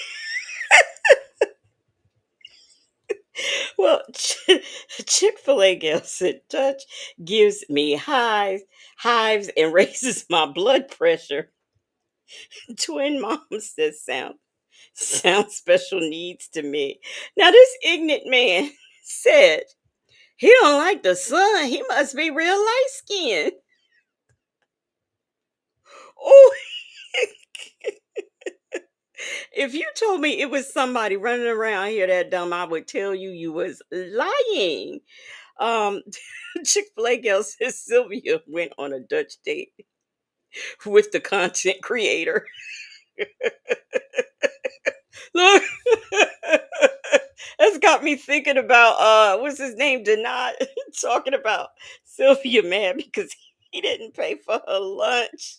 Well, Chick-fil-A gal said Dutch gives me hives, and raises my blood pressure. Twin mom says sound special needs to me. Now this ignorant man said he don't like the sun. He must be real light skinned. Oh, if you told me it was somebody running around here that dumb, I would tell you was lying. Um, Chick-fil-A girl says Sylvia went on a Dutch date with the content creator. Look, that's got me thinking about what's his name, Denat, talking about Sylvia mad because he didn't pay for her lunch.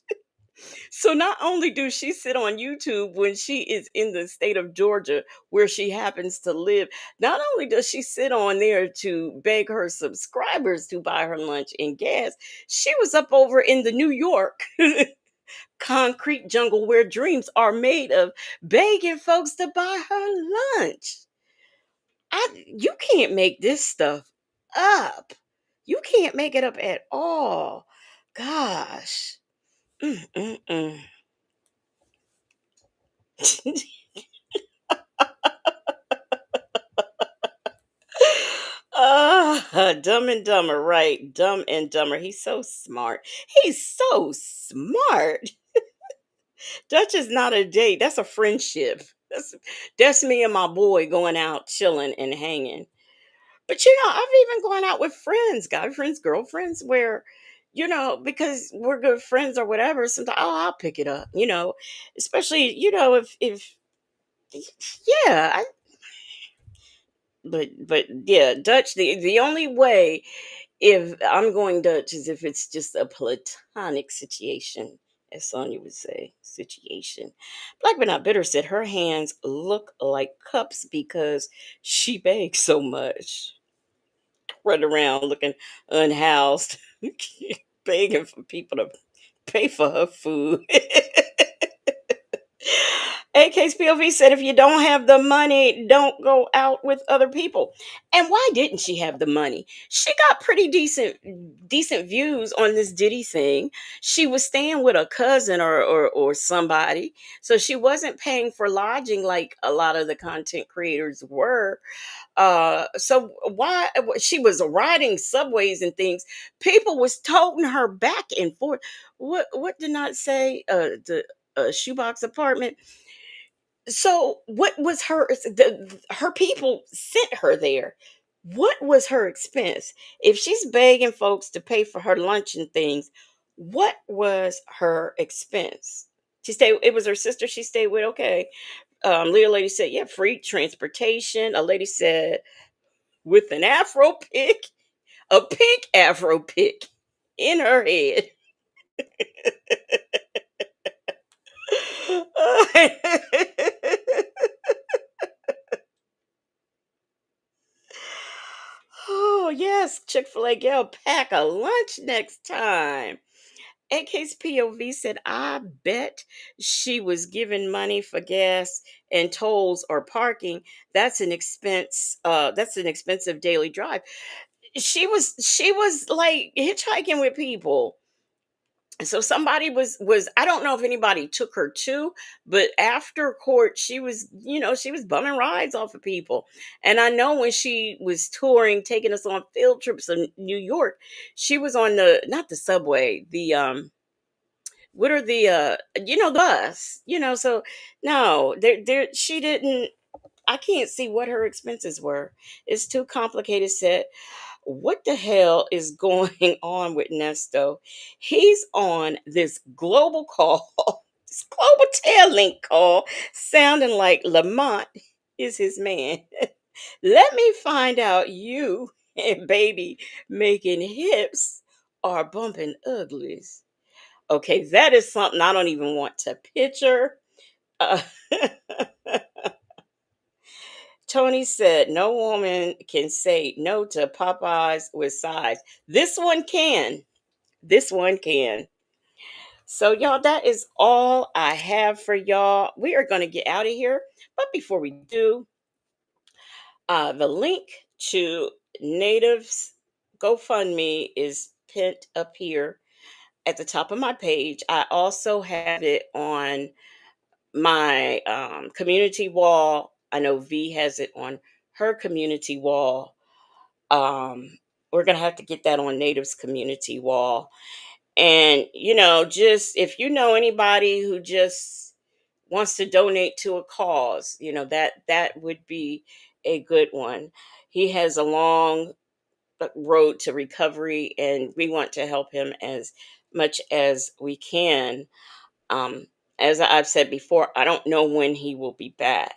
So not only do she sit on YouTube when she is in the state of Georgia where she happens to live, not only does she sit on there to beg her subscribers to buy her lunch and gas, she was up over in the New York concrete jungle where dreams are made of, begging folks to buy her lunch. You can't make this stuff up. You can't make it up at all. Gosh. Mm-mm-mm. Dumb and Dumber, right? Dumb and Dumber. He's so smart. He's so smart. Dutch is not a date. That's a friendship. That's me and my boy going out chilling and hanging. But I've even gone out with friends, guy friends, girlfriends, where because we're good friends or whatever, sometimes, oh, I'll pick it up, especially, if yeah, but yeah, Dutch, the only way if I'm going Dutch is if it's just a platonic situation, as Sonya would say, situation. Black but not bitter said her hands look like cups because she begs so much. Run around looking unhoused, begging for people to pay for her food. AK's POV said if you don't have the money, don't go out with other people. And why didn't she have the money? She got pretty decent views on this Diddy thing. She was staying with a cousin or somebody. So she wasn't paying for lodging like a lot of the content creators were. So why she was riding subways and things, people was toting her back and forth. What did not say the shoebox apartment. So what was her people sent her there? What was her expense? If she's begging folks to pay for her lunch and things, what was her expense? She stayed, it was her sister she stayed with. Okay. Leah lady said, yeah, free transportation. A lady said with an afro pick, a pink afro pick in her head. Oh, yes, Chick-fil-A gal, pack a lunch next time. AK's POV said, I bet she was giving money for gas and tolls or parking. That's an expense. That's an expensive daily drive. She was like hitchhiking with people. So somebody was I don't know if anybody took her to, but after court she was bumming rides off of people. And I know when she was touring, taking us on field trips in New York, she was on the not the subway, the what are the the bus, so no, there she didn't. I can't see what her expenses were. It's too complicated set. What the hell is going on with Nesto? He's on this global call, this global tail link call, sounding like Lamont is his man. Let me find out you and baby making hips are bumping uglies. Okay, that is something I don't even want to picture. Uh, Tony said, no woman can say no to Popeyes with size. This one can. This one can. So, y'all, that is all I have for y'all. We are going to get out of here. But before we do, the link to Natives GoFundMe is pinned up here at the top of my page. I also have it on my community wall. I know V has it on her community wall. We're gonna have to get that on Natives community wall. And just if you know anybody who just wants to donate to a cause, that would be a good one. He has a long road to recovery, and we want to help him as much as we can. Um, as I've said before, I don't know when he will be back.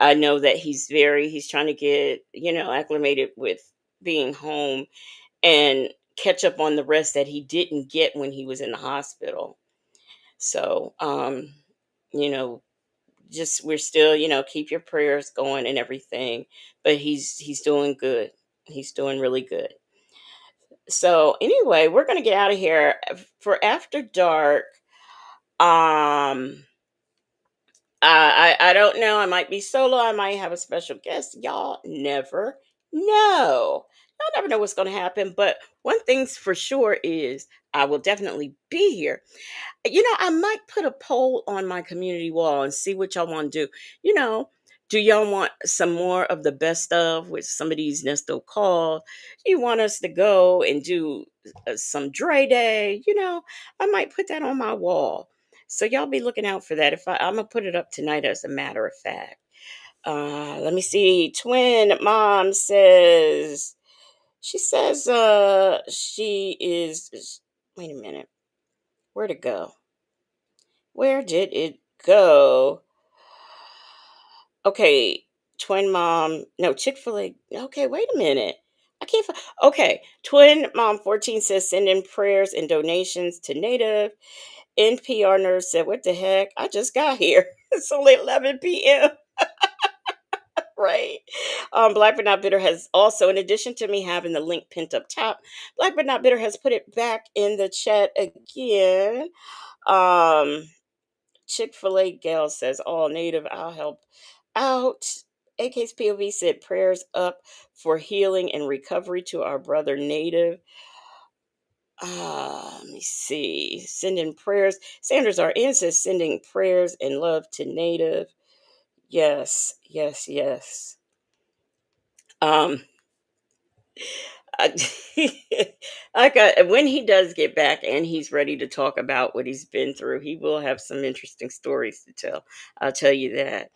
I know that he's trying to get, acclimated with being home and catch up on the rest that he didn't get when he was in the hospital. So, you know, just we're still, keep your prayers going and everything, but he's doing good. He's doing really good. So, anyway, we're going to get out of here for after dark. Um I don't know. I might be solo. I might have a special guest. Y'all never know. Y'all never know what's going to happen. But one thing's for sure is I will definitely be here. I might put a poll on my community wall and see what y'all want to do. You know, do y'all want some more of the best of with some of these Nesto calls? Do you want us to go and do some Dre Day? I might put that on my wall. So y'all be looking out for that. I'm gonna put it up tonight, as a matter of fact. Let me see. Twin mom says she says she is Wait a minute. Where'd it go? Where did it go? Okay, twin mom. No, Chick-fil-A. Okay, wait a minute. I can't find. Okay, twin mom 14 says send in prayers and donations to Native. NPR nurse said, "What the heck? I just got here. It's only 11 p.m." Right. Black but not bitter has also, in addition to me having the link pinned up top, Black but not bitter has put it back in the chat again. Um, Chick-fil-A gal says, "All Native, I'll help out." AK's POV said, "Prayers up for healing and recovery to our brother Native." Let me see. Sending prayers. Sanders R.N. says, "Sending prayers and love to Native." Yes, yes, yes. Um, I, I got when he does get back and he's ready to talk about what he's been through, he will have some interesting stories to tell. I'll tell you that.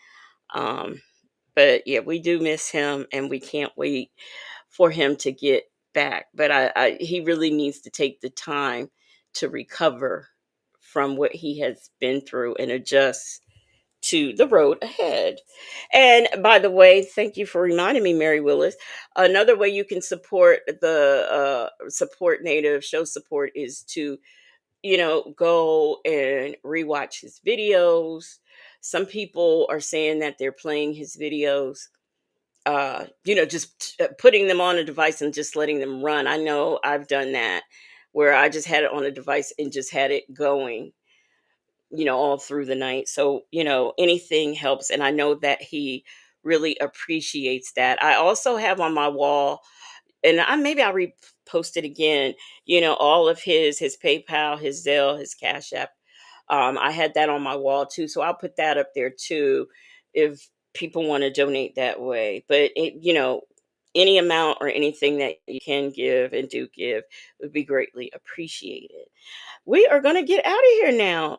Um, but yeah, we do miss him, and we can't wait for him to get back. But he really needs to take the time to recover from what he has been through and adjust to the road ahead. And by the way, thank you for reminding me, Mary Willis. Another way you can support the support Native show support is to go and rewatch his videos. Some people are saying that they're playing his videos, just putting them on a device and just letting them run. I know I've done that where I just had it on a device and just had it going, all through the night. So, anything helps. And I know that he really appreciates that. I also have on my wall, and I'll repost it again, all of his PayPal, his Zelle, his Cash App. I had that on my wall too. So I'll put that up there too if people want to donate that way. But any amount or anything that you can give and do give would be greatly appreciated. We are going to get out of here now.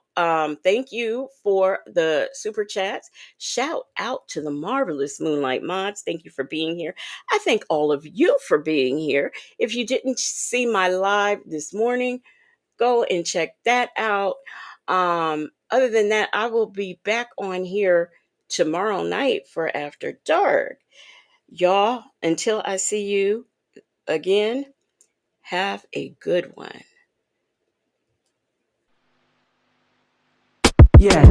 Thank you for the super chats. Shout out to the marvelous Moonlight Mods. Thank you for being here. I thank all of you for being here. If you didn't see my live this morning, go and check that out. Other than that, I will be back on here tomorrow night for After Dark. Y'all, until I see you again, have a good one. Yeah.